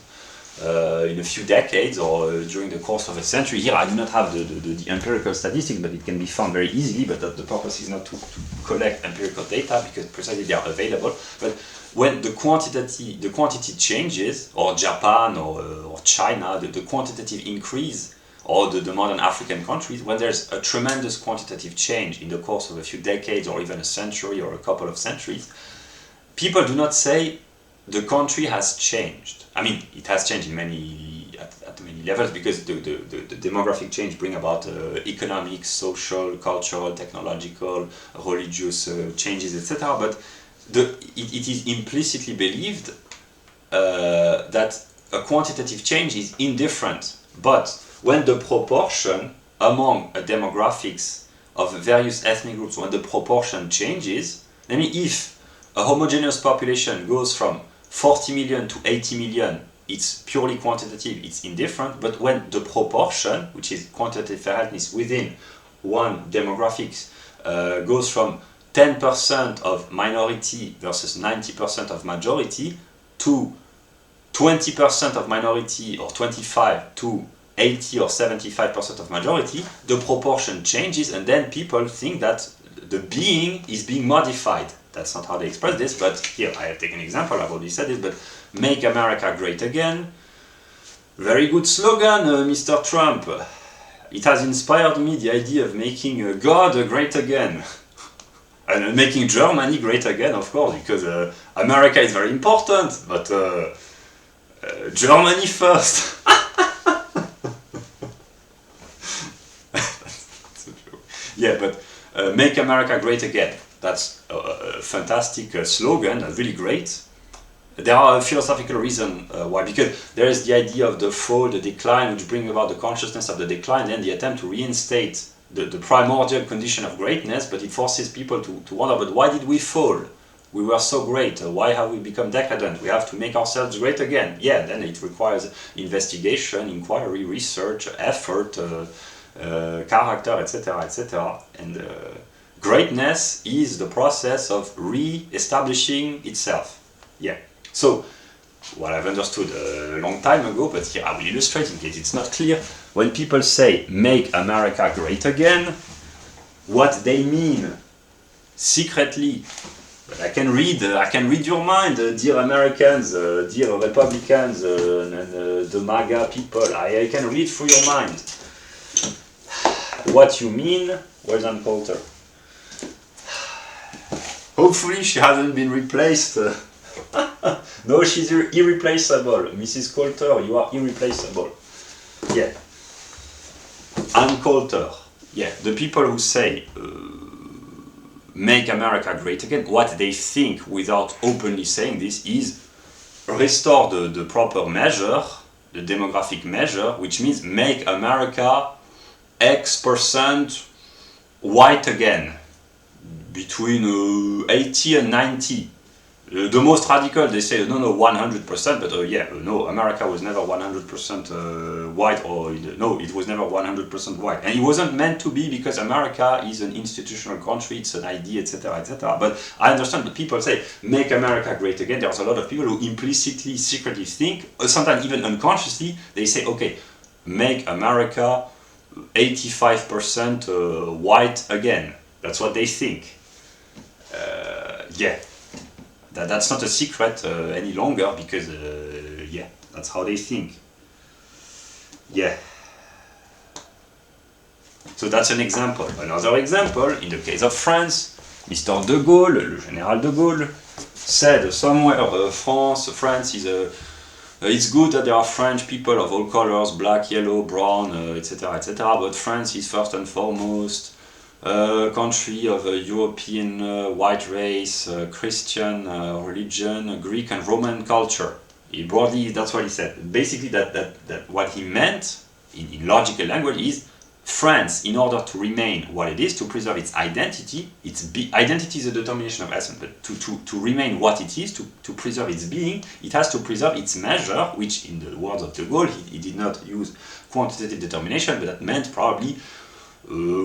in a few decades or during the course of a century. Here I do not have the empirical statistics, but it can be found very easily, but the purpose is not to collect empirical data because precisely they are available. But when the quantity changes, or Japan or China, the quantitative increase, or the modern African countries, when there's a tremendous quantitative change in the course of a few decades or even a century or a couple of centuries, people do not say the country has changed. I mean, it has changed at many levels because the demographic change bring about economic, social, cultural, technological, religious changes, etc. But it is implicitly believed that a quantitative change is indifferent. But when the proportion among demographics of various ethnic groups, when the proportion changes, I mean, if a homogeneous population goes from 40 million to 80 million it's purely quantitative, it's indifferent, but when the proportion, which is quantitative fairness within one demographics, goes from 10% of minority versus 90% of majority to 20% of minority or 25 to 80 or 75% of majority, the proportion changes, and then people think that the being is being modified. That's not how they express this, but here I have taken an example, I've already said this, but make America great again. Very good slogan, Mr. Trump. It has inspired me, the idea of making God great again. And making Germany great again, of course, because America is very important, but Germany first. Yeah, but make America great again. That's a fantastic slogan, really great. There are philosophical reasons why, because there is the idea of the fall, the decline, which bring about the consciousness of the decline, and the attempt to reinstate the primordial condition of greatness, but it forces people to wonder, but why did we fall? We were so great, why have we become decadent? We have to make ourselves great again. Yeah, then it requires investigation, inquiry, research, effort, character, etc., etc. And greatness is the process of re-establishing itself. Yeah. So, what I've understood a long time ago, but here I will illustrate in case it's not clear. When people say, make America great again, what they mean secretly, but I can read your mind, dear Americans, dear Republicans, and the MAGA people, I can read through your mind. What you mean, where's Ann Coulter? Hopefully she hasn't been replaced. No, she's irreplaceable. Mrs. Coulter, you are irreplaceable. Yeah. Ann Coulter. Yeah, the people who say make America great again, what they think without openly saying this is restore the proper measure, the demographic measure, which means make America X% white again, between 80 and 90. The most radical, they say, no, 100%, but no, America was never 100% white, or no, it was never 100% white. And it wasn't meant to be, because America is an institutional country, it's an idea, etc., etc. But I understand that people say, make America great again. There's a lot of people who implicitly, secretly think, sometimes even unconsciously, they say, okay, make America 85% white again. That's what they think. Yeah. That's not a secret any longer, because yeah, that's how they think. Yeah. So that's an example. Another example, in the case of France, Mr. de Gaulle, le Général de Gaulle, said somewhere France is it's good that there are French people of all colors, black, yellow, brown, etc., etc., but France is first and foremost a country of a European white race, Christian religion, Greek and Roman culture. Broadly, that's what he said. Basically, that what he meant in logical language is France, in order to remain what it is, to preserve its identity, identity is a determination of essence, but to remain what it is, to preserve its being, it has to preserve its measure, which in the words of de Gaulle, he did not use quantitative determination, but that meant probably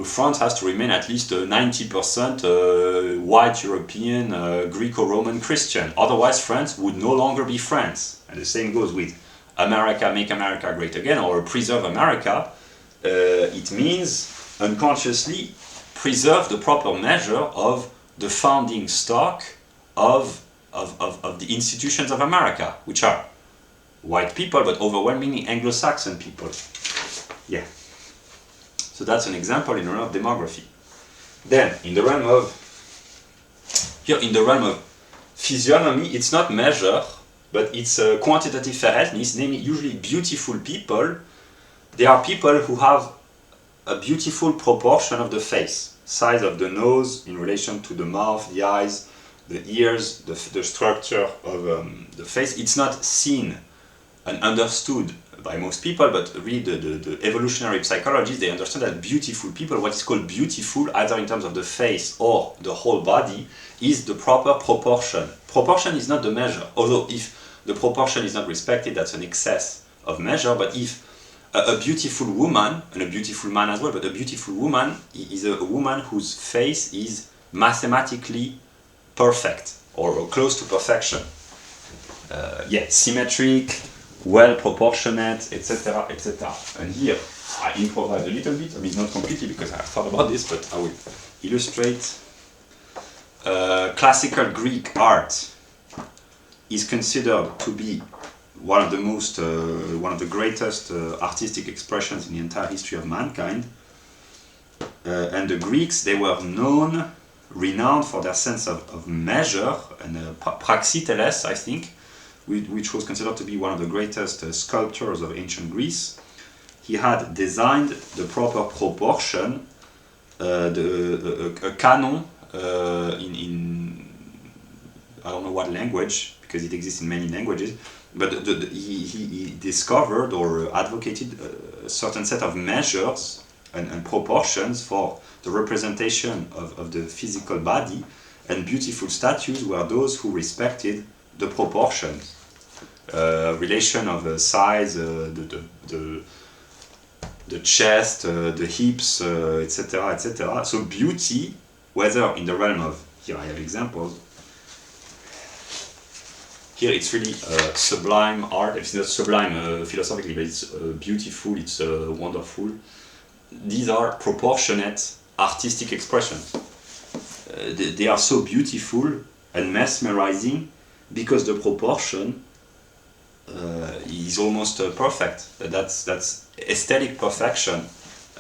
France has to remain at least 90% white European, Greco-Roman Christian. Otherwise, France would no longer be France. And the same goes with America, make America great again, or preserve America. It means unconsciously preserve the proper measure of the founding stock of the institutions of America, which are white people, but overwhelmingly Anglo-Saxon people. Yeah. So that's an example in the realm of demography. Then, in the realm of physiognomy, it's not measure, but it's a quantitative verhältnis, namely usually beautiful people. They are people who have a beautiful proportion of the face, size of the nose in relation to the mouth, the eyes, the ears, the structure of the face. It's not seen and understood by most people, but really the evolutionary psychologists, they understand that beautiful people, what is called beautiful, either in terms of the face or the whole body, is the proper proportion. Proportion is not the measure, although if the proportion is not respected, that's an excess of measure, but if a beautiful woman, and a beautiful man as well, but a beautiful woman is a woman whose face is mathematically perfect, or close to perfection. Symmetric, well proportionate, etc., etc. And here I improvise a little bit, I mean not completely because I thought about this, but I will illustrate. Classical Greek art is considered to be one of the greatest artistic expressions in the entire history of mankind. And the Greeks, they were renowned for their sense of measure, and Praxiteles, I think, which was considered to be one of the greatest sculptors of ancient Greece. He had designed the proper proportion, a canon in I don't know what language, because it exists in many languages, but he discovered or advocated a certain set of measures and proportions for the representation of the physical body, and beautiful statues were those who respected the proportions, relation of size, the chest, the hips, etc., etc. So beauty, whether in the realm of, here I have examples, here it's really sublime art. It's not sublime philosophically, but it's beautiful, it's wonderful. These are proportionate artistic expressions. They are so beautiful and mesmerizing because the proportion is almost perfect. That's aesthetic perfection.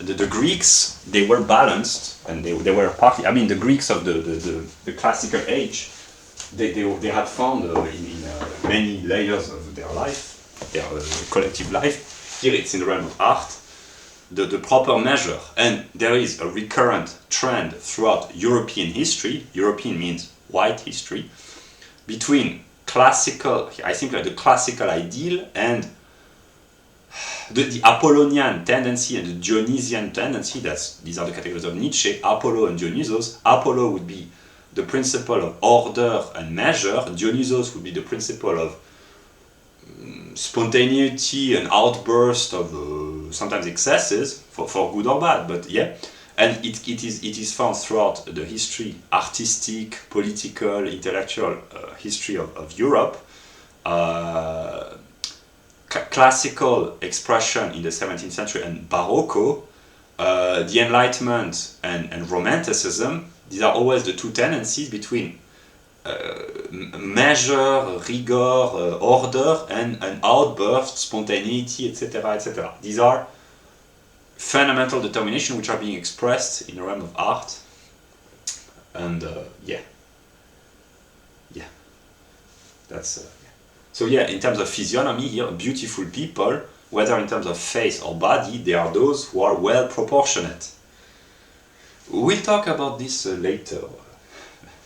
The Greeks, they were balanced, and they were partly, I mean, the Greeks of the classical age, they had found in many layers of their life, their collective life. Here it's in the realm of art, the proper measure. And there is a recurrent trend throughout European history, European means white history, between classical, I think like the classical ideal and the Apollonian tendency and the Dionysian tendency. These are the categories of Nietzsche, Apollo and Dionysos. Apollo would be the principle of order and measure, Dionysos would be the principle of spontaneity and outburst of sometimes excesses, for good or bad, but yeah. And it is found throughout the history, artistic, political, intellectual history of Europe. Classical expression in the 17th century and Baroque, the Enlightenment and Romanticism, these are always the two tendencies between measure, rigor, order, and an outburst, spontaneity, etc., etc. These are fundamental determinations which are being expressed in the realm of art. And that's so yeah, in terms of physiognomy here, beautiful people, whether in terms of face or body, they are those who are well proportionate. We'll talk about this later.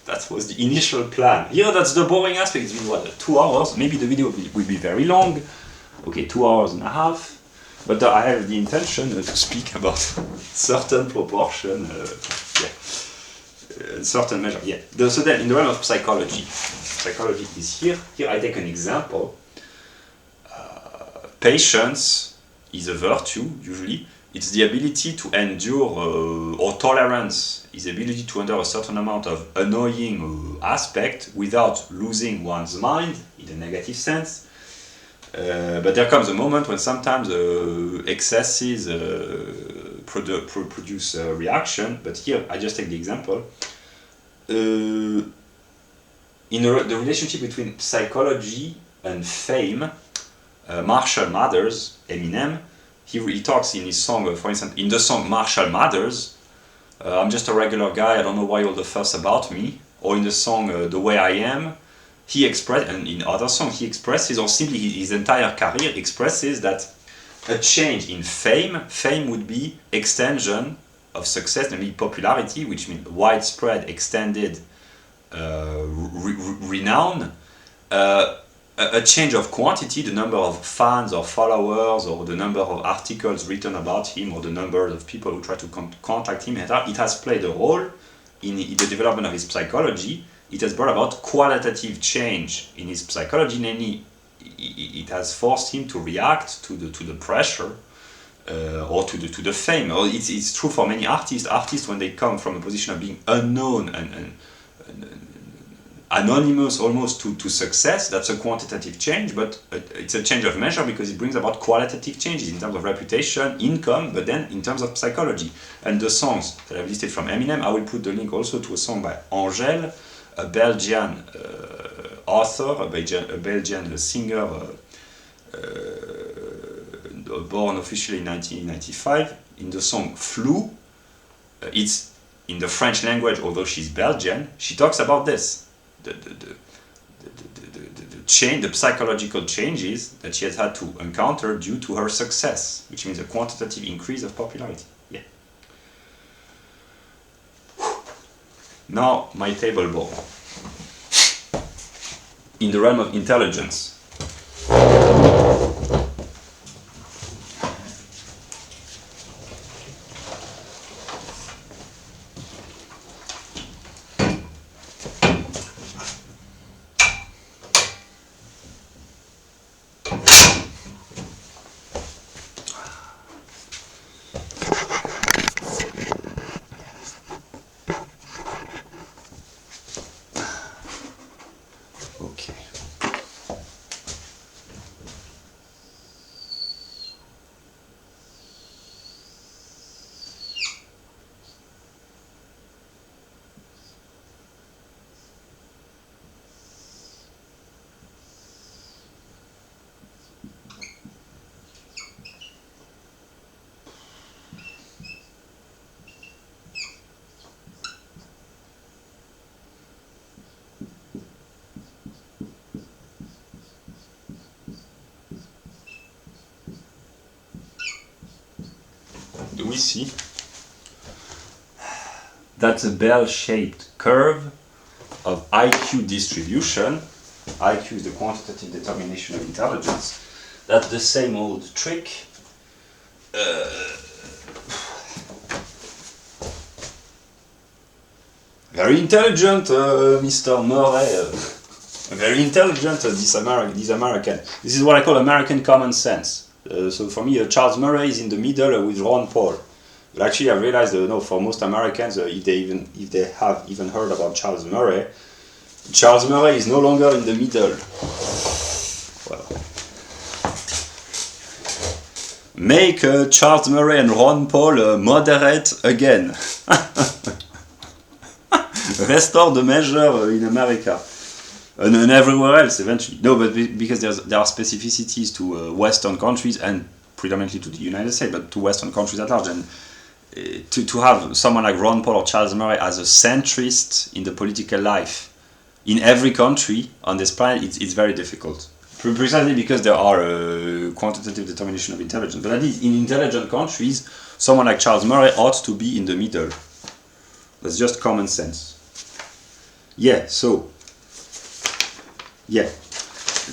That was the initial plan. Here, that's the boring aspect. It's been, 2 hours? Maybe the video will be very long. Okay, 2 hours and a half. But I have the intention to speak about certain proportion, certain measure. Yeah. So then, in the realm of psychology is here. Here I take an example. Patience is a virtue, usually. It's the ability to endure, or tolerance is the ability to endure a certain amount of annoying aspect without losing one's mind, in a negative sense. But there comes a moment when sometimes excesses produce a reaction. But here I just take the example. In the relationship between psychology and fame, Marshall Mathers, Eminem, he talks in his song, for instance, in the song Marshall Mathers, I'm just a regular guy, I don't know why all the fuss about me. Or in the song The Way I Am, he expresses, and in other songs he expresses, or simply his entire career expresses that a change in fame would be extension of success, namely popularity, which means widespread, extended renown, a change of quantity, the number of fans or followers or the number of articles written about him or the number of people who try to contact him, it has played a role in the development of his psychology. It has brought about qualitative change in his psychology, namely it has forced him to react to the pressure or to the fame. Or it's true for many artists. Artists, when they come from a position of being unknown and anonymous almost to success, that's a quantitative change, but it's a change of measure because it brings about qualitative changes in terms of reputation, income, but then in terms of psychology. And the songs that I've listed from Eminem, I will put the link also to a song by Angèle, a Belgian author, a Belgian singer born officially in 1995, in the song Flou. It's in the French language, although she's Belgian. She talks about this. The change, the psychological changes that she has had to encounter due to her success, which means a quantitative increase of popularity. Yeah. Now, my table ball. In the realm of intelligence, we see that's a bell-shaped curve of IQ distribution. IQ is the quantitative determination of intelligence. That's the same old trick. Very intelligent, Mr. Murray. Very intelligent, this American. This is what I call American common sense. So for me, Charles Murray is in the middle with Ron Paul. But actually, I realized no, for most Americans, if they have even heard about Charles Murray is no longer in the middle. Well, make Charles Murray and Ron Paul moderate again. Restore the measure in America. And everywhere else eventually. No, but because there are specificities to Western countries and predominantly to the United States, but to Western countries at large. And to have someone like Ron Paul or Charles Murray as a centrist in the political life in every country on this planet, it's very difficult. Precisely because there are quantitative determination of intelligence. But at least in intelligent countries, someone like Charles Murray ought to be in the middle. That's just common sense. Yeah, so yeah,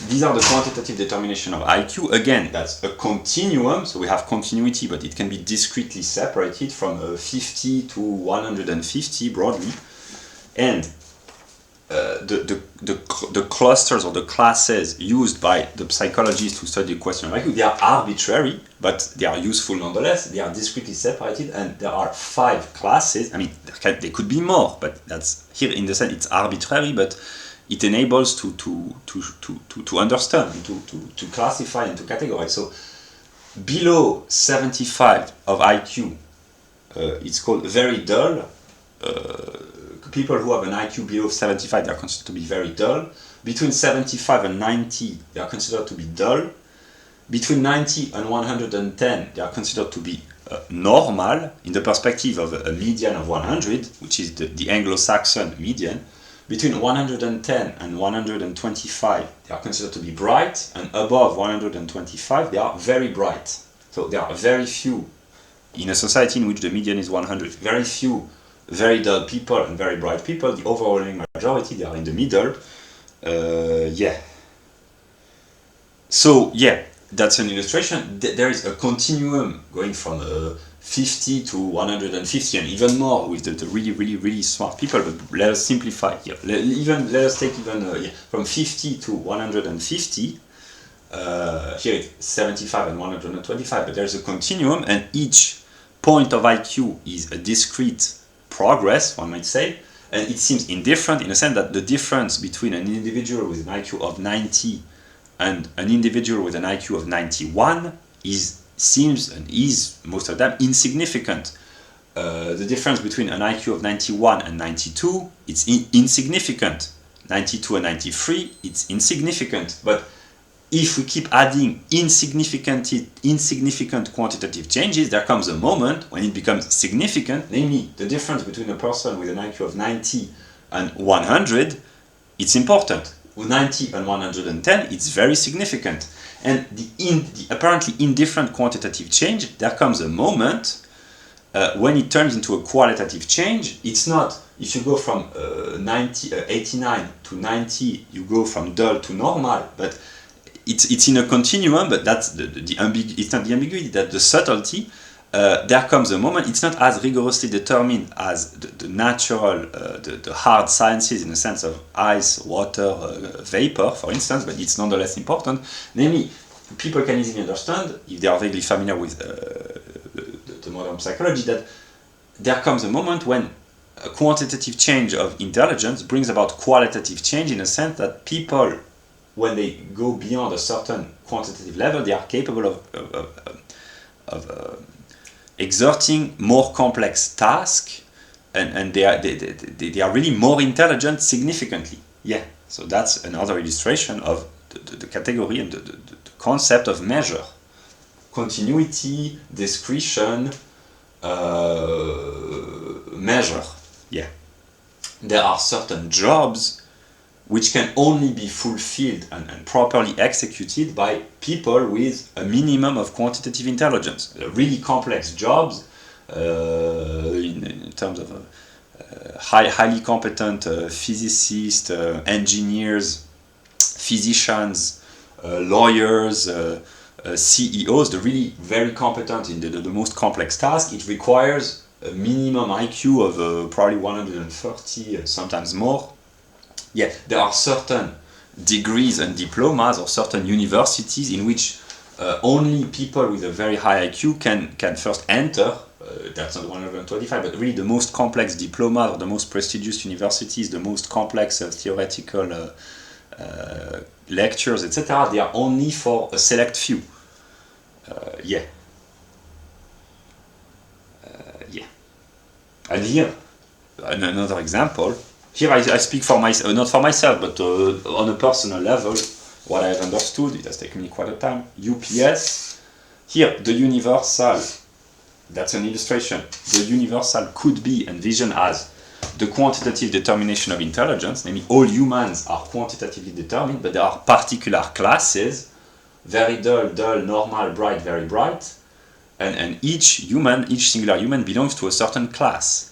these are the quantitative determination of IQ. Again, that's a continuum, so we have continuity, but it can be discretely separated from 50 to 150 broadly. And the clusters or the classes used by the psychologists to study the question of IQ, they are arbitrary, but they are useful nonetheless. They are discretely separated, and there are 5 classes. I mean, there could be more, but that's here in the sense it's arbitrary, but it enables to understand, to classify and to categorize. So below 75 of IQ, it's called very dull. People who have an IQ below 75, they are considered to be very dull. Between 75 and 90, they are considered to be dull. Between 90 and 110, they are considered to be normal in the perspective of a median of 100, which is the Anglo-Saxon median. Between 110 and 125, they are considered to be bright, and above 125, they are very bright. So there are very few, in a society in which the median is 100, very few very dull people and very bright people. The overwhelming majority, they are in the middle. Yeah. So yeah, that's an illustration. There is a continuum going from 50 to 150 and even more with the really, really, really smart people. But let us simplify here. Let us take even from 50 to 150. Here it's 75 and 125, but there's a continuum, and each point of IQ is a discrete progress, one might say, and it seems indifferent in the sense that the difference between an individual with an IQ of 90 and an individual with an IQ of 91 seems and is most of the time insignificant. The difference between an IQ of 91 and 92, it's insignificant. 92 and 93, it's insignificant. But if we keep adding insignificant quantitative changes, there comes a moment when it becomes significant, namely the difference between a person with an IQ of 90 and 100, it's important. With 90 and 110, it's very significant. And the apparently indifferent quantitative change, there comes a moment when it turns into a qualitative change. It's not, if you go from 89 to 90, you go from dull to normal, but it's in a continuum, but that's it's not the ambiguity, that's the subtlety. There comes a moment, it's not as rigorously determined as the natural, the hard sciences in the sense of ice, water, vapor, for instance, but it's nonetheless important. Namely, people can easily understand, if they are vaguely familiar with the modern psychology, that there comes a moment when a quantitative change of intelligence brings about qualitative change in the sense that people, when they go beyond a certain quantitative level, they are capable of exerting more complex tasks, and they are really more intelligent significantly. Yeah, so that's another illustration of the category and the concept of measure. Continuity, discretion, measure. Yeah. There are certain jobs which can only be fulfilled and properly executed by people with a minimum of quantitative intelligence. Really complex jobs, in terms of highly competent physicists, engineers, physicians, lawyers, CEOs, the really very competent in the most complex task. It requires a minimum IQ of probably 130, sometimes more. Yeah, there are certain degrees and diplomas or certain universities in which only people with a very high IQ can first enter. That's not 125, but really the most complex diplomas or the most prestigious universities, the most complex theoretical lectures, etc., they are only for a select few. Yeah. And here, another example. Here I speak for myself, not for myself, but on a personal level, what I have understood, it has taken me quite a time. UPS, here, the universal, that's an illustration. The universal could be envisioned as the quantitative determination of intelligence, namely all humans are quantitatively determined, but there are particular classes, very dull, normal, bright, very bright, and each singular human belongs to a certain class.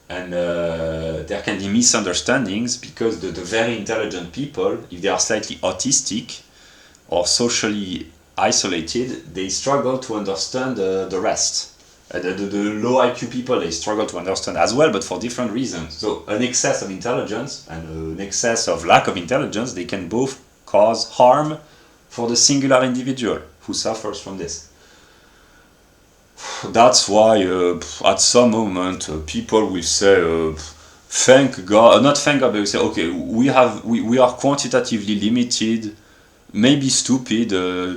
And there can be misunderstandings because the very intelligent people, if they are slightly autistic or socially isolated, they struggle to understand the rest. The low IQ people, they struggle to understand as well, but for different reasons. So an excess of intelligence and an excess of lack of intelligence, they can both cause harm for the singular individual who suffers from this. That's why at some moment people will say, thank God, not thank God, but we say, okay, we are quantitatively limited, maybe stupid,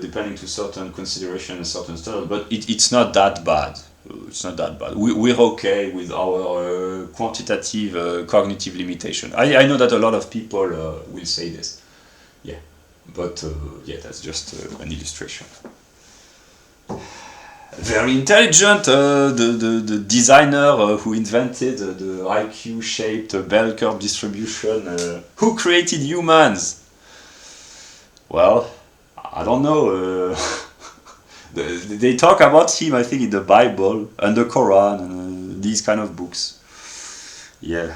depending to certain consideration and certain standards, but it's not that bad. It's not that bad. We're okay with our quantitative cognitive limitation. I know that a lot of people will say this. Yeah, but yeah, that's just an illustration. Very intelligent, the designer who invented the IQ-shaped bell curve distribution. Who created humans? Well, I don't know. They talk about him, I think, in the Bible and the Quran and these kind of books. Yeah.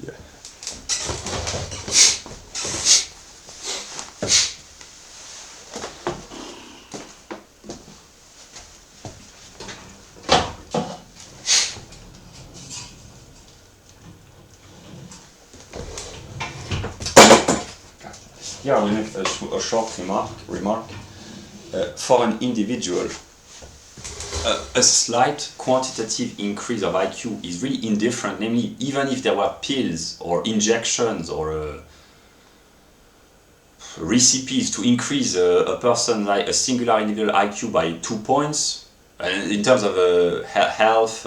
Yeah. here I will make a short remark. For an individual, a slight quantitative increase of IQ is really indifferent, namely, even if there were pills or injections or recipes to increase a person, like a singular individual IQ by 2 points, in terms of health,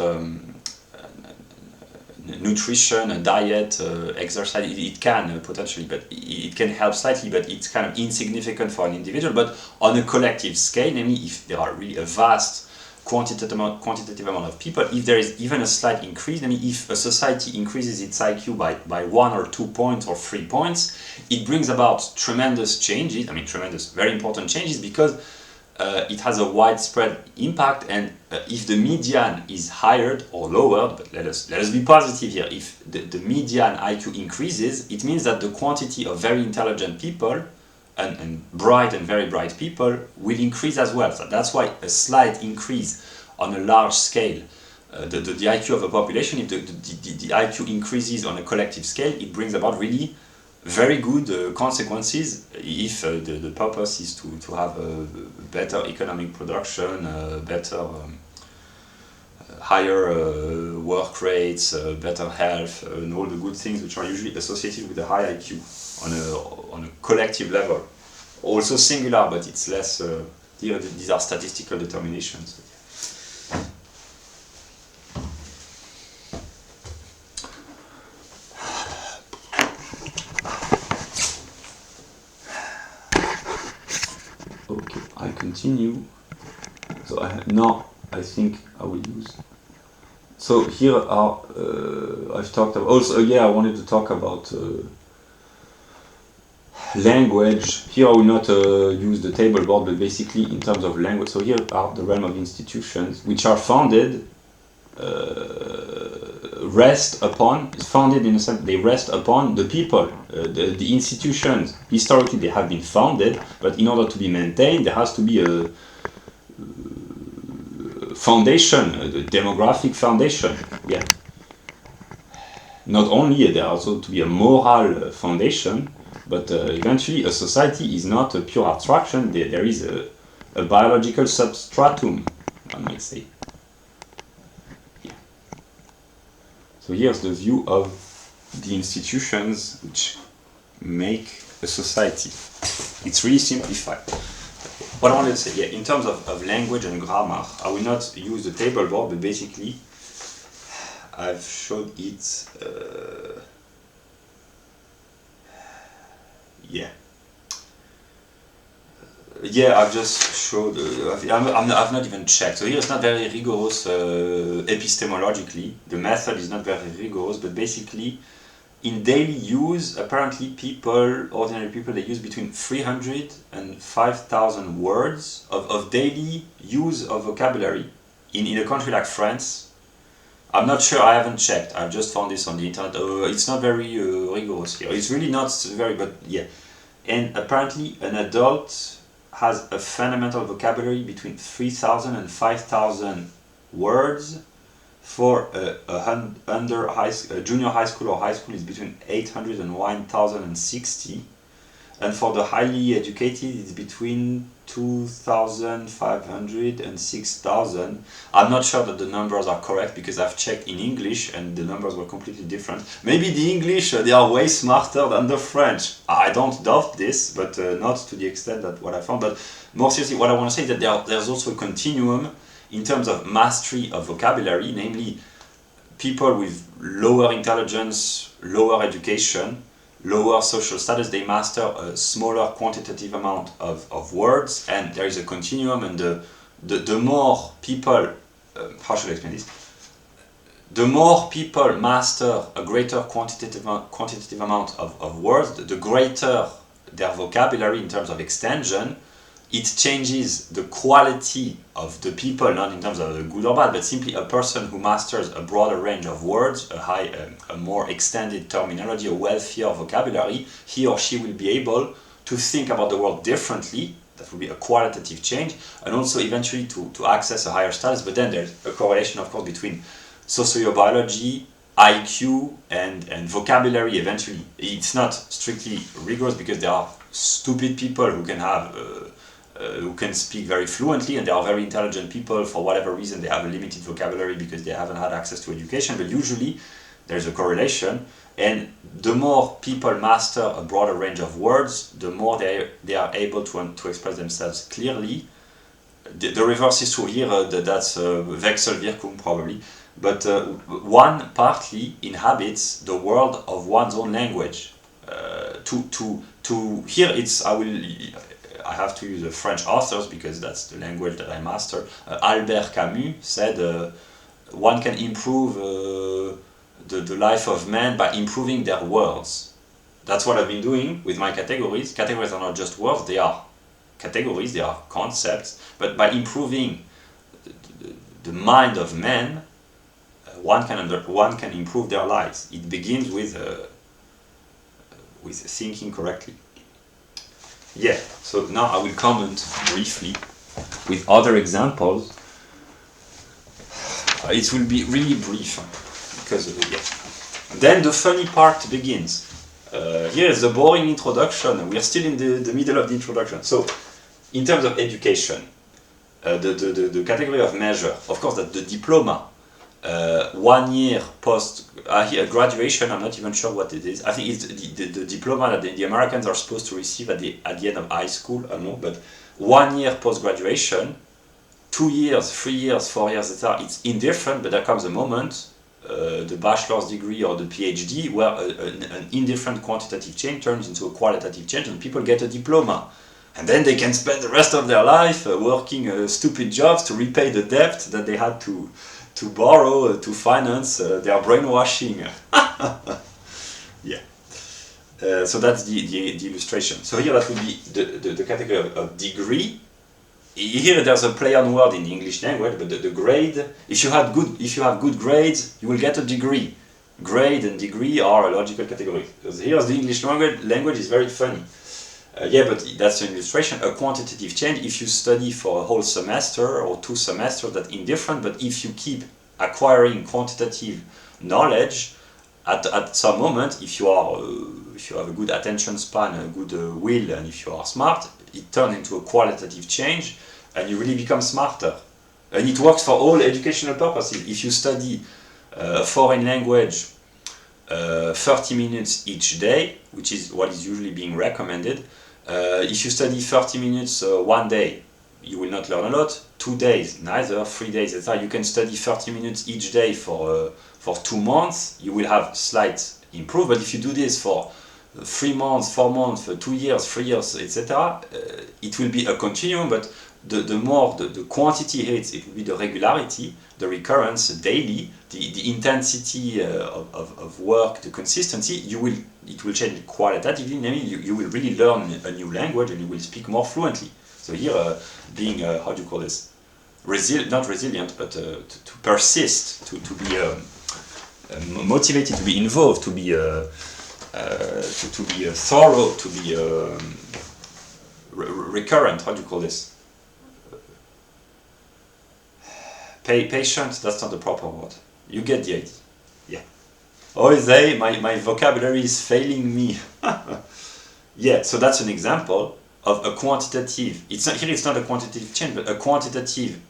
nutrition, diet, exercise, it can potentially, but it can help slightly, but it's kind of insignificant for an individual. But on a collective scale, namely if there are really a vast quantitative amount of people, if there is even a slight increase, I mean, if a society increases its IQ by 1 or 2 points or 3 points, it brings about tremendous changes, I mean tremendous, very important changes, because it has a widespread impact, and if the median is higher or lowered, but let us be positive here, if the median IQ increases, it means that the quantity of very intelligent people and bright and very bright people will increase as well. So that's why a slight increase on a large scale, the IQ of a population, if the IQ increases on a collective scale, it brings about really very good consequences if the purpose is to have a better economic production, better higher work rates, better health, and all the good things which are usually associated with a high IQ on a collective level. Also singular, but it's less, these are statistical determinations. Okay, I continue. So now I think I will use. So here are I've talked about. Also, I wanted to talk about language. Here I will not use the table board, but basically in terms of language. So here are the realm of institutions which are founded. Founded in a sense, they rest upon the people. The institutions, historically they have been founded, but in order to be maintained, there has to be a foundation, the demographic foundation. Yeah. Not only there also to be a moral foundation, but eventually a society is not a pure abstraction. There is a biological substratum, one might say. So here's the view of the institutions which make a society. It's really simplified. What I wanted to say, in terms of language and grammar, I will not use the table board, but basically I've showed it. I've just showed. I've not even checked. So here it's not very rigorous epistemologically. The method is not very rigorous, but basically, in daily use, apparently ordinary people, they use between 300 and 5,000 words of daily use of vocabulary in a country like France. I'm not sure, I haven't checked. I've just found this on the internet. It's not very rigorous here. It's really not very, but yeah. And apparently, an adult has a fundamental vocabulary between 3,000 and 5,000 words. For junior high school or high school is between 800 and 1,060, and for the highly educated it's between 2,500 and 6,000. I'm not sure that the numbers are correct because I've checked in English and the numbers were completely different. Maybe the English, they are way smarter than the French. I don't doubt this, but not to the extent that what I found. But more seriously, what I want to say is that there's also a continuum in terms of mastery of vocabulary, namely people with lower intelligence, lower education, lower social status, they master a smaller quantitative amount of words, and there is a continuum, and the more people, how should I explain this? The more people master a greater quantitative amount of words, the greater their vocabulary in terms of extension. It changes the quality of the people, not in terms of good or bad, but simply a person who masters a broader range of words, a more extended terminology, a wealthier vocabulary, he or she will be able to think about the world differently. That will be a qualitative change, and also eventually to access a higher status. But then there's a correlation, of course, between sociobiology, IQ and vocabulary eventually. It's not strictly rigorous because there are stupid people who can have who can speak very fluently, and there are very intelligent people for whatever reason they have a limited vocabulary because they haven't had access to education. But usually there's a correlation, and the more people master a broader range of words, the more they are able to express themselves clearly. The reverse is true here. That's Wechselwirkung probably. But one partly inhabits the world of one's own language. To here it's I have to use French authors because that's the language that I master. Albert Camus said one can improve the life of man by improving their words. That's what I've been doing with my categories. Categories are not just words; they are categories, they are concepts. But by improving the mind of man, one can improve their lives. It begins with thinking correctly. Yeah. So now I will comment briefly with other examples. It will be really brief because yeah. Then the funny part begins. Here is the boring introduction. We are still in the middle of the introduction. So, in terms of education, the category of measure, of course, that the diploma. 1 year post graduation, I'm not even sure what it is. I think it's the diploma that the Americans are supposed to receive at the end of high school. I don't know, but 1 year post graduation, 2 years, 3 years, 4 years, etc. It's indifferent, but there comes a moment, the bachelor's degree or the PhD, where an indifferent quantitative change turns into a qualitative change, and people get a diploma. And then they can spend the rest of their life working stupid jobs to repay the debt that they had to borrow to finance their brainwashing. Yeah. So that's the illustration. So here that would be the category of degree. Here there's a play on word in the English language, but the grade. If you have good grades, you will get a degree. Grade and degree are a logical category. Because here the English language is very funny. Yeah, but that's an illustration. A quantitative change, if you study for a whole semester or 2 semesters, that's indifferent. But if you keep acquiring quantitative knowledge, at some moment, if you have a good attention span, a good will, and if you are smart, it turns into a qualitative change, and you really become smarter. And it works for all educational purposes. If you study a foreign language 30 minutes each day, which is what is usually being recommended. If you study 30 minutes one day, you will not learn a lot. 2 days, neither. 3 days, etc. You can study 30 minutes each day for 2 months. You will have slight improvement. But if you do this for 3 months, 4 months, 2 years, 3 years, etc., it will be a continuum. But the more the quantity hits, it will be the regularity, the recurrence, daily, the intensity of work, the consistency. It will change qualitatively. Namely, you will really learn a new language and you will speak more fluently. So here, being how do you call this? Not resilient, but to persist, to be motivated, to be involved, to be thorough, to be recurrent. How do you call this? Patient, that's not the proper word. You get the idea. Yeah. Oh, my vocabulary is failing me. Yeah, so that's an example of a quantitative. It's not a quantitative change, but a quantitative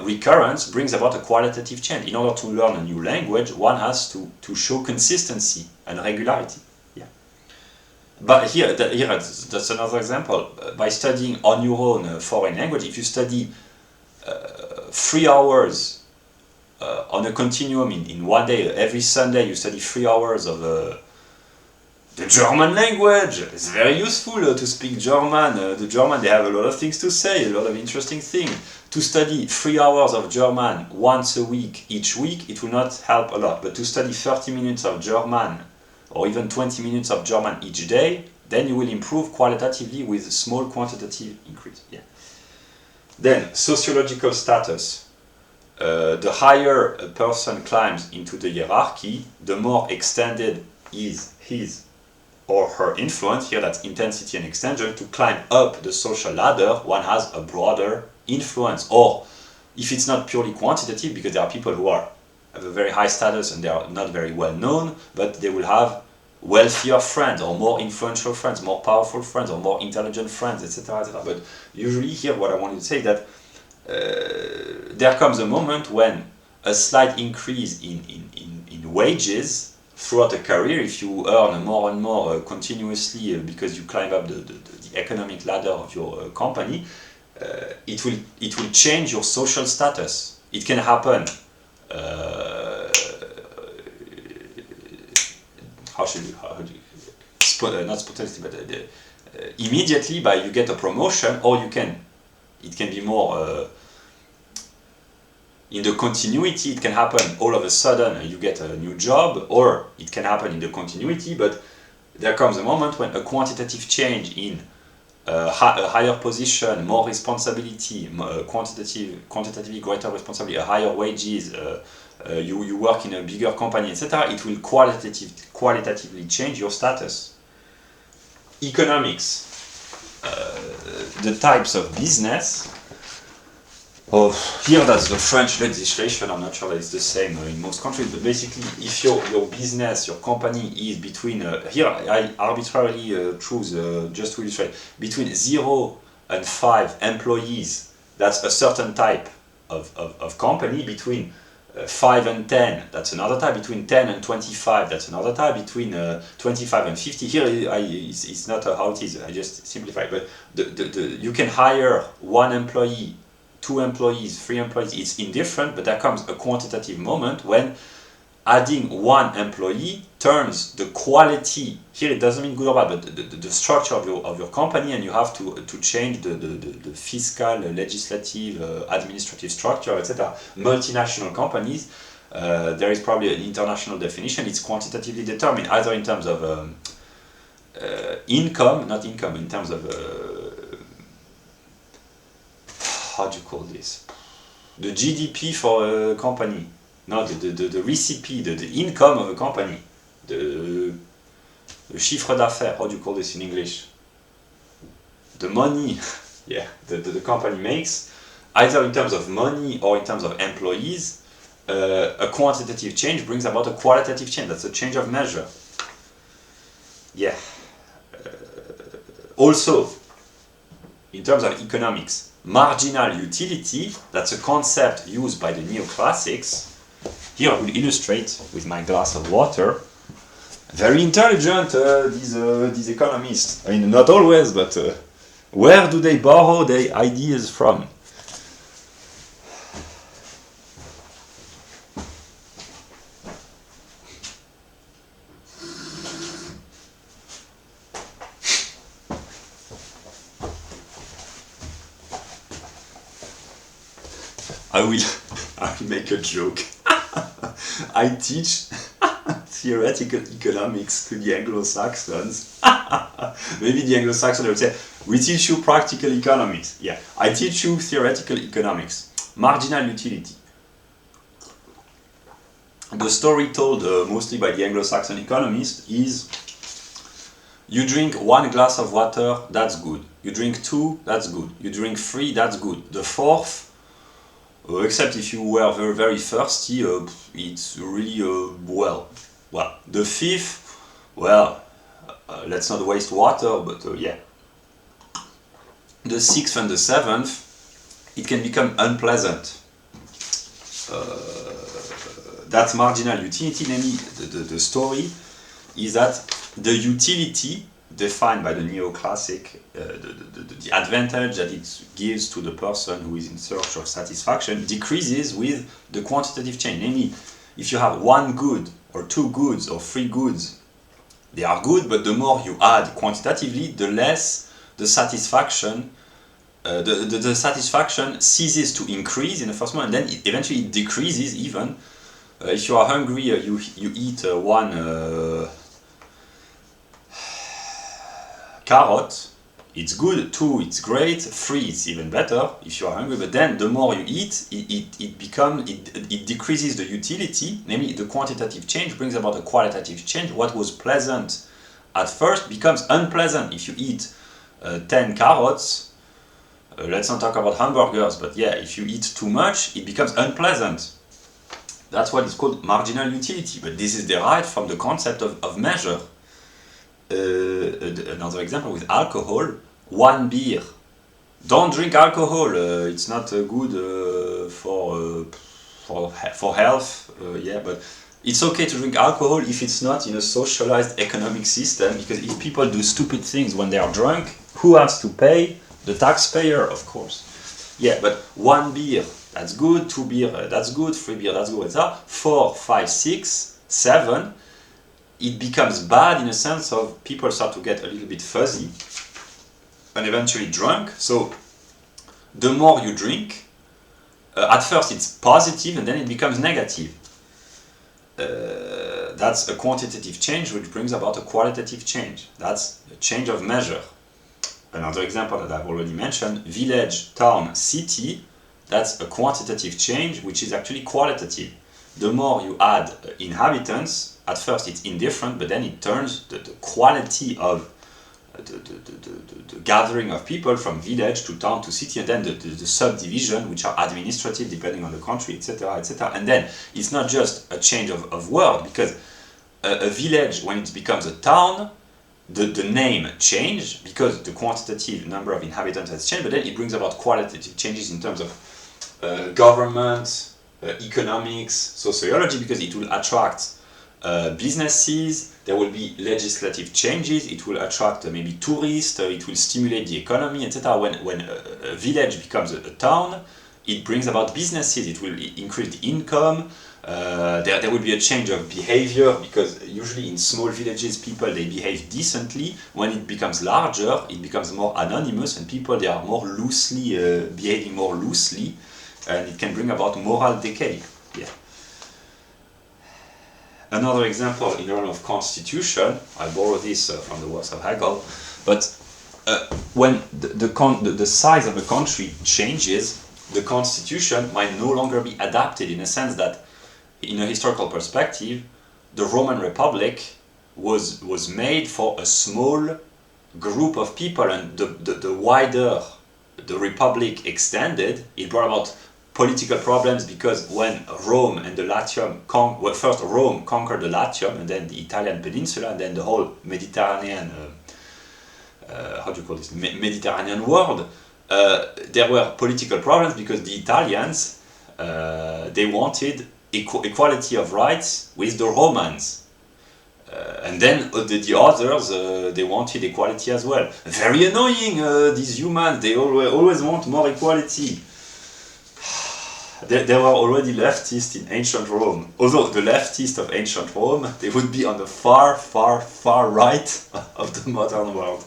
recurrence brings about a qualitative change. In order to learn a new language, one has to show consistency and regularity. Yeah. But here that's another example. By studying on your own foreign language, if you study 3 hours on a continuum in one day, every Sunday you study 3 hours of the German language. It's very useful to speak German. The German, they have a lot of things to say, a lot of interesting things. To study 3 hours of German once a week, each week, it will not help a lot. But to study 30 minutes of German or even 20 minutes of German each day, then you will improve qualitatively with a small quantitative increase. Yeah. Then, sociological status. The higher a person climbs into the hierarchy, the more extended is his or her influence. Here that's intensity and extension. To climb up the social ladder, one has a broader influence. Or, if it's not purely quantitative, because there are people who are have a very high status and they are not very well known, but they will have wealthier friends or more influential friends, more powerful friends or more intelligent friends, etc. etc. But usually here what I wanted to say that there comes a moment when a slight increase in wages throughout a career, if you earn more and more continuously because you climb up the economic ladder of your company, it will change your social status. It can happen how do you not spontaneously, but immediately by you get a promotion, or it can be more in the continuity. It can happen all of a sudden you get a new job, or it can happen in the continuity, but there comes a moment when a quantitative change in a higher position, more responsibility, quantitatively greater responsibility, higher wages, you work in a bigger company, etc., it will qualitatively change your status. Economics, the types of business. Here that's the French legislation, I'm not sure that it's the same in most countries, but basically if your business, your company is between, here I arbitrarily choose, just to illustrate, between 0 and 5 employees, that's a certain type of company. Between 5 and 10, that's another type. Between 10 and 25, that's another type. Between 25 and 50, here it's not how it is, I just simplify, but you can hire 1 employee, 2 employees, 3 employees, it's indifferent, but there comes a quantitative moment when adding 1 employee turns the quality, here it doesn't mean good or bad, but the structure of your company, and you have to change the fiscal, legislative, administrative structure, etc. Multinational companies, there is probably an international definition, it's quantitatively determined, either in terms of income, in terms of how do you call this? The GDP for a company, not the recipe, the income of a company, the chiffre d'affaires, how do you call this in English? The money, yeah, the company makes, either in terms of money or in terms of employees. A quantitative change brings about a qualitative change, that's a change of measure. Yeah. Also, in terms of economics, marginal utility, that's a concept used by the neoclassics. Here I will illustrate with my glass of water. Very intelligent, these economists. I mean, not always, but where do they borrow their ideas from? I will make a joke. I teach theoretical economics to the Anglo-Saxons. Maybe the Anglo-Saxons would say, we teach you practical economics. Yeah, I teach you theoretical economics. Marginal utility. The story told mostly by the Anglo-Saxon economists is, you drink 1 glass of water, that's good. You drink 2, that's good. You drink 3, that's good. The 4th, except if you were very, very thirsty, it's really, well. The 5th, well, let's not waste water, but yeah. The 6th and the 7th, it can become unpleasant. That's marginal utility, namely the story is that the utility defined by the neoclassic, the advantage that it gives to the person who is in search of satisfaction decreases with the quantitative change. Namely, if you have 1 good or 2 goods or 3 goods, they are good, but the more you add quantitatively, the less the satisfaction, the satisfaction ceases to increase in the first moment, and then eventually it decreases even. If you are hungry, you eat 1 carrot, it's good, 2, it's great, 3, it's even better if you are hungry, but then the more you eat, it decreases the utility, namely the quantitative change brings about a qualitative change. What was pleasant at first becomes unpleasant. If you eat 10 carrots, let's not talk about hamburgers, but yeah, if you eat too much, it becomes unpleasant. That's what is called marginal utility, but this is derived from the concept of measure. Another example with alcohol, one beer. Don't drink alcohol, it's not good for health, yeah, but it's okay to drink alcohol if it's not in a socialized economic system, because if people do stupid things when they are drunk, who has to pay? The taxpayer, of course. Yeah, but one beer, that's good, two beer, that's good, three beer, that's good, etc. 4, 5, 6, 7, it becomes bad in a sense of people start to get a little bit fuzzy and eventually drunk. So the more you drink, at first it's positive and then it becomes negative. That's a quantitative change which brings about a qualitative change. That's a change of measure. Another example that I've already mentioned, village, town, city, that's a quantitative change which is actually qualitative. The more you add inhabitants, at first it's indifferent, but then it turns the quality of the gathering of people from village to town to city, and then the subdivision, which are administrative depending on the country, etc., etc. And then it's not just a change of word, because a village, when it becomes a town, the name changed because the quantitative number of inhabitants has changed, but then it brings about qualitative changes in terms of government, economics, sociology, because it will attract businesses, there will be legislative changes, it will attract maybe tourists, it will stimulate the economy, etc. When a village becomes a town, it brings about businesses, it will increase the income, there will be a change of behavior, because usually in small villages people they behave decently. When it becomes larger, it becomes more anonymous and people they are more loosely behaving more loosely, and it can bring about moral decay. Yeah. Another example in the realm of constitution, I borrow this from the works of Hegel, but when the size of a country changes, the constitution might no longer be adapted, in a sense that, in a historical perspective, the Roman Republic was made for a small group of people, and the wider the Republic extended, it brought about political problems, because when Rome and the Latium, first Rome conquered the Latium and then the Italian peninsula and then the whole Mediterranean, Mediterranean world, there were political problems because the Italians, they wanted equality of rights with the Romans. And then the others, they wanted equality as well. Very annoying, these humans, they always want more equality. There were already leftists in ancient Rome. Although the leftists of ancient Rome, they would be on the far, far, far right of the modern world.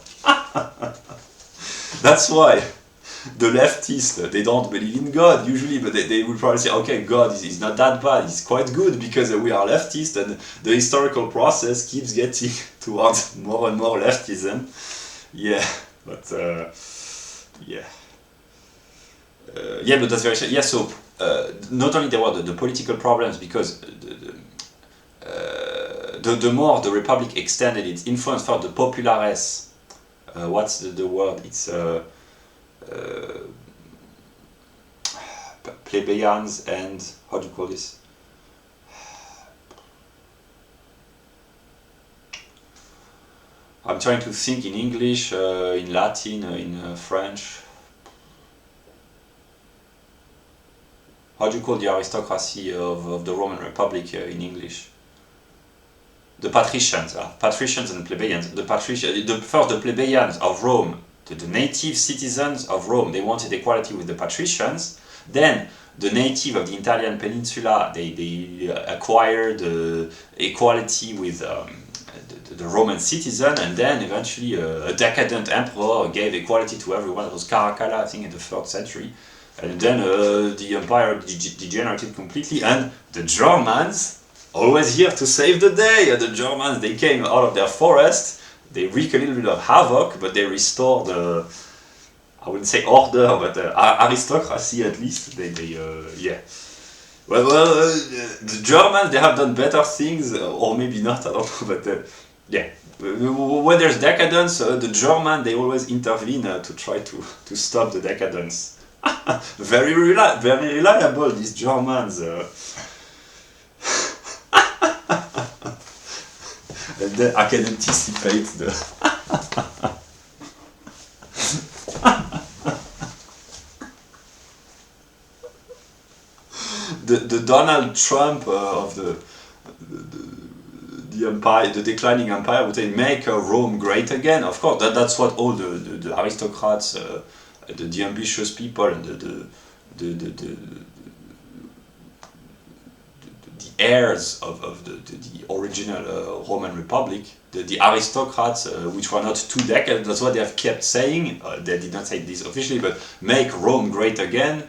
That's why the leftists, they don't believe in God usually, but they would probably say, okay, God is not that bad, he's quite good because we are leftists, and the historical process keeps getting towards more and more leftism. Yeah, but yeah. Yeah, but that's very... Yeah, so not only there were the political problems, because the more the Republic extended its influence for the populares, what's the word? It's plebeians and, how do you call this? I'm trying to think in English, in Latin, in French. How do you call the aristocracy of the Roman Republic in English? The patricians, patricians and plebeians. The plebeians of Rome, the native citizens of Rome, they wanted equality with the patricians. Then the native of the Italian peninsula, they acquired equality with the Roman citizen, and then eventually a decadent emperor gave equality to everyone. It was Caracalla, I think, in the 3rd century. And then the empire degenerated completely, and the Germans, always here to save the day. The Germans, they came out of their forest, they wreaked a little bit of havoc, but they restored, I wouldn't say order, but aristocracy at least. Yeah. Well, the Germans, they have done better things, or maybe not, I don't know, but yeah. When there's decadence, the Germans, they always intervene to try to stop the decadence. Very reliable, these Germans. And then I can anticipate the Donald Trump of the empire, the declining empire, would say, make Rome great again. Of course, that's what all the aristocrats, the ambitious people, and the heirs of the original Roman Republic, the aristocrats, which were not too decadent, that's what they have kept saying. They did not say this officially, but make Rome great again.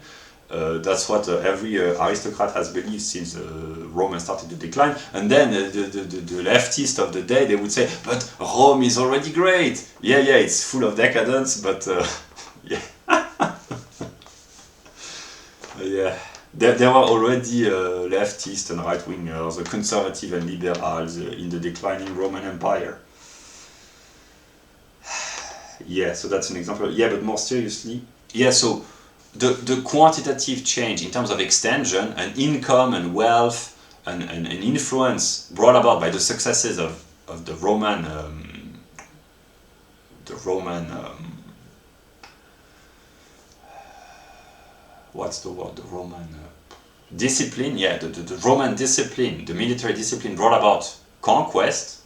That's what every aristocrat has believed since Rome started to decline. And then the leftists of the day, they would say, but Rome is already great. Yeah, it's full of decadence, but yeah. Yeah. There were already leftists and right-wingers, conservative and liberals in the declining Roman Empire. Yeah, so that's an example. Yeah, but more seriously, yeah, so the quantitative change in terms of extension and income and wealth and influence brought about by the successes of the Roman what's the word? The Roman discipline, yeah, the Roman discipline, the military discipline brought about conquest,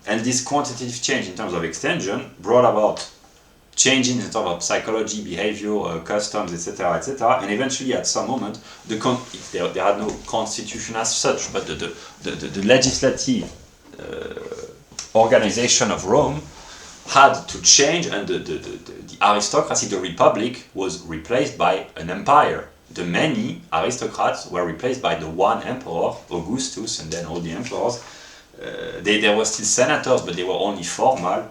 and this quantitative change in terms of extension brought about changing in terms of psychology, behavior, customs, etc., etc., and eventually at some moment, they had no constitution as such, but the legislative organization of Rome had to change, and the aristocracy, the republic, was replaced by an empire. The many aristocrats were replaced by the one emperor, Augustus, and then all the emperors. There were still senators, but they were only formal.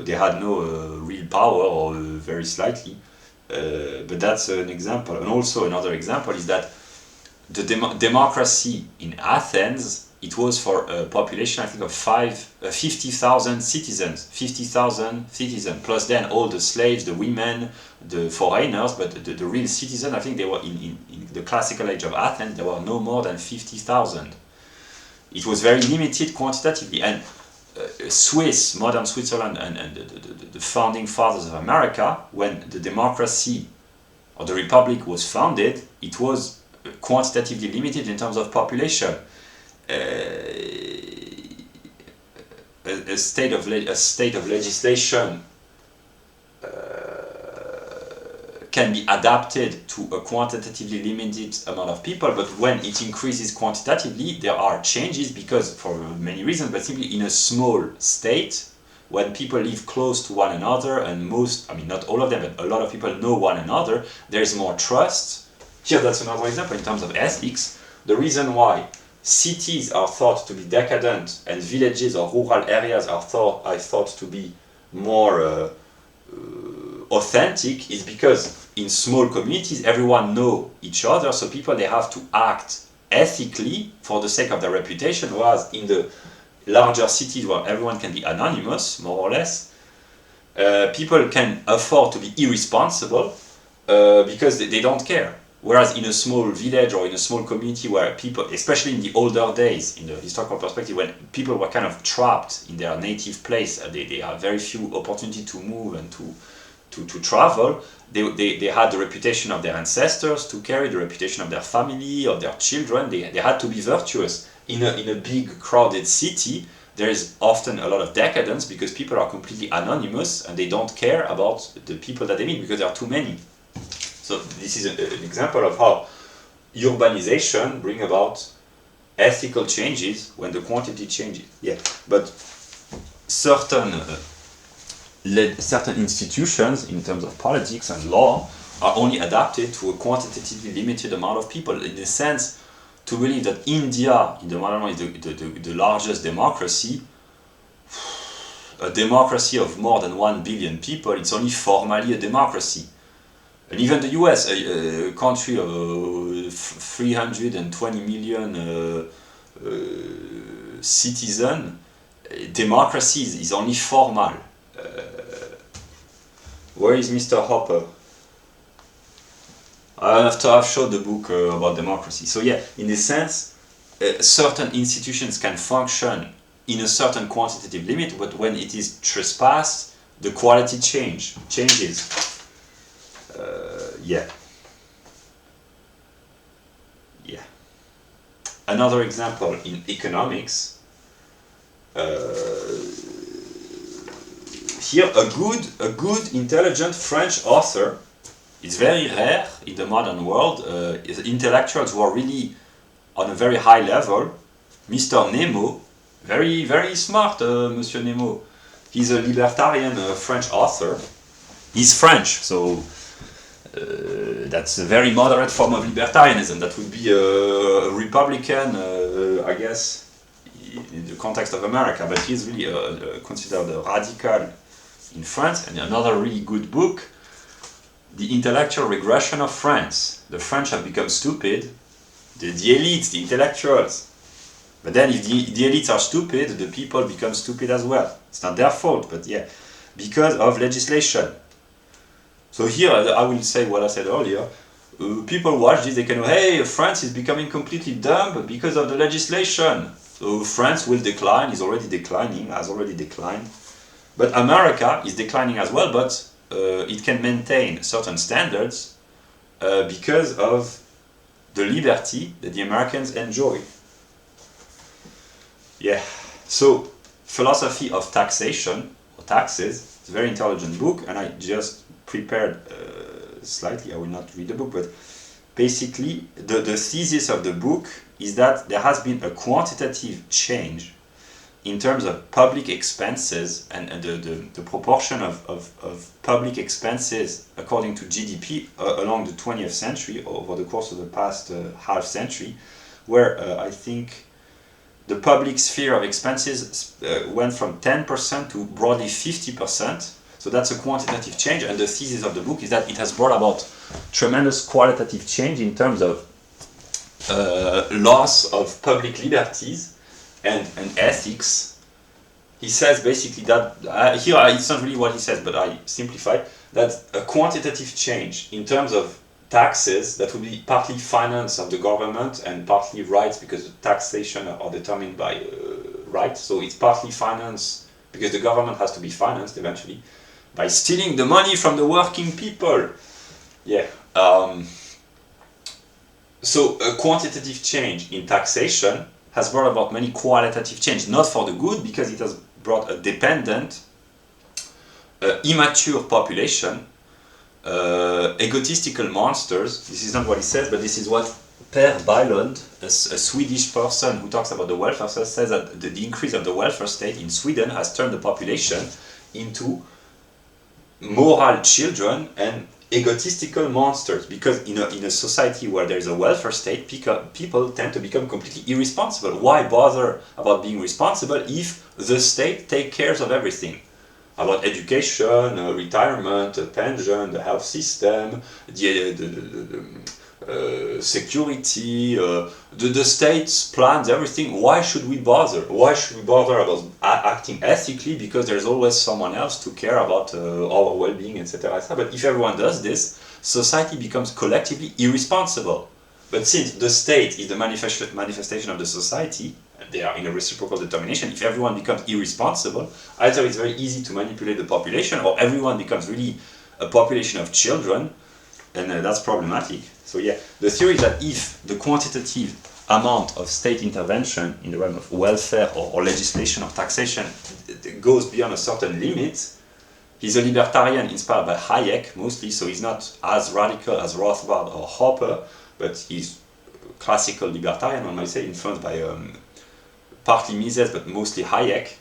They had no real power, or very slightly. But that's an example. And also another example is that the democracy in Athens, it was for a population, I think, of 50,000 citizens. 50,000 citizens, plus then all the slaves, the women, the foreigners, but the real citizens, I think they were in the classical age of Athens, there were no more than 50,000. It was very limited quantitatively, and Swiss, modern Switzerland, and the founding fathers of America, when the democracy or the republic was founded, it was quantitatively limited in terms of population. A state of legislation can be adapted to a quantitatively limited amount of people, but when it increases quantitatively, there are changes, because for many reasons, but simply in a small state, when people live close to one another, and not all of them, but a lot of people know one another, there is more trust. Here, that's another example in terms of ethics. The reason why cities are thought to be decadent and villages or rural areas are thought to be more authentic is because in small communities everyone know each other, so people, they have to act ethically for the sake of their reputation, whereas in the larger cities where everyone can be anonymous, more or less, people can afford to be irresponsible because they don't care. Whereas in a small village or in a small community where people, especially in the older days, in the historical perspective, when people were kind of trapped in their native place, they had very few opportunity to move and to travel, they had the reputation of their ancestors to carry, the reputation of their family, of their children. They had to be virtuous. In a big crowded city, there is often a lot of decadence because people are completely anonymous and they don't care about the people that they meet because there are too many. So this is an example of how urbanization brings about ethical changes when the quantity changes. Yeah, but certain institutions in terms of politics and law are only adapted to a quantitatively limited amount of people. In a sense, to believe that India in the modern world is the largest democracy, a democracy of more than 1 billion people, it's only formally a democracy. And even the US, a country of 320 million citizens, democracy is only formal. Where is Mr. Hoppe? After I've showed the book about democracy. So yeah, in a sense, certain institutions can function in a certain quantitative limit, but when it is trespassed, the quality changes. Yeah. Another example in economics. Here, a good, intelligent French author. It's very rare in the modern world. Intellectuals who are really on a very high level. Mr. Nemo, very, very smart, Monsieur Nemo. He's a libertarian French author. He's French, so that's a very moderate form of libertarianism. That would be a Republican, I guess, in the context of America. But he's really considered a radical in France. And another really good book, The Intellectual Regression of France. The French have become stupid. The elites, the intellectuals. But then if the elites are stupid, the people become stupid as well. It's not their fault, but yeah, because of legislation. So here I will say what I said earlier. People watch this, they can go, hey, France is becoming completely dumb because of the legislation. So France will decline, is already declining, has already declined. But America is declining as well, but it can maintain certain standards because of the liberty that the Americans enjoy. Yeah, so Philosophy of Taxation, or Taxes, it's a very intelligent book, and I just prepared slightly, I will not read the book, but basically the thesis of the book is that there has been a quantitative change in terms of public expenses and the proportion of public expenses according to GDP along the 20th century, over the course of the past half century, where I think the public sphere of expenses went from 10% to broadly 50%. So that's a quantitative change, and the thesis of the book is that it has brought about tremendous qualitative change in terms of loss of public liberties and ethics. He says basically that, here it's not really what he says, but I simplify, that a quantitative change in terms of taxes that would be partly finance of the government and partly rights, because taxation are determined by rights, so it's partly finance because the government has to be financed eventually by stealing the money from the working people. Yeah. So a quantitative change in taxation has brought about many qualitative change, not for the good, because it has brought a dependent, immature population, egotistical monsters. This is not what he says, but this is what Per Bylund, a Swedish person who talks about the welfare state, says that the increase of the welfare state in Sweden has turned the population into moral children and egotistical monsters, because in a society where there is a welfare state, people tend to become completely irresponsible. Why bother about being responsible if the state takes care of everything? About education, retirement, pension, the health system, security, the state's plans, everything. Why should we bother? Why should we bother about acting ethically? Because there's always someone else to care about our well-being, etc., etc. But if everyone does this, society becomes collectively irresponsible. But since the state is the manifestation of the society, they are in a reciprocal determination. If everyone becomes irresponsible, either it's very easy to manipulate the population, or everyone becomes really a population of children, and that's problematic. So yeah, the theory is that if the quantitative amount of state intervention in the realm of welfare or legislation or taxation goes beyond a certain limit, he's a libertarian inspired by Hayek mostly, so he's not as radical as Rothbard or Hoppe, but he's classical libertarian, one might say, influenced by partly Mises, but mostly Hayek.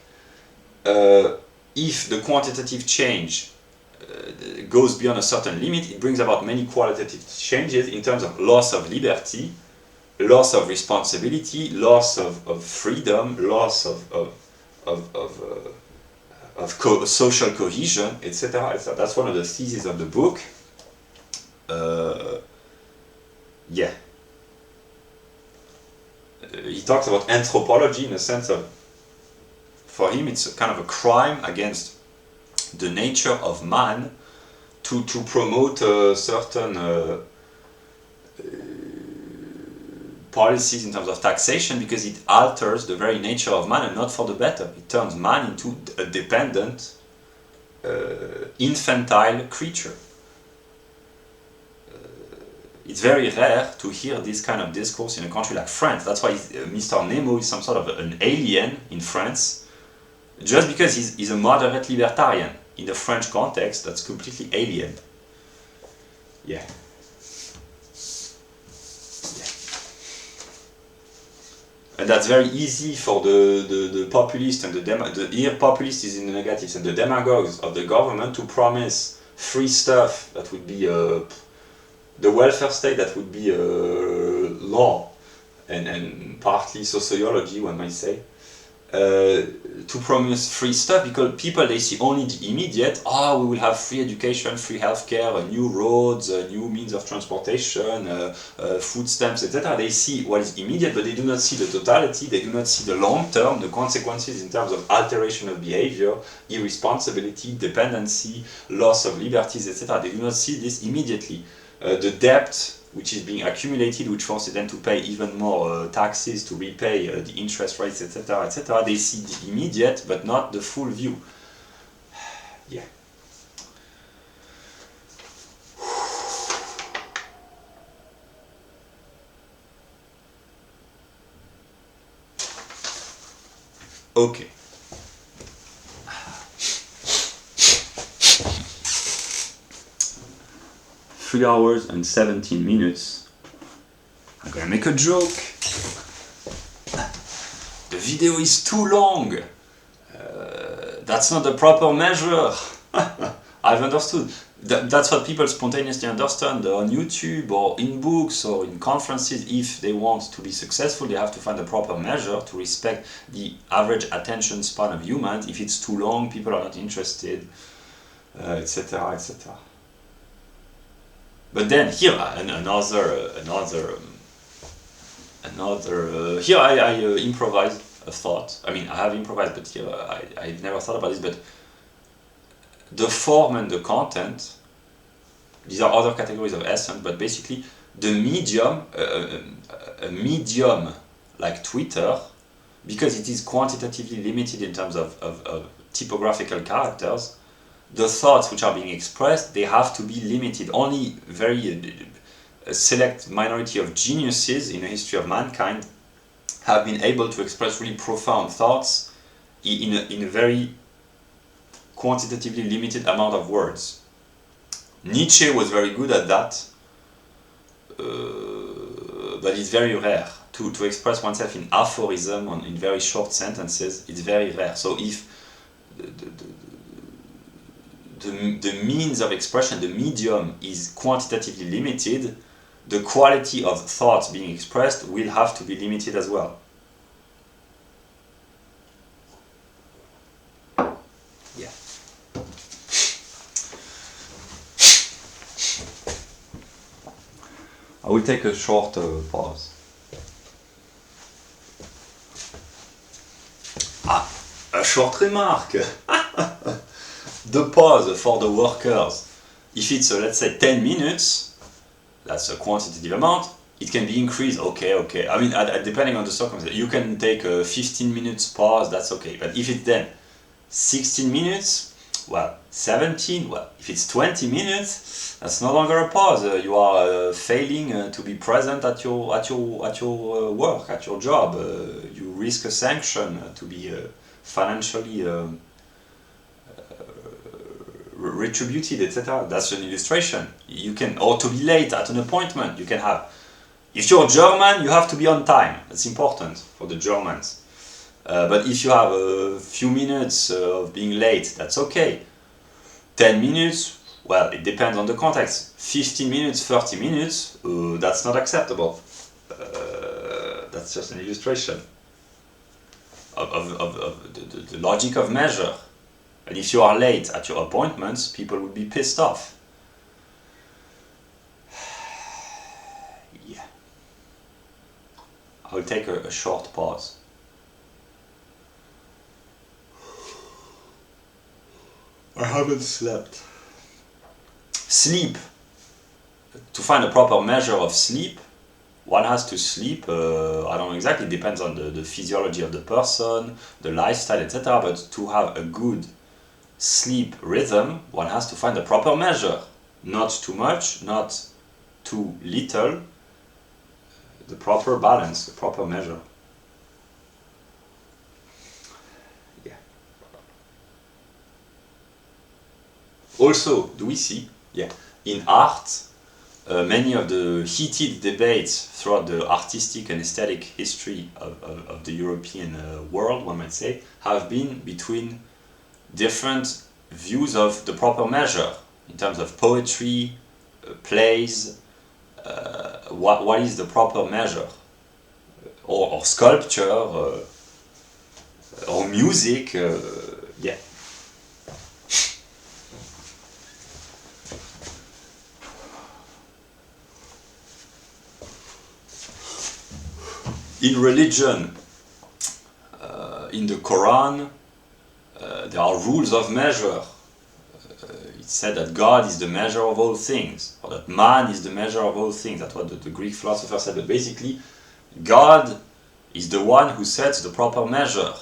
If the quantitative change goes beyond a certain limit, it brings about many qualitative changes in terms of loss of liberty, loss of responsibility, loss of freedom, loss of social cohesion, etc. That's one of the theses of the book. Yeah. He talks about anthropology in a sense of, for him it's a kind of a crime against the nature of man to promote a certain policies in terms of taxation, because it alters the very nature of man, and not for the better. It turns man into a dependent, infantile creature. It's very rare to hear this kind of discourse in a country like France. That's why Mr. Nemo is some sort of an alien in France, just because he's a moderate libertarian. In the French context, that's completely alien. Yeah. And that's very easy for the populist and here populist is in the negatives, and the demagogues of the government to promise free stuff that would be the welfare state, that would be law and partly sociology, one might say, to promise free stuff, because people, they see only the immediate. We will have free education, free healthcare, new roads, new means of transportation, food stamps, etc. They see what is immediate, but they do not see the totality. They do not see the long term, the consequences in terms of alteration of behavior, irresponsibility, dependency, loss of liberties, etc. They do not see this immediately. The debt which is being accumulated, which forces them to pay even more taxes to repay the interest rates, etc., etc. They see the immediate, but not the full view. Yeah. Okay. Three hours and 17 minutes. I'm gonna make a joke. The video is too long. That's not the proper measure. I've understood. That's what people spontaneously understand on YouTube or in books or in conferences. If they want to be successful, they have to find the proper measure to respect the average attention span of humans. If it's too long, people are not interested, etc., etc. But then here another here I improvise a thought. I mean, I have improvised, but here I've never thought about this. But the form and the content, these are other categories of essence. But basically, the medium, a medium like Twitter, because it is quantitatively limited in terms of typographical characters. The thoughts which are being expressed, they have to be limited. Only a select minority of geniuses in the history of mankind have been able to express really profound thoughts in a very quantitatively limited amount of words. Nietzsche was very good at that, but it's very rare to express oneself in aphorism, in very short sentences. It's very rare. So if the means of expression, the medium, is quantitatively limited, the quality of thoughts being expressed will have to be limited as well. Yeah. I will take a short pause. A short remark. The pause for the workers, if it's let's say 10 minutes, that's a quantitative amount, it can be increased. Okay. I mean, depending on the circumstances, you can take a 15 minutes pause, that's okay. But if it's then 16 minutes, well, 17, well, if it's 20 minutes, that's no longer a pause. You are failing to be present at your work, at your job. You risk a sanction to be financially retributed, etc. That's an illustration. You can, or to be late at an appointment. You can have. If you're German, you have to be on time. That's important for the Germans. But if you have a few minutes of being late, that's okay. 10 minutes, well, it depends on the context. 15 minutes, 30 minutes, that's not acceptable. That's just an illustration of the logic of measure. And if you are late at your appointments, people will be pissed off. Yeah. I'll take a short pause. I haven't slept. Sleep. To find a proper measure of sleep, one has to sleep, I don't know exactly, it depends on the physiology of the person, the lifestyle, etc. But to have a good sleep rhythm, one has to find the proper measure. Not too much, not too little, the proper balance, the proper measure. Yeah. Also, do we see, in art, many of the heated debates throughout the artistic and aesthetic history of the European world, one might say, have been between different views of the proper measure in terms of poetry, plays, what is the proper measure, or sculpture, or music, yeah. In religion, in the Quran, there are rules of measure. It's said that God is the measure of all things, or that man is the measure of all things. That's what the Greek philosopher said. But basically, God is the one who sets the proper measure.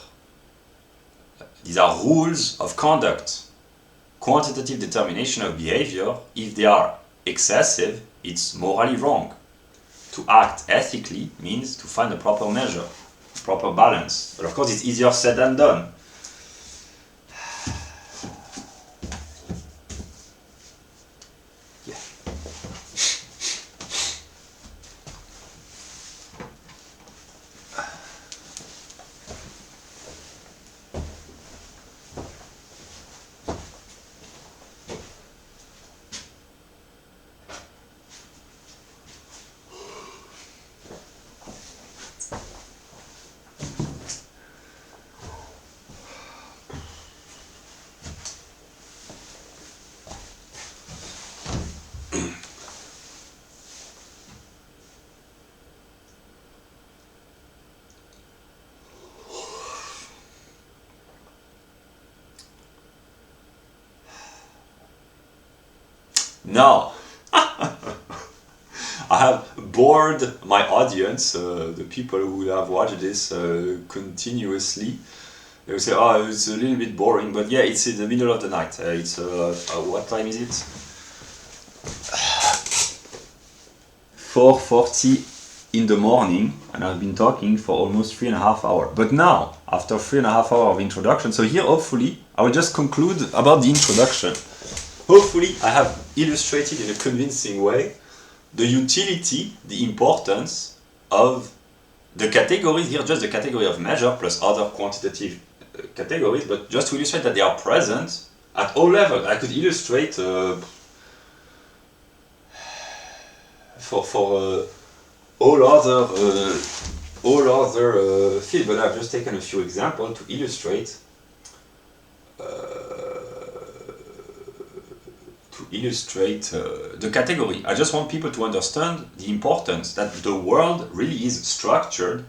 These are rules of conduct, quantitative determination of behavior. If they are excessive, it's morally wrong. To act ethically means to find the proper measure, proper balance. But of course, it's easier said than done. Now, I have bored my audience, the people who have watched this continuously. They will say, oh, it's a little bit boring, but yeah, it's in the middle of the night. It's, what time is it? 4:40 in the morning, and I've been talking for almost 3.5 hours. But now, after 3.5 hours of introduction, so here hopefully, I will just conclude about the introduction. Hopefully, I have illustrated in a convincing way the utility, the importance of the categories, here just the category of measure plus other quantitative categories, but just to illustrate that they are present at all levels. I could illustrate for all other fields, but I've just taken a few examples to illustrate the category. I just want people to understand the importance that the world really is structured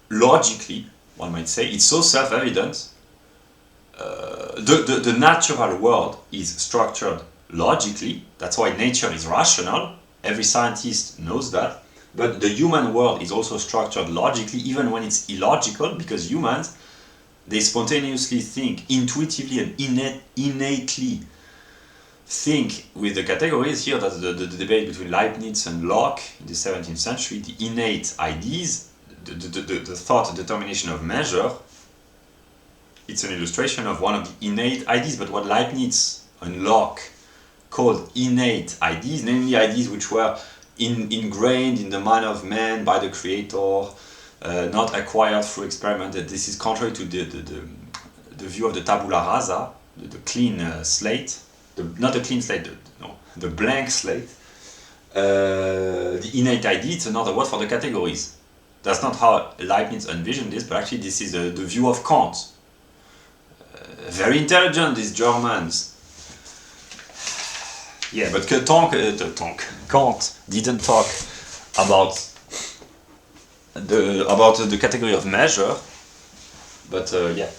logically, one might say. It's so self-evident. The natural world is structured logically. That's why nature is rational. Every scientist knows that. But the human world is also structured logically, even when it's illogical, because humans, they spontaneously think, intuitively and innately think with the categories. Here, that's the debate between Leibniz and Locke in the 17th century, the innate ideas, the thought and determination of measure. It's an illustration of one of the innate ideas, but what Leibniz and Locke called innate ideas, namely ideas which were ingrained in the mind of man by the creator, not acquired through experiment. This is contrary to the view of the tabula rasa, the clean slate, not the clean slate, the blank slate. The innate idea, it's another word for the categories. That's not how Leibniz envisioned this, but actually this is the view of Kant. Very intelligent, these Germans. Yeah, but Kant didn't talk about the category of measure, but yeah.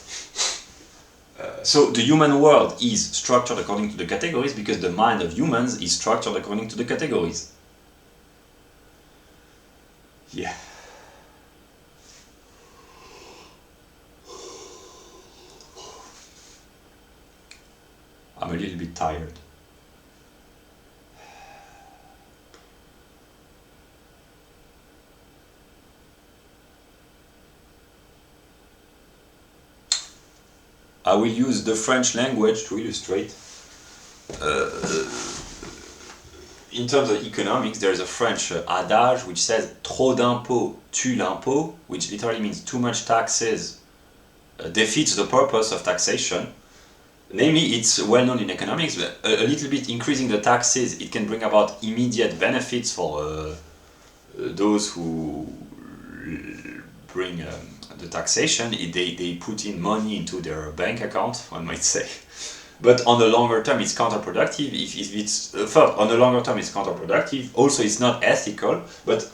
So the human world is structured according to the categories because the mind of humans is structured according to the categories. I'm a little bit tired. I will use the French language to illustrate. In terms of economics, there is a French adage which says trop d'impôts tue l'impôt, which literally means too much taxes defeats the purpose of taxation. Namely, it's well known in economics, but a little bit increasing the taxes, it can bring about immediate benefits for those who bring the taxation. They put in money into their bank account, one might say. But on the longer term, it's counterproductive. If it's first, on the longer term, it's counterproductive. Also, it's not ethical. But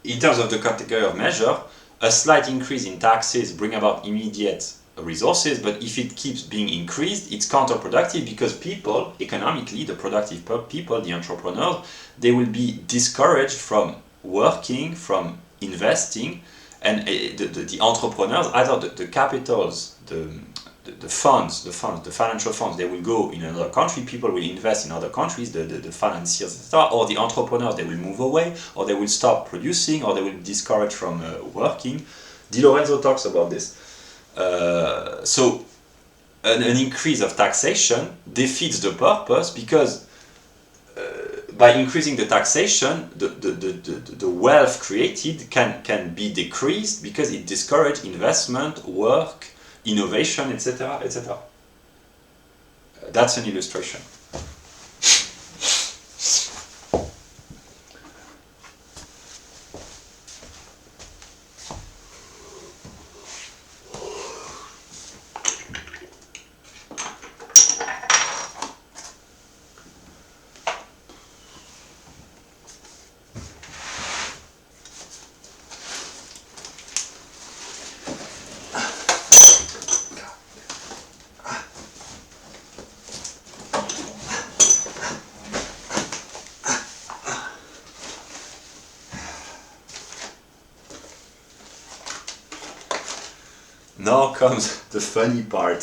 in terms of the category of measure, a slight increase in taxes bring about immediate resources. But if it keeps being increased, it's counterproductive because people, economically, the productive people, the entrepreneurs, they will be discouraged from working, from investing, and the entrepreneurs, either the capitals, the funds, the financial funds, they will go in another country, people will invest in other countries, the financiers, etc., or the entrepreneurs, they will move away, or they will stop producing, or they will discourage from working. Di Lorenzo talks about this. So an increase of taxation defeats the purpose because by increasing the taxation, the wealth created can be decreased because it discourages investment, work, innovation, etc., etc. That's an illustration. Now comes the funny part.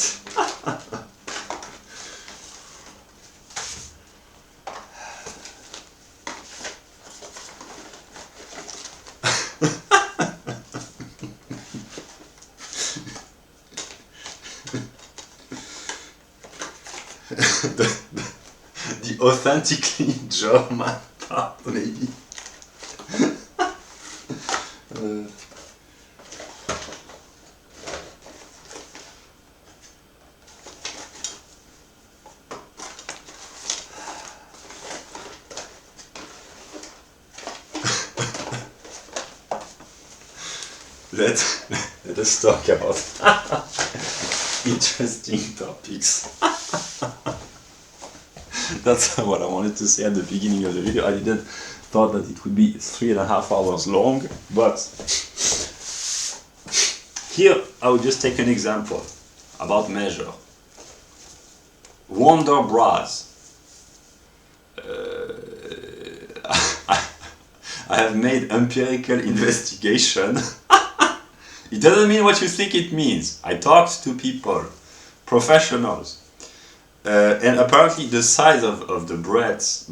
the authentically German part, maybe. Let us talk about interesting topics. That's what I wanted to say at the beginning of the video. I didn't thought that it would be 3.5 hours long, but here I will just take an example about measure. Wonderbras. I have made empirical investigation. It doesn't mean what you think it means. I talked to people, professionals, and apparently the size of the breast,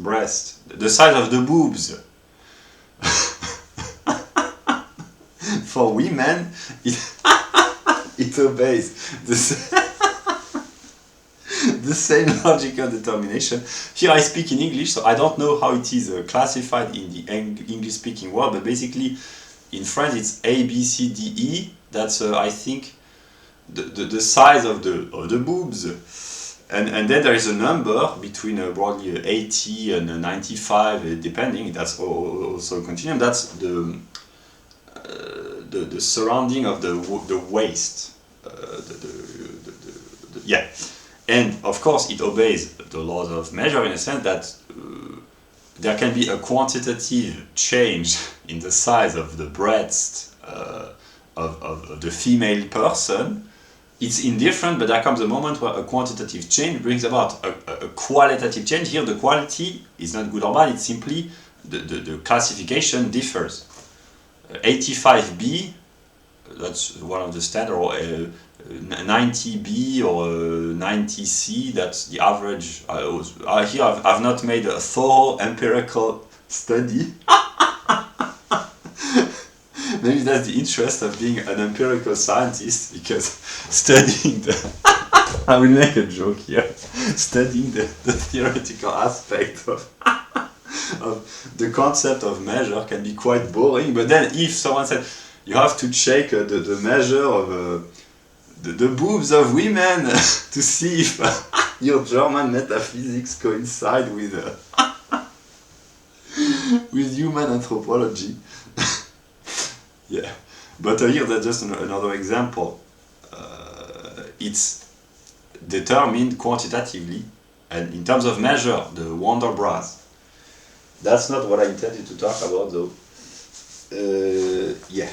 the size of the boobs, for women, it obeys the same logical determination. Here I speak in English, so I don't know how it is classified in the English-speaking world, but basically in French it's A, B, C, D, E. That's I think the size of the boobs, and then there is a number between broadly 80 and 95, depending. That's also a continuum. That's the surrounding of the waist. Yeah. And of course, it obeys the laws of measure in a sense that there can be a quantitative change in the size of the breast of the female person. It's indifferent, but there comes a moment where a quantitative change brings about a qualitative change. Here, the quality is not good or bad, it's simply the classification differs. 85B, that's one of the standard, or 90B or 90C, that's the average. Here I've not made a thorough empirical study. Maybe that's the interest of being an empirical scientist, because studying the I will make a joke here. Studying the theoretical aspect of the concept of measure can be quite boring. But then if someone said you have to check the measure of the boobs of women to see if your German metaphysics coincide with with human anthropology. Yeah, but here that's just another example. It's determined quantitatively, and in terms of measure, the wonderbras. That's not what I intended to talk about, though. Yeah.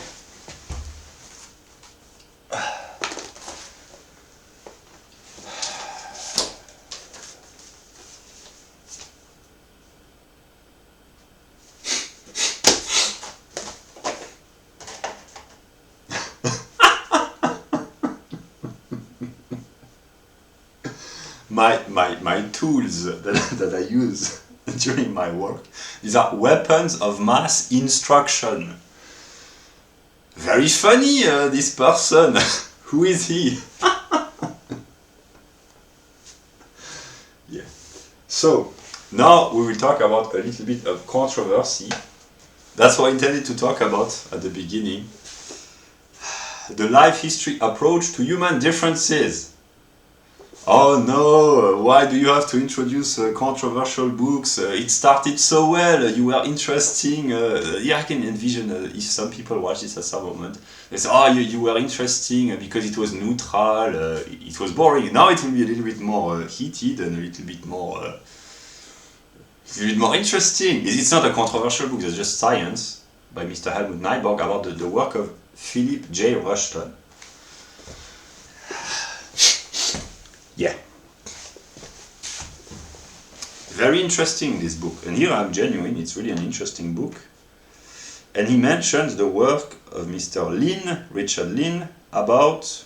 My tools that I use during my work, these are weapons of mass instruction. Very funny, this person. Who is he? Yeah. So now we will talk about a little bit of controversy. That's what I intended to talk about at the beginning. The life history approach to human differences. Oh no, why do you have to introduce controversial books? It started so well, you were interesting. Yeah, I can envision if some people watch this at some moment. They say, oh, you were interesting because it was neutral, it was boring. Now it will be a little bit more heated and a little bit more interesting. It's not a controversial book, it's just Science by Mr. Helmut Nyborg about the work of Philip J. Rushton. Yeah. Very interesting, this book. And here I'm genuine, it's really an interesting book. And he mentions the work of Mr. Lynn, Richard Lynn, about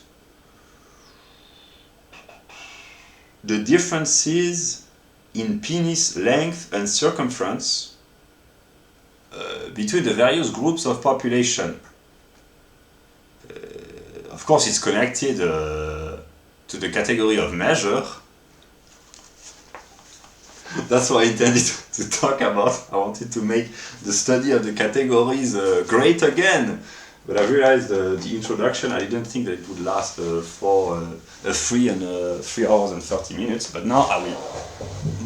the differences in penis length and circumference between the various groups of population. Of course, it's connected to the category of measure. That's what I intended to talk about. I wanted to make the study of the categories great again. But I realized the introduction, I didn't think that it would last for 3 hours and 30 minutes. But now I will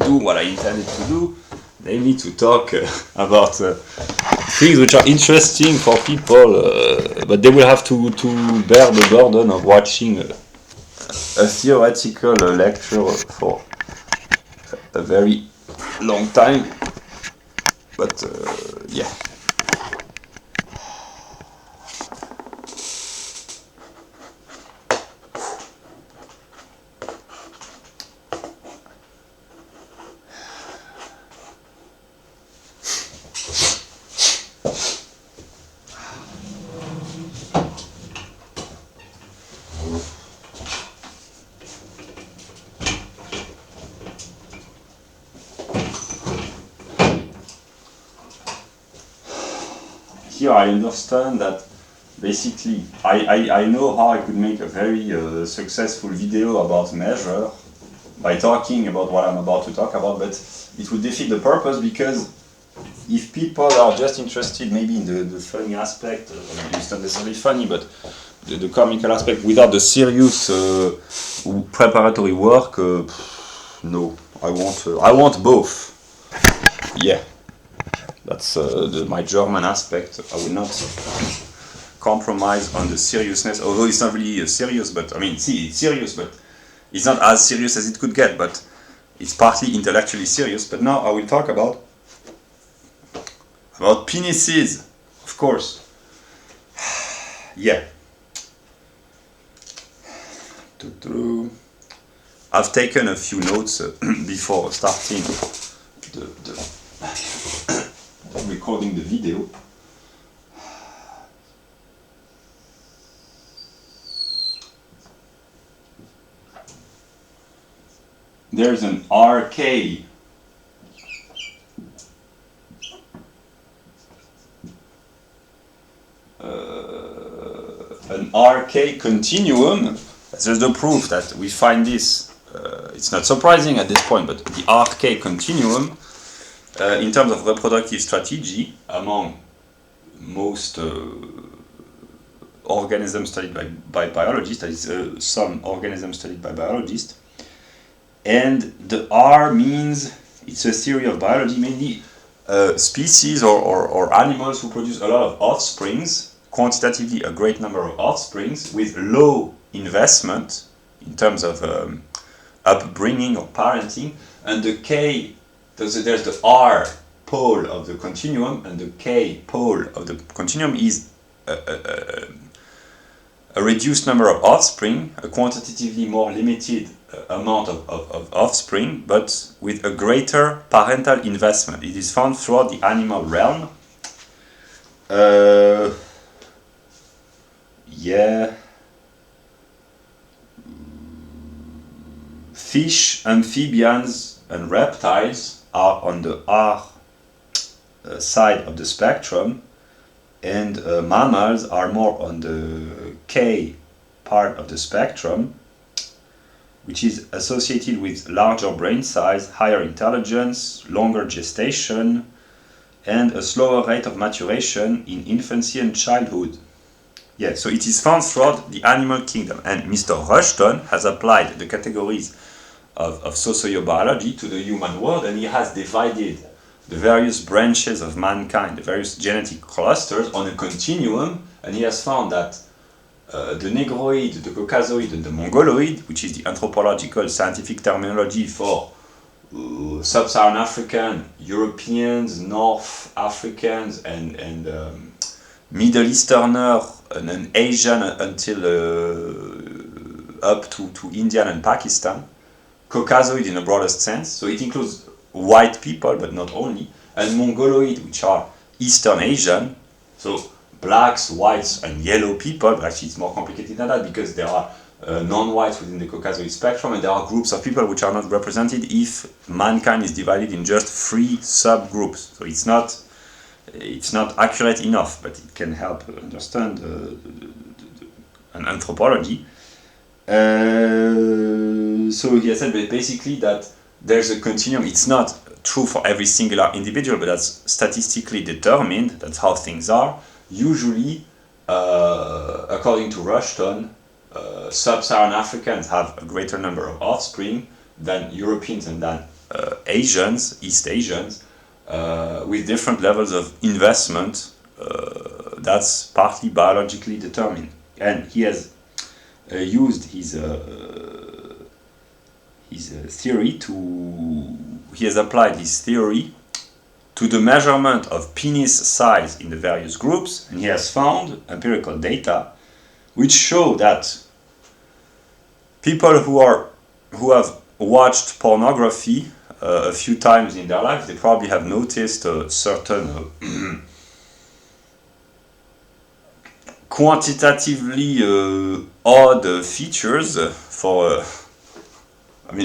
do what I intended to do. Namely to talk about things which are interesting for people, but they will have to bear the burden of watching a theoretical lecture for a very long time, but yeah. Here I understand that basically I know how I could make a very successful video about measure by talking about what I'm about to talk about, but it would defeat the purpose, because if people are just interested maybe in the funny aspect, it's not necessarily funny, but the comical aspect without the serious preparatory work, no, I want both. Yeah. That's my German aspect. I will not compromise on the seriousness, although it's not really serious, but I mean, see, it's serious, but it's not as serious as it could get, but it's partly intellectually serious. But now I will talk about penises, of course. Yeah. I've taken a few notes before starting recording the video. there's an RK continuum. That's just the proof that we find this. It's not surprising at this point, but the RK continuum, in terms of reproductive strategy, among most organisms studied by biologists, that is some organisms studied by biologists, and the R means it's a theory of biology, mainly species or animals who produce a lot of offsprings, quantitatively a great number of offsprings, with low investment in terms of upbringing or parenting. And the K, there's the R pole of the continuum, and the K pole of the continuum is a reduced number of offspring, a quantitatively more limited amount of offspring, but with a greater parental investment. It is found throughout the animal realm. Fish, amphibians, and reptiles are on the R side of the spectrum, and mammals are more on the K part of the spectrum, which is associated with larger brain size, higher intelligence, longer gestation, and a slower rate of maturation in infancy and childhood. Yeah, so it is found throughout the animal kingdom, and Mr. Rushton has applied the categories of sociobiology to the human world, and he has divided the various branches of mankind, the various genetic clusters, on a continuum, and he has found that the Negroid, the Caucasoid, and the Mongoloid, which is the anthropological scientific terminology for Sub-Saharan African, Europeans, North Africans, and Middle Easterner, and then Asian until up to India and Pakistan. Caucasoid in the broadest sense, so it includes white people, but not only, and Mongoloid, which are Eastern Asian, so blacks, whites, and yellow people. But actually it's more complicated than that, because there are non-whites within the Caucasoid spectrum, and there are groups of people which are not represented if mankind is divided in just 3 subgroups. So it's not accurate enough, but it can help understand an anthropology. So he has said basically that there's a continuum. It's not true for every singular individual, but that's statistically determined. That's how things are. Usually, according to Rushton, Sub-Saharan Africans have a greater number of offspring than Europeans and than Asians, East Asians, with different levels of investment. That's partly biologically determined. And he has used his theory he has applied his theory to the measurement of penis size in the various groups, and he has found empirical data which show that people who have watched pornography a few times in their life, they probably have noticed certain quantitatively odd features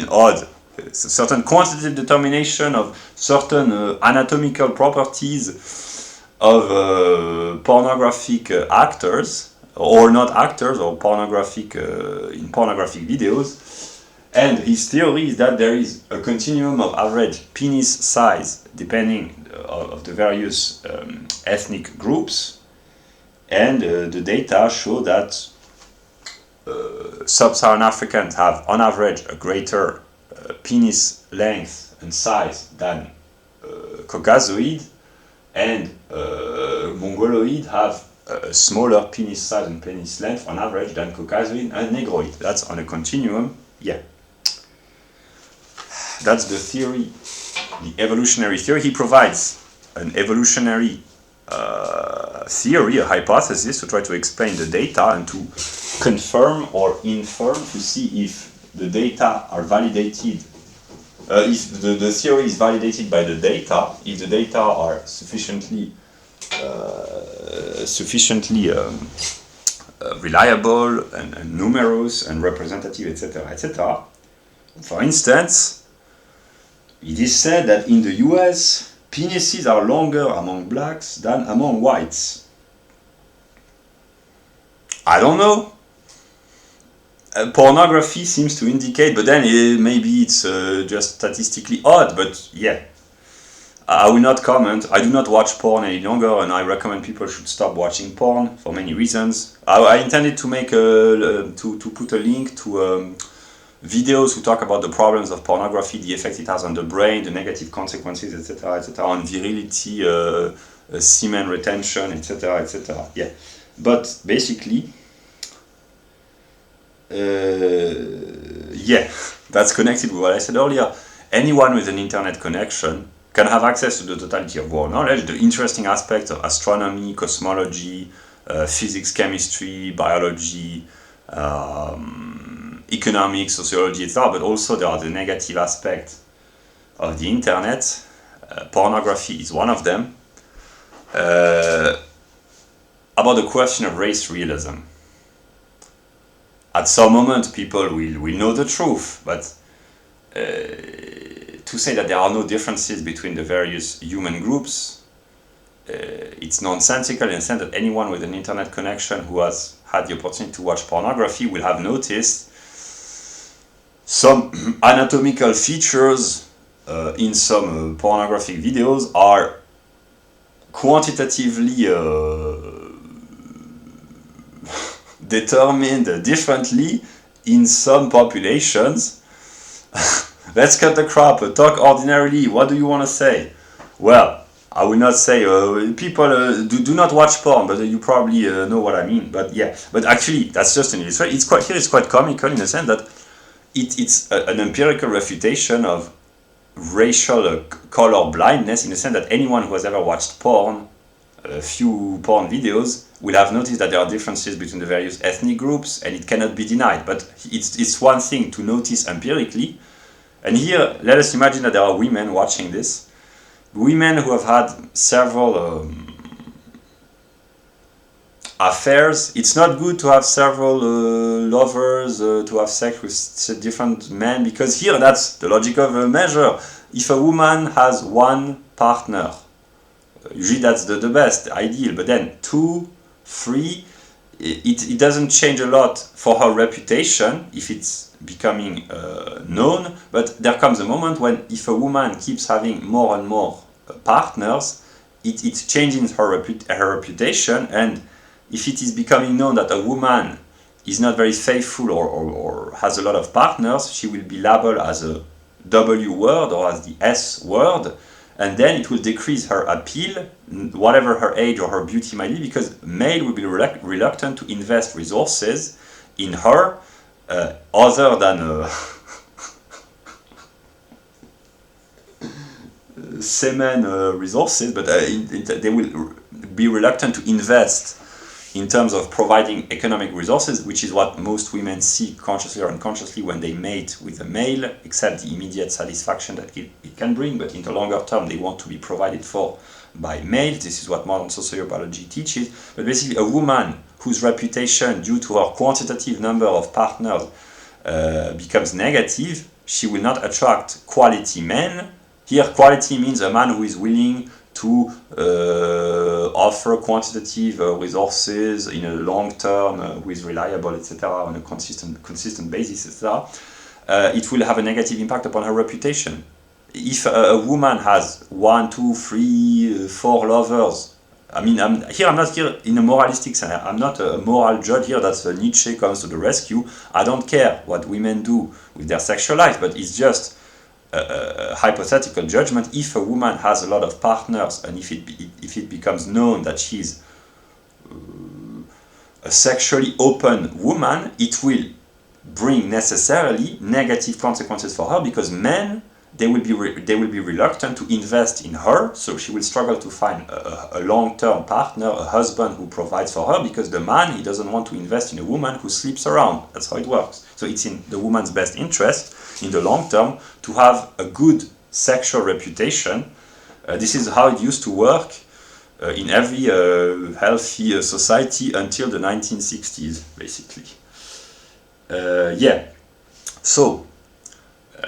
odd. It's a certain quantitative determination of certain anatomical properties of pornographic actors, or not actors, or pornographic in pornographic videos. And his theory is that there is a continuum of average penis size depending of the various ethnic groups, and the data show that Sub-Saharan Africans have on average a greater penis length and size than Caucasoid, and Mongoloid have a smaller penis size and penis length on average than Caucasoid and Negroid. That's on a continuum, yeah. That's the theory, the evolutionary theory. He provides an evolutionary theory, a hypothesis, to try to explain the data and to confirm or infirm, to see if the data are validated, if the theory is validated by the data, if the data are sufficiently reliable and numerous and representative, etc., etc. For instance, It is said that in the US, penises are longer among blacks than among whites. I don't know. Pornography seems to indicate, but then maybe it's just statistically odd, but yeah. I will not comment. I do not watch porn any longer, and I recommend people should stop watching porn for many reasons. I intended to make to put a link to videos who talk about the problems of pornography, the effect it has on the brain, the negative consequences, etc., etc., on virility, semen retention, etc., etc. Yeah, but basically, yeah, that's connected with what I said earlier. Anyone with an internet connection can have access to the totality of world knowledge, the interesting aspects of astronomy, cosmology, physics, chemistry, biology, economics, sociology, etc. But also there are the negative aspects of the internet. Pornography is one of them. About the question of race realism. At some moment people will know the truth, but to say that there are no differences between the various human groups, it's nonsensical in the sense that anyone with an internet connection who has had the opportunity to watch pornography will have noticed some anatomical features in some pornographic videos are quantitatively determined differently in some populations. Let's cut the crap, talk ordinarily. What do you want to say? Well, I will not say people do not watch porn, but you probably know what I mean. But yeah, but actually that's just an illustration. It's quite comical in the sense that it's an empirical refutation of racial color blindness, in the sense that anyone who has ever watched porn, a few porn videos, will have noticed that there are differences between the various ethnic groups, and it cannot be denied. But it's one thing to notice empirically. And here, let us imagine that there are women watching this. Women who have had several affairs. It's not good to have several lovers, to have sex with different men, because here that's the logic of a measure. If a woman has one partner, usually that's the best, ideal, but then 2, 3, it doesn't change a lot for her reputation if it's becoming known, but there comes a moment when if a woman keeps having more and more partners, it's changing her reputation, and if it is becoming known that a woman is not very faithful or has a lot of partners, she will be labeled as a W word or as the S word, and then it will decrease her appeal, whatever her age or her beauty might be, because male will be reluctant to invest resources in her other than semen resources, but they will be reluctant to invest in terms of providing economic resources, which is what most women seek consciously or unconsciously when they mate with a male, except the immediate satisfaction that it can bring, but in the longer term they want to be provided for by males. This is what modern sociobiology teaches. But basically a woman whose reputation due to her quantitative number of partners becomes negative, she will not attract quality men. Here quality means a man who is willing to offer quantitative resources in a long term, who is reliable, etc., on a consistent basis, etc. It will have a negative impact upon her reputation. If a woman has 1, 2, 3, 4 lovers, I mean, I'm not here in a moralistic sense. I'm not a moral judge here that Nietzsche comes to the rescue. I don't care what women do with their sexual life, but it's just a hypothetical judgment. If a woman has a lot of partners, and if it becomes known that she's a sexually open woman, it will bring necessarily negative consequences for her, because men, they will be reluctant to invest in her, so she will struggle to find a long-term partner, a husband who provides for her, because the man, he doesn't want to invest in a woman who sleeps around. That's how it works. So it's in the woman's best interest in the long term to have a good sexual reputation. This is how it used to work in every healthy society until the 1960s, basically. Yeah. So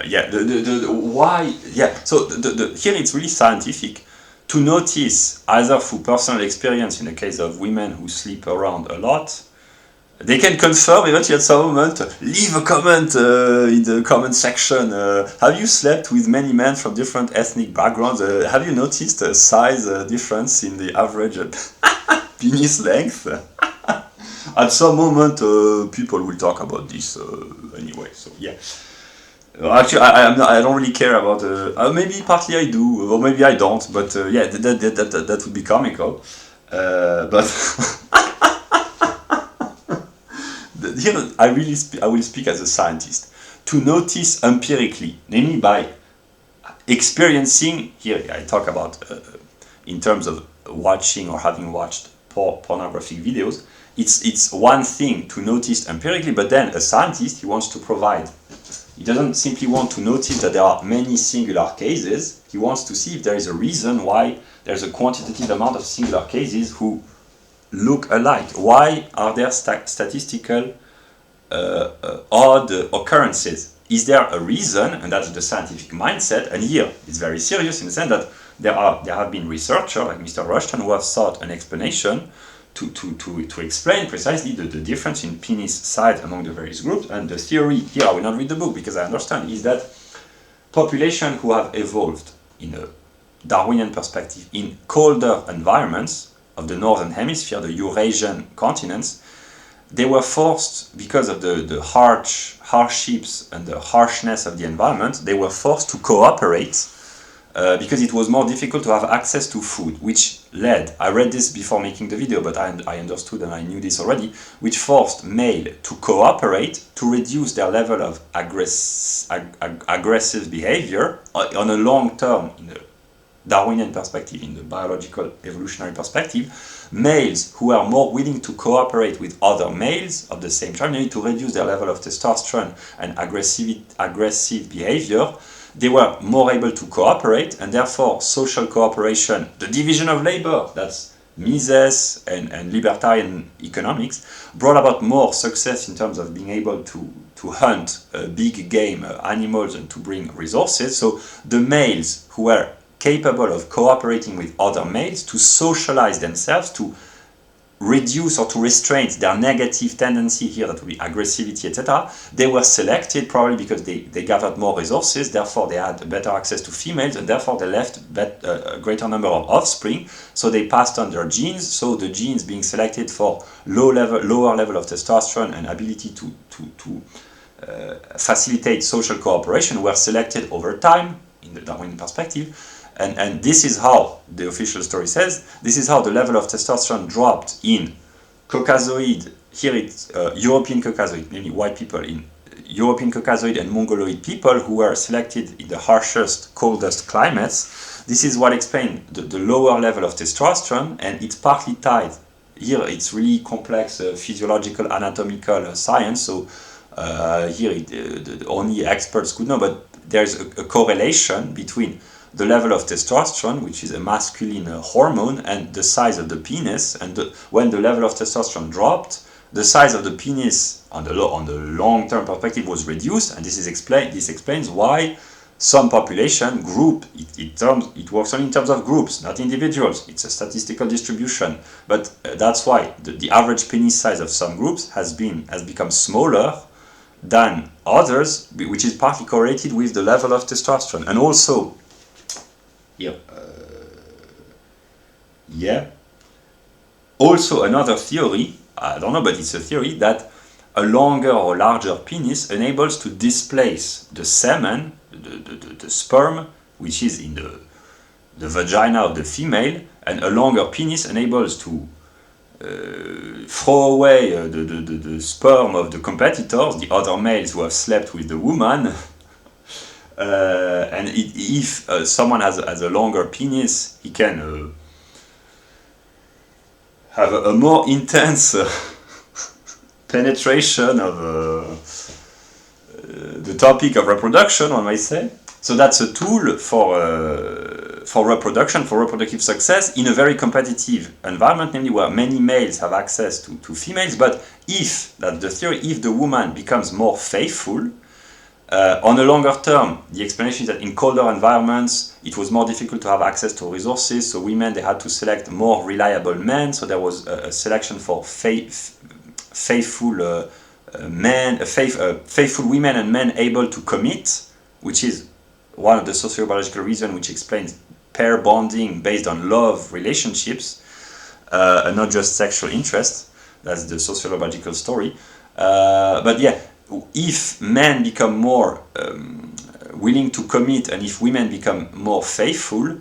yeah, the why, yeah, so here it's really scientific to notice, either through personal experience in the case of women who sleep around a lot. They can confirm eventually at some moment. Leave a comment in the comment section. Have you slept with many men from different ethnic backgrounds? Have you noticed a size difference in the average penis length? At some moment, people will talk about this anyway. So yeah. Actually, I don't really care about. Maybe partly I do, or maybe I don't. But yeah, that would be comical. But here I will speak as a scientist to notice empirically, namely by experiencing. Here I talk about in terms of watching or having watched pornographic videos. It's one thing to notice empirically, but then a scientist, he wants to provide. He doesn't simply want to notice that there are many singular cases. He wants to see if there is a reason why there's a quantitative amount of singular cases who look alike. Why are there statistical odd occurrences? Is there a reason? And that's the scientific mindset. And here it's very serious in the sense that there have been researchers like Mr. Roche who have sought an explanation to explain precisely the difference in penis size among the various groups. And the theory, here I will not read the book because I understand, is that populations who have evolved in a Darwinian perspective in colder environments of the northern hemisphere, the Eurasian continents, they were forced, because of the hardships and the harshness of the environment, they were forced to cooperate because it was more difficult to have access to food, which led, I read this before making the video, but I understood and I knew this already, which forced male to cooperate to reduce their level of aggressive behavior on a long term, in the Darwinian perspective, in the biological evolutionary perspective. Males who are more willing to cooperate with other males of the same tribe, need to reduce their level of testosterone and aggressive behavior. They were more able to cooperate, and therefore social cooperation, the division of labor, that's Mises and libertarian economics, brought about more success in terms of being able to hunt big game animals and to bring resources. So the males who were capable of cooperating with other males to socialize themselves, to reduce or to restrain their negative tendency, here that would be aggressivity, etc. They were selected probably because they gathered more resources, therefore they had better access to females, and therefore they left a greater number of offspring, so they passed on their genes. So the genes being selected for lower level of testosterone and ability to facilitate social cooperation were selected over time in the Darwinian perspective. And this is how, the official story says, this is how the level of testosterone dropped in Caucasoid, here it's European Caucasoid, mainly white people, in European Caucasoid and Mongoloid people who were selected in the harshest, coldest climates. This is what explains the lower level of testosterone, and it's partly tied. Here it's really complex physiological, anatomical science, so here only experts could know, but there's a correlation between the level of testosterone, which is a masculine hormone, and the size of the penis. And when the level of testosterone dropped, the size of the penis on the long-term perspective was reduced, and this explains why some population group, it works only in terms of groups, not individuals. It's a statistical distribution, but that's why the average penis size of some groups has become smaller than others, which is partly correlated with the level of testosterone. And also, also another theory, I don't know, but it's a theory that a longer or larger penis enables to displace the semen, the sperm, which is in the vagina of the female, and a longer penis enables to throw away the sperm of the competitors, the other males who have slept with the woman. And if someone has a longer penis, he can have a more intense penetration of the topic of reproduction, one might say. So that's a tool for reproduction, for reproductive success in a very competitive environment, namely where many males have access to females. But if, that's the theory, if the woman becomes more faithful, On a longer term, the explanation is that in colder environments, it was more difficult to have access to resources, so women, they had to select more reliable men, so there was a selection for faithful faithful women and men able to commit, which is one of the sociobiological reasons which explains pair bonding based on love relationships, and not just sexual interest. That's the sociological story. But yeah, if men become more willing to commit and if women become more faithful,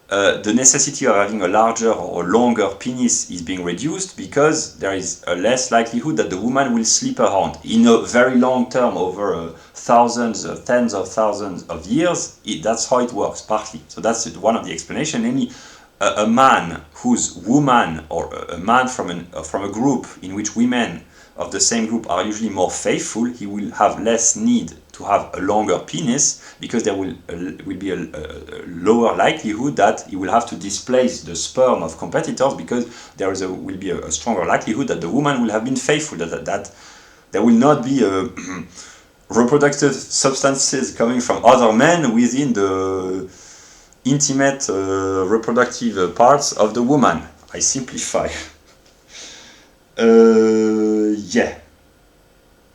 the necessity of having a larger or longer penis is being reduced because there is a less likelihood that the woman will slip around. In a very long term, over thousands, tens of thousands of years, that's how it works, partly. So that's one of the explanations. Namely, a man whose woman, or a man from a group in which women of the same group are usually more faithful, he will have less need to have a longer penis because there will be a lower likelihood that he will have to displace the sperm of competitors because there will be a stronger likelihood that the woman will have been faithful, that there will not be reproductive substances coming from other men within the intimate reproductive parts of the woman. I simplify. Yeah.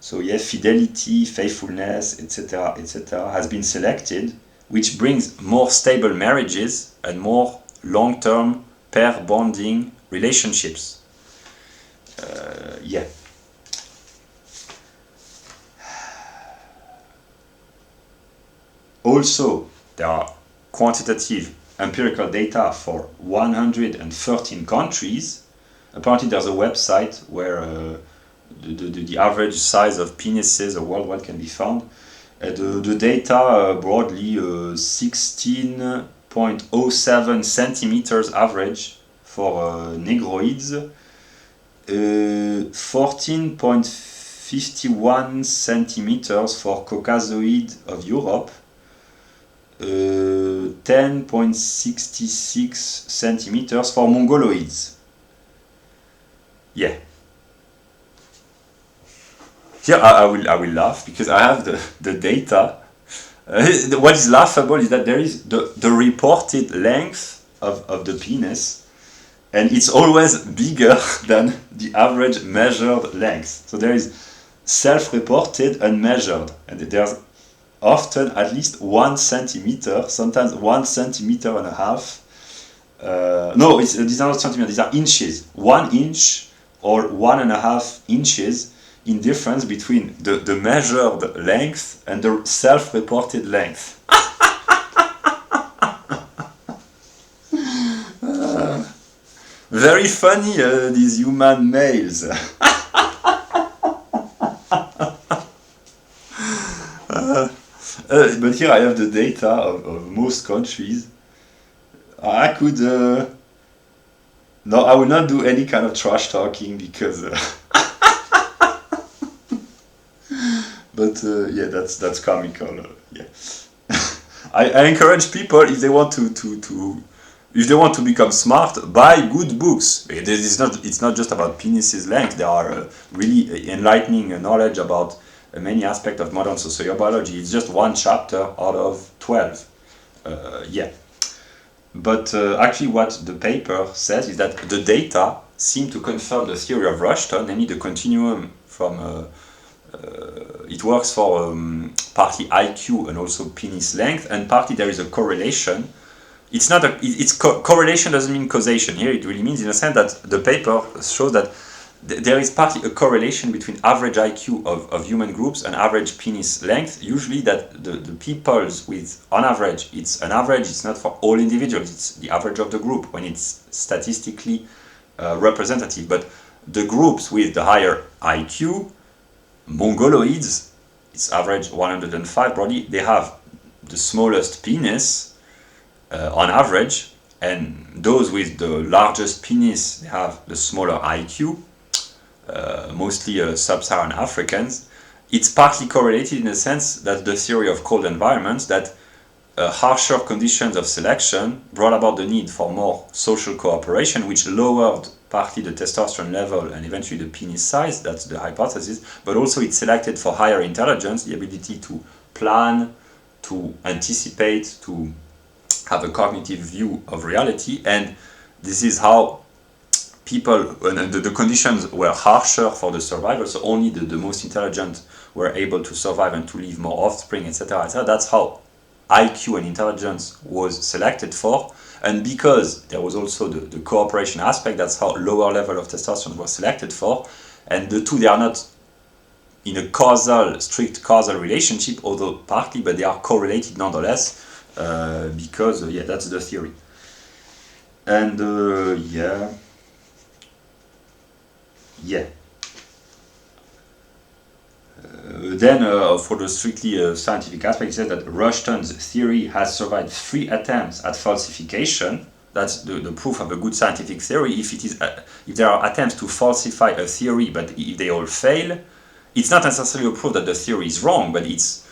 So yeah, fidelity, faithfulness, etc., etc., has been selected, which brings more stable marriages and more long-term pair bonding relationships. Yeah. Also, there are quantitative empirical data for 113 countries. Apparently there's a website where the average size of penises worldwide can be found. The data broadly 16.07 centimeters average for negroids, 14.51 centimeters for Caucasoid of Europe, 10.66 centimeters for Mongoloids. Yeah. Here I will laugh because I have the data. What is laughable is that there is the reported length of the penis, and it's always bigger than the average measured length. So there is self-reported and measured, and there's often at least 1 centimeter, sometimes 1 centimeter and a half. No, these are not centimeters, these are inches. 1 inch or 1.5 inches in difference between the measured length and the self-reported length. Very funny, these human males. But here I have the data of most countries. I could... No, I will not do any kind of trash talking because... But yeah, that's comical. Yeah, I encourage people, if they want to become smart, buy good books. It's not just about penises length. There are really enlightening knowledge about many aspects of modern sociobiology. It's just 1 chapter out of 12. Yeah, but actually, what the paper says is that the data seem to confirm the theory of Roche, namely the continuum from. It works for partly IQ and also penis length, and partly there is a correlation. It's not correlation doesn't mean causation. Here it really means, in a sense, that the paper shows that there is partly a correlation between average IQ of human groups and average penis length. Usually that the peoples with, on average, it's an average, it's not for all individuals, it's the average of the group when it's statistically representative. But the groups with the higher IQ, Mongoloids, it's average 105 broadly, they have the smallest penis on average, and those with the largest penis, they have the smaller IQ, mostly sub-Saharan Africans. It's partly correlated in the sense that the theory of cold environments, that harsher conditions of selection brought about the need for more social cooperation, which lowered partly the testosterone level and eventually the penis size. That's the hypothesis, but also it selected for higher intelligence, the ability to plan, to anticipate, to have a cognitive view of reality, and this is how people, and the conditions were harsher for the survivors, so only the most intelligent were able to survive and to leave more offspring, etc., etc. That's how IQ and intelligence was selected for, and because there was also the cooperation aspect, that's how lower level of testosterone was selected for, and the two, they are not in a strict causal relationship, although partly, but they are correlated nonetheless, because, yeah, that's the theory. And, yeah. Then, for the strictly scientific aspect, it says that Rushton's theory has survived 3 attempts at falsification. That's the proof of a good scientific theory. If there are attempts to falsify a theory, but if they all fail, it's not necessarily a proof that the theory is wrong, but it's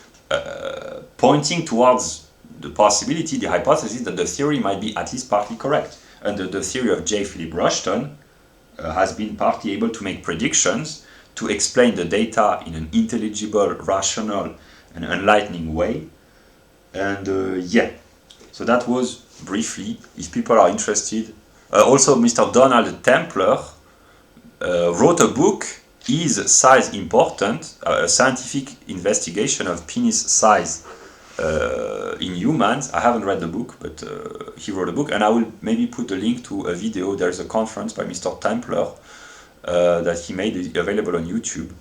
pointing towards the possibility, the hypothesis that the theory might be at least partly correct. And the theory of J. Philip Rushton has been partly able to make predictions, to explain the data in an intelligible, rational, and enlightening way. And yeah, so that was briefly, if people are interested. Also, Mr. Donald Templer wrote a book, Is Size Important? A scientific investigation of penis size in humans. I haven't read the book, but he wrote a book, and I will maybe put a link to a video. There's a conference by Mr. Templer that he made available on YouTube.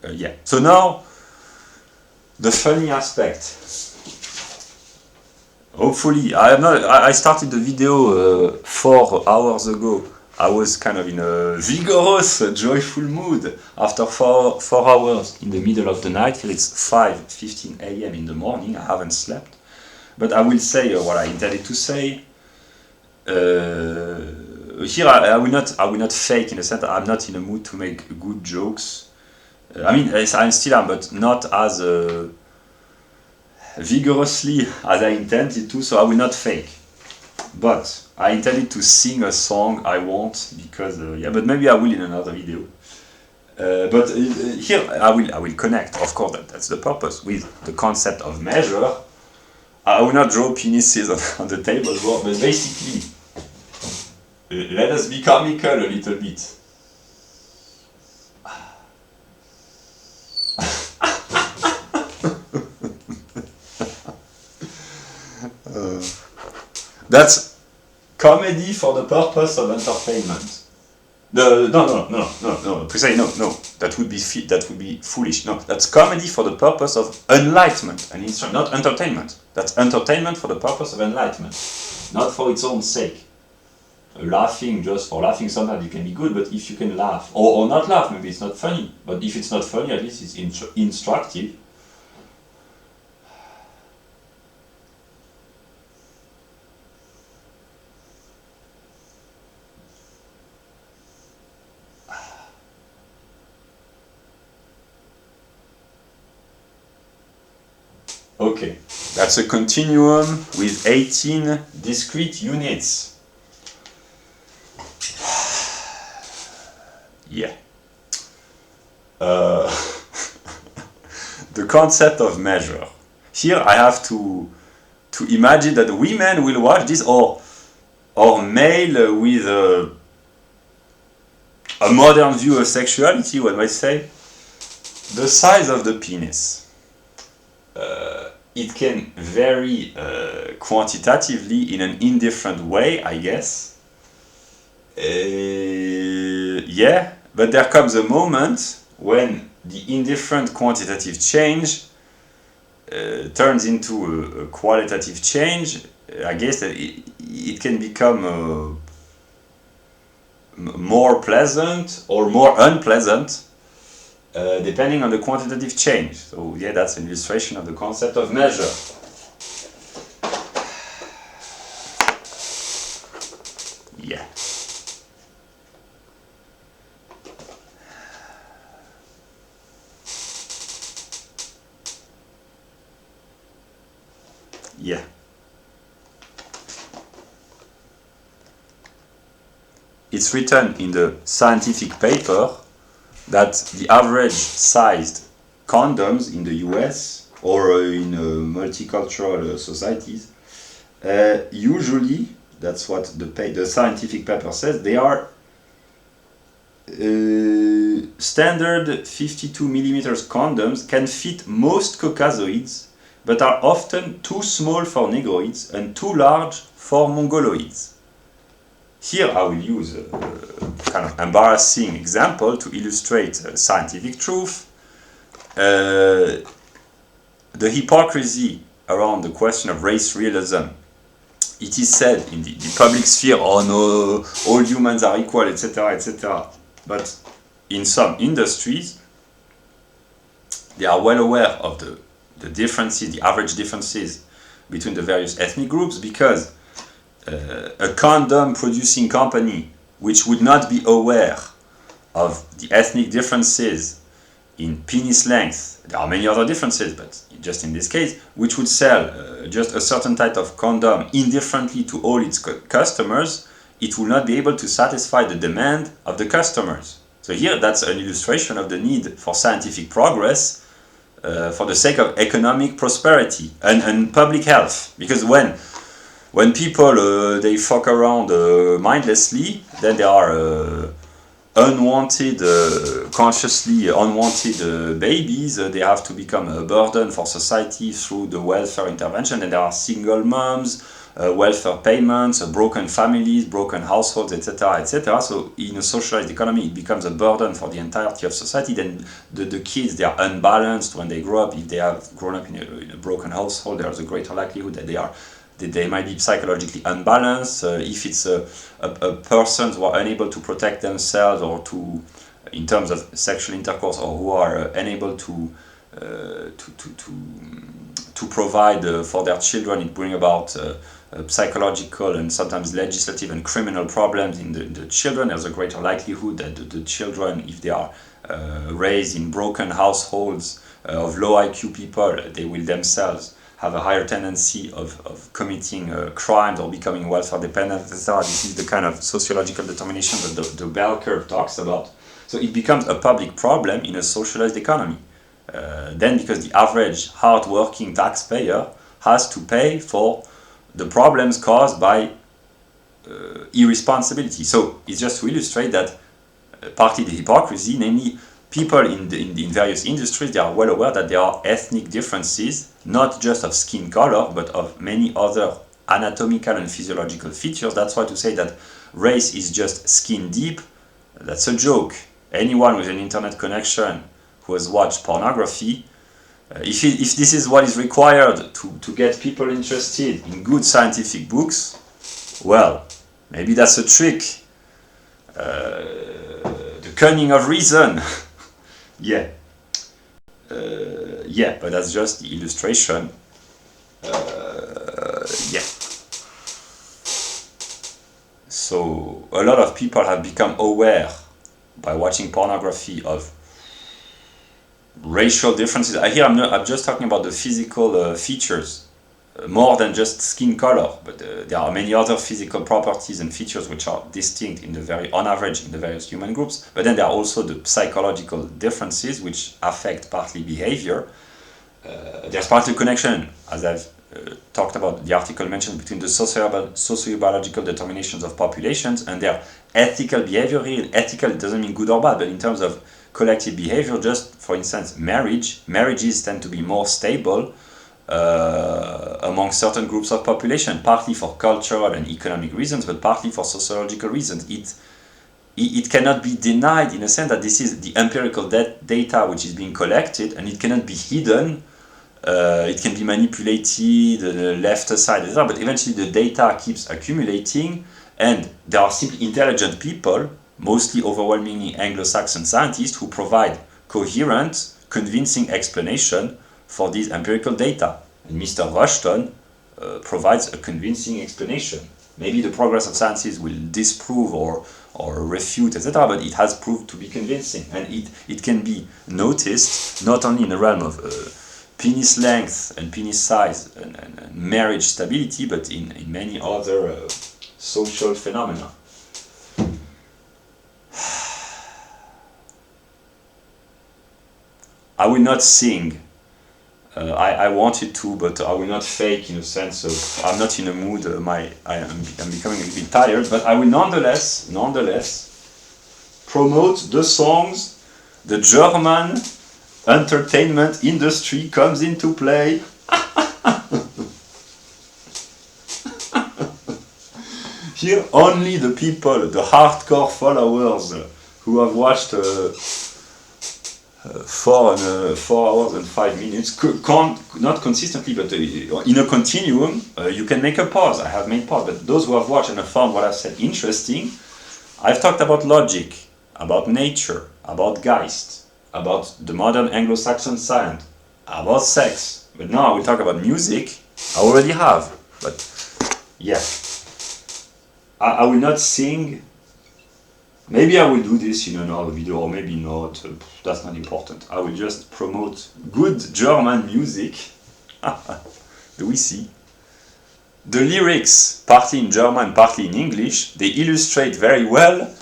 Yeah. So now, the funny aspect. Hopefully, I started the video 4 hours ago. I was kind of in a vigorous, joyful mood. After 4 hours in the middle of the night, here it's 5:15 a.m. in the morning. I haven't slept, but I will say what I intended to say. Here I will not fake, in the sense that I'm not in a mood to make good jokes. I mean, I still am, but not as vigorously as I intended to, so I will not fake. But I intended to sing a song I won't, because yeah, but maybe I will in another video. But here I will connect, of course, that's the purpose, with the concept of measure. I will not draw penises on the table, but basically, let us be comical a little bit. That's comedy for the purpose of entertainment. No. Precisely, no. That would be foolish. No, that's comedy for the purpose of enlightenment and not entertainment. That's entertainment for the purpose of enlightenment, not for its own sake. Laughing just for laughing, sometimes it can be good, but if you can laugh or not laugh, maybe it's not funny. But if it's not funny, at least it's instructive. Okay, that's a continuum with 18 discrete units. Yeah. The concept of measure. Here I have to imagine that women will watch this, or male with a modern view of sexuality, one might say. The size of the penis. It can vary quantitatively in an indifferent way, I guess. Yeah, but there comes a moment when the indifferent quantitative change turns into a qualitative change. I guess that it can become more pleasant or more unpleasant, depending on the quantitative change. So yeah, that's an illustration of the concept of measure. Yeah. Yeah. It's written in the scientific paper that the average sized condoms in the US or in multicultural societies, usually, that's what the scientific paper says, they are standard 52 millimeters condoms can fit most Caucasoids, but are often too small for Negroids and too large for Mongoloids. Here I will use a kind of embarrassing example to illustrate scientific truth. The hypocrisy around the question of race realism. It is said in the public sphere, oh no, all humans are equal, etc., etc. But in some industries, they are well aware of the differences, the average differences between the various ethnic groups, because a condom producing company which would not be aware of the ethnic differences in penis length, there are many other differences, but just in this case, which would sell just a certain type of condom indifferently to all its customers, it will not be able to satisfy the demand of the customers. So here, that's an illustration of the need for scientific progress for the sake of economic prosperity and public health. Because when people they fuck around mindlessly, then there are unwanted, consciously unwanted babies. They have to become a burden for society through the welfare intervention, and there are single moms, welfare payments, broken families, broken households, etc., etc. So in a socialized economy, it becomes a burden for the entirety of society. Then the kids, they are unbalanced when they grow up. If they have grown up in a broken household, there's a greater likelihood that they might be psychologically unbalanced. If it's a person who are unable to protect themselves or in terms of sexual intercourse, or who are unable to provide for their children, it brings about psychological and sometimes legislative and criminal problems in the children. There's a greater likelihood that the children, if they are raised in broken households of low IQ people, they will themselves have a higher tendency of committing crimes or becoming welfare dependent, etc. This is the kind of sociological determination that the bell curve talks about. So it becomes a public problem in a socialized economy. Then, because the average hard-working taxpayer has to pay for the problems caused by irresponsibility. So it's just to illustrate that partly the hypocrisy, namely people in various industries, they are well aware that there are ethnic differences, not just of skin color, but of many other anatomical and physiological features. That's why to say that race is just skin deep, that's a joke. Anyone with an internet connection who has watched pornography, if this is what is required to get people interested in good scientific books, well, maybe that's a trick. The cunning of reason. Yeah. Yeah, but that's just the illustration. Yeah. So a lot of people have become aware by watching pornography of racial differences. Here I'm just talking about the physical features, more than just skin color, but there are many other physical properties and features which are distinct on average in the various human groups. But then there are also the psychological differences which affect partly behavior. There's partly connection, as I've talked about, the article mentioned, between the sociobiological determinations of populations and their ethical behavior. Here, ethical doesn't mean good or bad, but in terms of collective behavior, just for instance, marriages tend to be more stable among certain groups of population, partly for cultural and economic reasons, but partly for sociological reasons. It cannot be denied, in a sense, that this is the empirical data which is being collected, and it cannot be hidden. It can be manipulated, left aside, etc. But eventually the data keeps accumulating, and there are simply intelligent people, mostly overwhelmingly Anglo-Saxon scientists, who provide coherent, convincing explanation for these empirical data. And Mr. Rushton provides a convincing explanation. Maybe the progress of sciences will disprove or refute, etc., but it has proved to be convincing. And it can be noticed not only in the realm of penis length and penis size and marriage stability, but in many other social phenomena. I will not sing I wanted to, but I will not fake in a sense of I'm not in a mood. I'm becoming a little bit tired, but I will nonetheless promote the songs. The German entertainment industry comes into play. Here, only the people, the hardcore followers who have watched 4 hours and 5 minutes, not consistently, but in a continuum, you can make a pause. I have made pause, but those who have watched and have found what I've said interesting, I've talked about logic, about nature, about Geist, about the modern Anglo-Saxon science, about sex. But now I will talk about music. I already have, but yeah. I will not sing. Maybe I will do this in another video, or maybe not. That's not important. I will just promote good German music. Do we see? The lyrics, partly in German, partly in English, they illustrate very well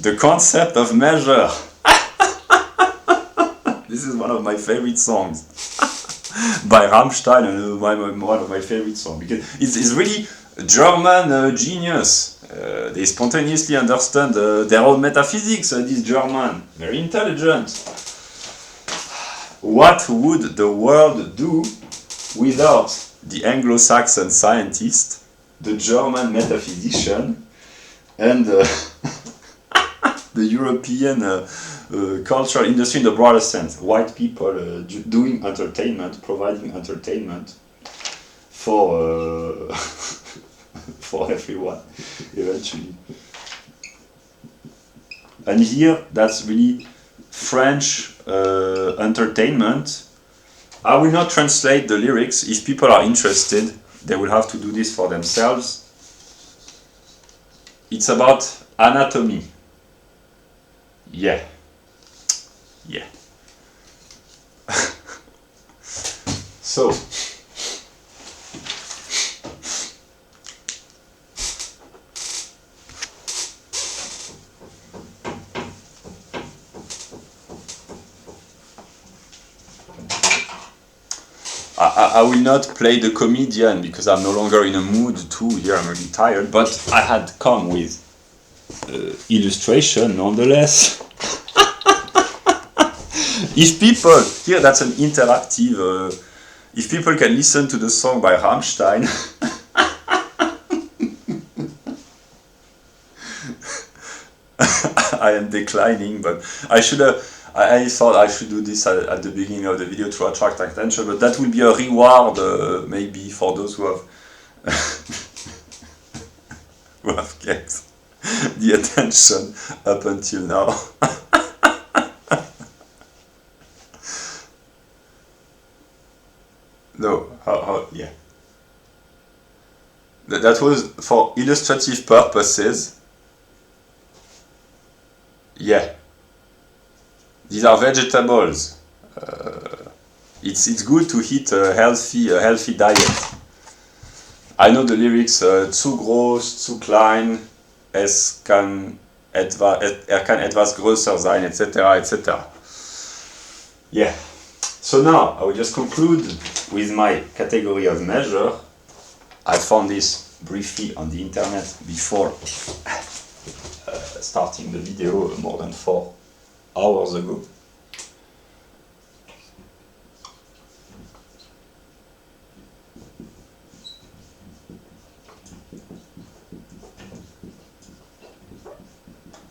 the concept of measure. This is one of my favorite songs by Rammstein, and one of my favorite songs because it's really German genius. They spontaneously understand their own metaphysics. These German, very intelligent. What would the world do without the Anglo-Saxon scientist, the German metaphysician, and the European cultural industry in the broader sense? White people doing entertainment, providing entertainment for for everyone, eventually. And here, that's really French entertainment. I will not translate the lyrics. If people are interested, they will have to do this for themselves. It's about anatomy. Yeah. So, I will not play the comedian because I'm no longer in a mood to. Here I'm really tired, but I had come with illustration nonetheless. If people, here that's an interactive, if people can listen to the song by Rammstein, I am declining, but I thought I should do this at the beginning of the video to attract attention, but that will be a reward maybe for those who have who have kept the attention up until now. No, yeah. That was for illustrative purposes. Yeah. These are vegetables. It's good to eat a healthy diet. I know the lyrics. Zu groß, zu klein, er kann etwas größer sein, etc., etc. Yeah. So now I will just conclude with my category of measure. I found this briefly on the internet before starting the video more than 4 hours ago.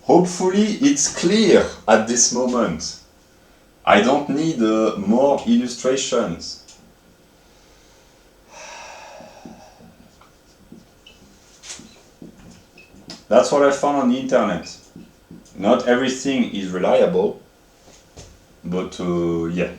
Hopefully it's clear at this moment. I don't need more illustrations. That's what I found on the internet. Not everything is reliable, but yeah.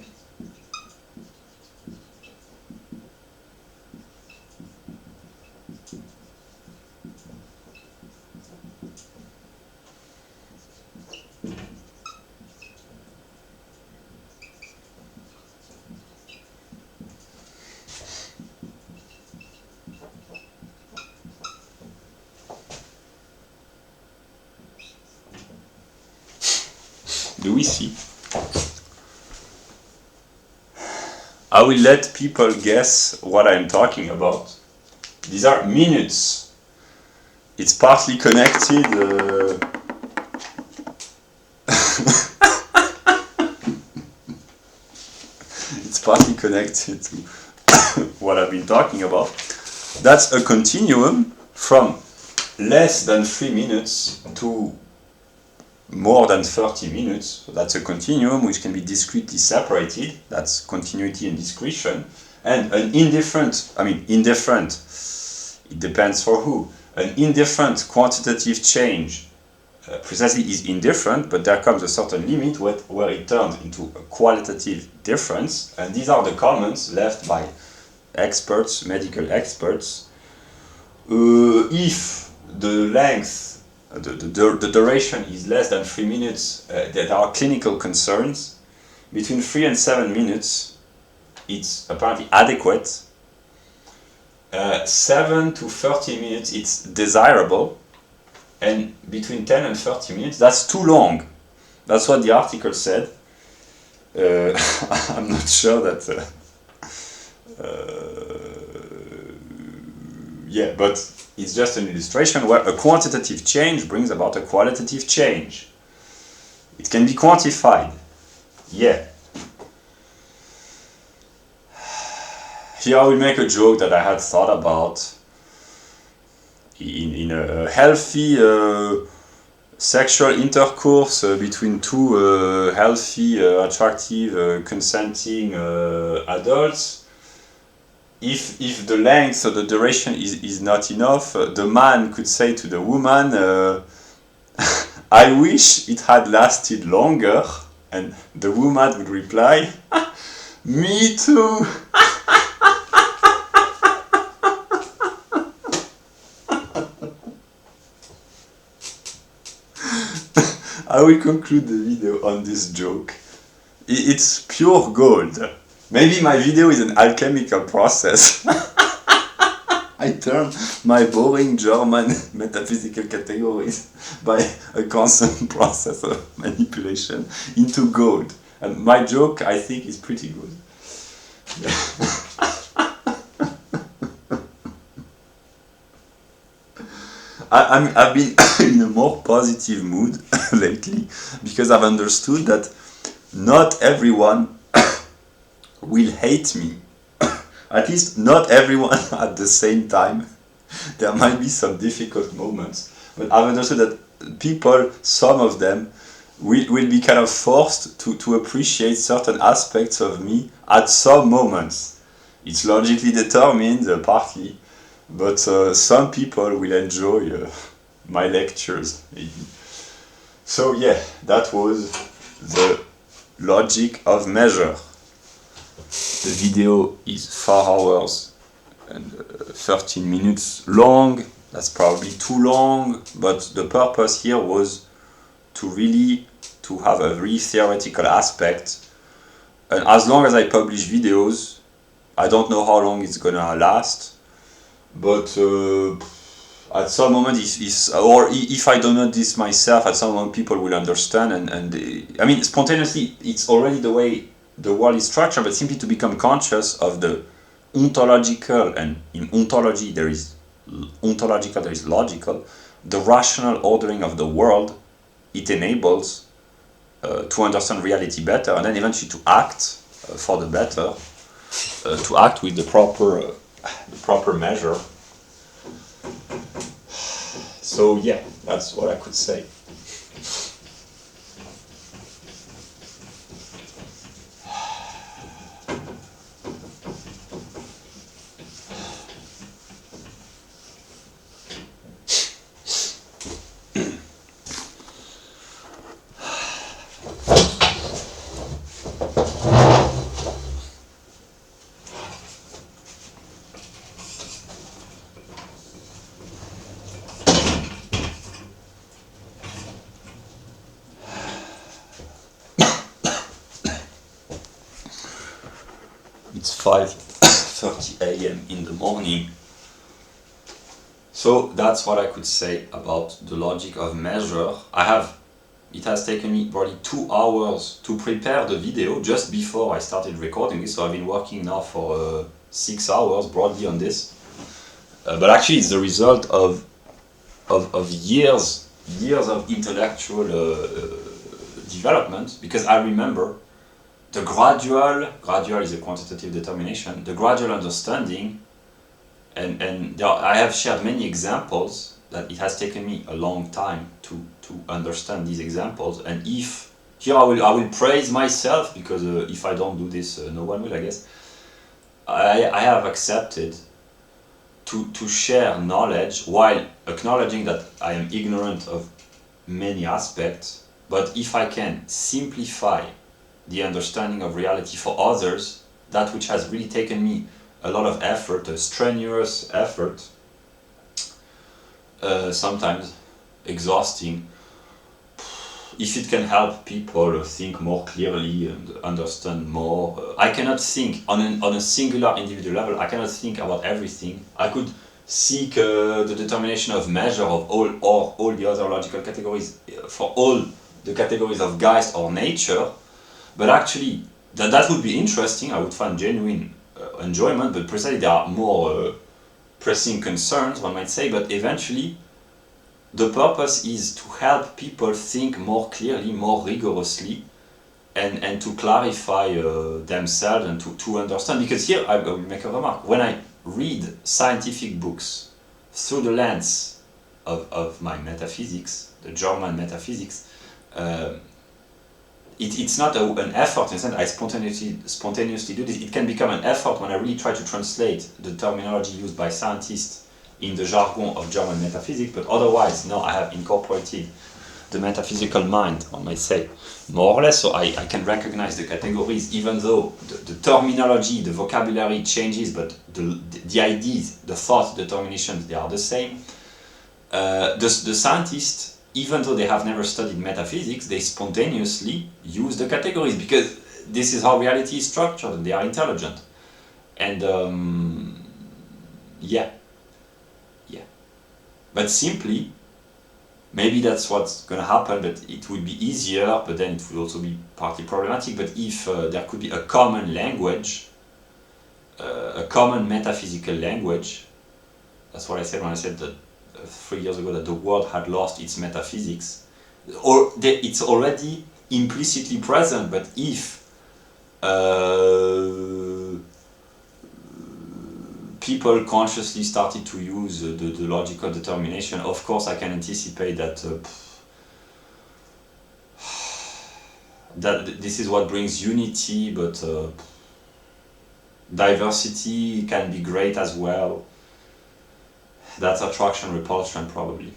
Do we see? I will let people guess what I'm talking about. These are minutes. It's partly connected. It's partly connected to what I've been talking about. That's a continuum from less than 3 minutes to more than 30 minutes. So that's a continuum which can be discretely separated. That's continuity and discretion. And an indifferent, it depends for who. An indifferent quantitative change precisely is indifferent, but there comes a certain limit where it turns into a qualitative difference. And these are the comments left by experts, medical experts. If the length, the duration is less than 3 minutes, there are clinical concerns. Between 3 and 7 minutes, it's apparently adequate. 7 to 30 minutes, it's desirable. And between 10 and 30 minutes, that's too long. That's what the article said. I'm not sure that... yeah, but it's just an illustration where a quantitative change brings about a qualitative change. It can be quantified. Yeah. Here I will make a joke that I had thought about. In a healthy sexual intercourse between two healthy, attractive, consenting adults, if the length or the duration is not enough, the man could say to the woman, I wish it had lasted longer, and the woman would reply, me too. I will conclude the video on this joke. It's pure gold. Maybe my video is an alchemical process. I turn my boring German metaphysical categories by a constant process of manipulation into gold. And my joke, I think, is pretty good. I've been in a more positive mood lately because I've understood that not everyone will hate me. At least not everyone at the same time. There might be some difficult moments, but I've understood that people, some of them, will be kind of forced to appreciate certain aspects of me at some moments. It's logically determined, partly. But some people will enjoy my lectures. So yeah, that was the logic of measure. The video is 4 hours and 13 minutes long. That's probably too long, but the purpose here was to have a really theoretical aspect. And as long as I publish videos, I don't know how long it's gonna last. But at some moment, or if I do not this myself, at some moment people will understand. I mean, spontaneously, it's already the way the world is structured, but simply to become conscious of the ontological, and in ontology there is ontological, there is logical, the rational ordering of the world, it enables to understand reality better, and then eventually to act for the better, to act with the proper measure. So yeah, that's what I could say. It's 5:30 a.m. in the morning. So that's what I could say about the logic of measure. I have it has taken me probably 2 hours to prepare the video just before I started recording this. So I've been working now for 6 hours broadly on this. But actually, it's the result of years of intellectual development, because I remember the gradual is a quantitative determination, the gradual understanding, and I have shared many examples that it has taken me a long time to understand these examples. And if here I will praise myself, because if I don't do this, no one will, I guess. I have accepted to share knowledge while acknowledging that I am ignorant of many aspects. But if I can simplify the understanding of reality for others, that which has really taken me a lot of effort, a strenuous effort, sometimes exhausting, if it can help people think more clearly and understand more. I cannot think on a singular individual level. I cannot think about everything. I could seek the determination of measure of all the other logical categories for all the categories of Geist or nature, but actually that would be interesting. I would find genuine enjoyment, but precisely there are more pressing concerns, one might say. But eventually the purpose is to help people think more clearly, more rigorously, and to clarify themselves and to understand. Because here I will make a remark. When I read scientific books through the lens of my metaphysics, the German metaphysics, it's not an effort in a sense. I spontaneously do this. It can become an effort when I really try to translate the terminology used by scientists in the jargon of German metaphysics, but otherwise, no, I have incorporated the metaphysical mind, one might say, more or less, so I can recognize the categories, even though the terminology, the vocabulary changes, but the ideas, the thoughts, the determinations, they are the same. The scientists, even though they have never studied metaphysics, they spontaneously use the categories, because this is how reality is structured, and they are intelligent. And yeah. But simply, maybe that's what's going to happen, but it would be easier, but then it would also be partly problematic. But if there could be a common language, a common metaphysical language, that's what I said when I said that 3 years ago that the world had lost its metaphysics, or it's already implicitly present, but if people consciously started to use the logical determination, of course I can anticipate that that this is what brings unity, but diversity can be great as well. That's attraction, repulsion probably.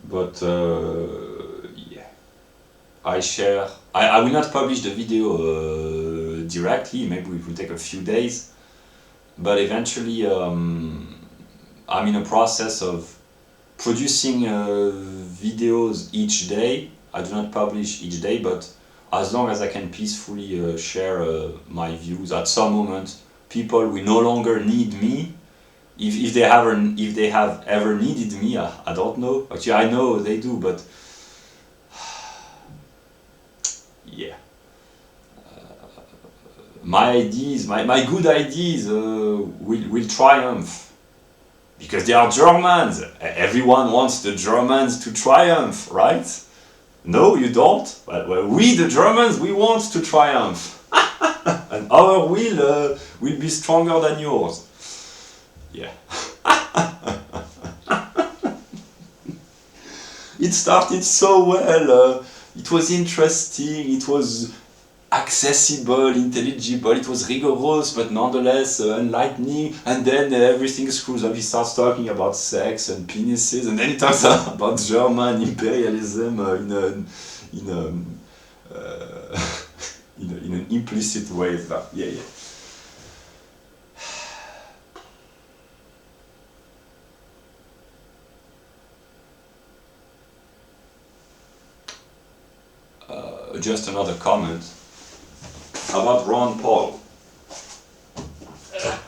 But yeah, I will not publish the video directly, maybe it will take a few days. But eventually, I'm in a process of producing videos each day. I do not publish each day, but as long as I can peacefully share my views, at some moment, people will no longer need me. If they have ever needed me, I don't know. Actually, I know they do, but yeah. My ideas, my good ideas will triumph, because they are Germans. Everyone wants the Germans to triumph, right? No, you don't? Well, we the Germans, we want to triumph. And our will be stronger than yours. Yeah. It started so well, it was interesting, it was accessible, intelligible, it was rigorous, but nonetheless enlightening, and then everything screws up. He starts talking about sex and penises, and then he talks about German imperialism in an implicit way. Yeah. Just another comment about Ron Paul.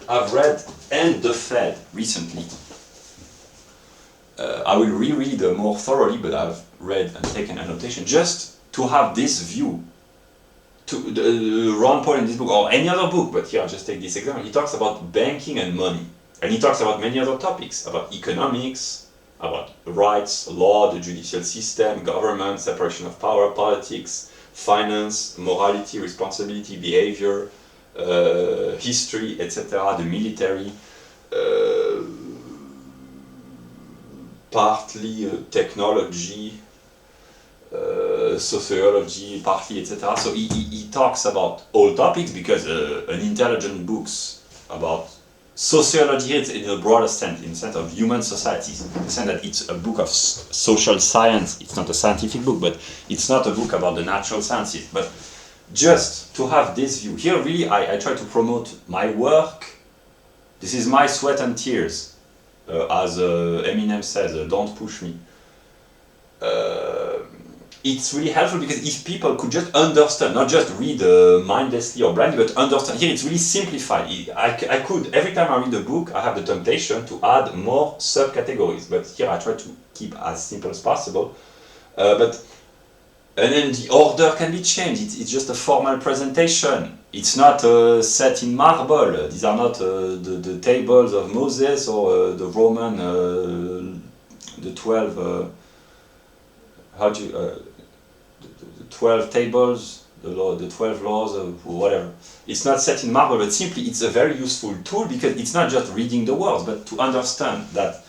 I've read And the Fed recently. I will reread more thoroughly, but I've read and taken annotation just to have this view. Ron Paul in this book, or any other book, but here I'll just take this example, he talks about banking and money. And he talks about many other topics, about economics, about rights, law, the judicial system, government, separation of power, politics, finance, morality, responsibility, behavior, history, etc., the military, partly technology, sociology, partly, etc. So he talks about all topics because an intelligent books about sociology is in a broader sense, in the sense of human societies, in the sense that it's a book of social science. It's not a scientific book, but it's not a book about the natural sciences. But just to have this view here, really, I try to promote my work. This is my sweat and tears, as Eminem says, "Don't push me." It's really helpful because if people could just understand, not just read mindlessly or blindly, but understand. Here it's really simplified. I could, every time I read a book, I have the temptation to add more subcategories, but here I try to keep as simple as possible. And then the order can be changed. It's just a formal presentation. It's not set in marble. These are not the tables of Moses or the Roman, the 12. How do you, the 12 tables, the 12 laws, whatever. It's not set in marble, but simply it's a very useful tool because it's not just reading the words, but to understand that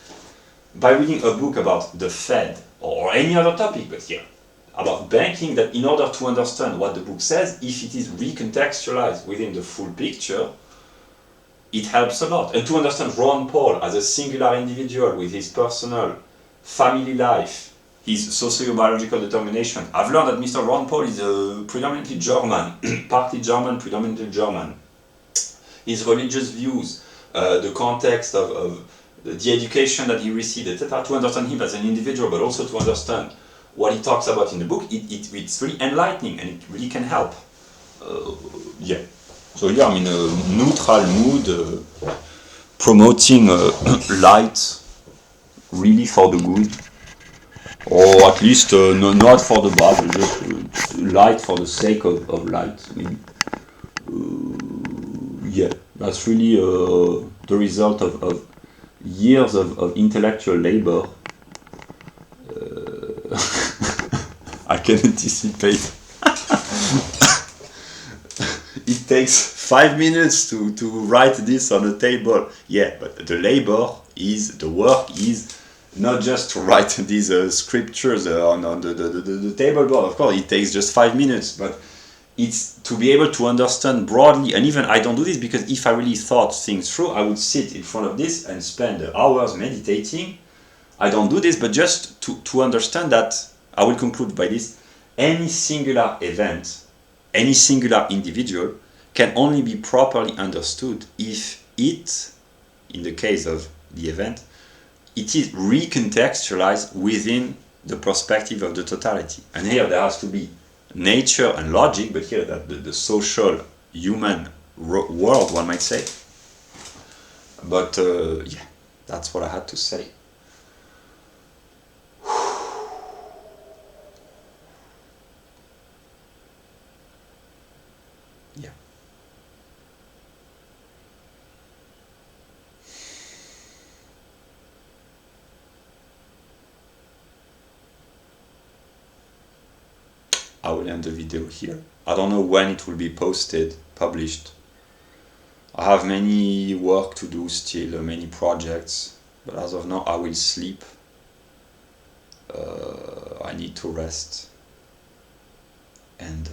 by reading a book about the Fed or any other topic, but here, about banking, that in order to understand what the book says, if it is recontextualized within the full picture, it helps a lot. And to understand Ron Paul as a singular individual with his personal family life, his sociobiological determination. I've learned that Mr. Ron Paul is predominantly German, partly German, predominantly German. His religious views, the context of the education that he received, etc., to understand him as an individual, but also to understand what he talks about in the book, it's really enlightening and it really can help. Yeah. So here I'm in a neutral mood, promoting light, really for the good. Or at least not for the bad, just light for the sake of light. I mean, yeah, that's really the result of years of intellectual labor. I can anticipate. It takes 5 minutes to write this on a table. Yeah, but the labor is, the work is not just to write these scriptures on the table board. Of course, it takes just 5 minutes, but it's to be able to understand broadly. And even I don't do this because if I really thought things through, I would sit in front of this and spend hours meditating. I don't do this, but just to understand that, I will conclude by this, any singular event, any singular individual can only be properly understood if it, in the case of the event, it is recontextualized within the perspective of the totality. And here there has to be nature and logic, but here that the social human world, one might say. But yeah, that's what I had to say. Yeah. I will end the video here. I don't know when it will be posted, published. I have many work to do still, many projects, but as of now I will sleep. I need to rest. And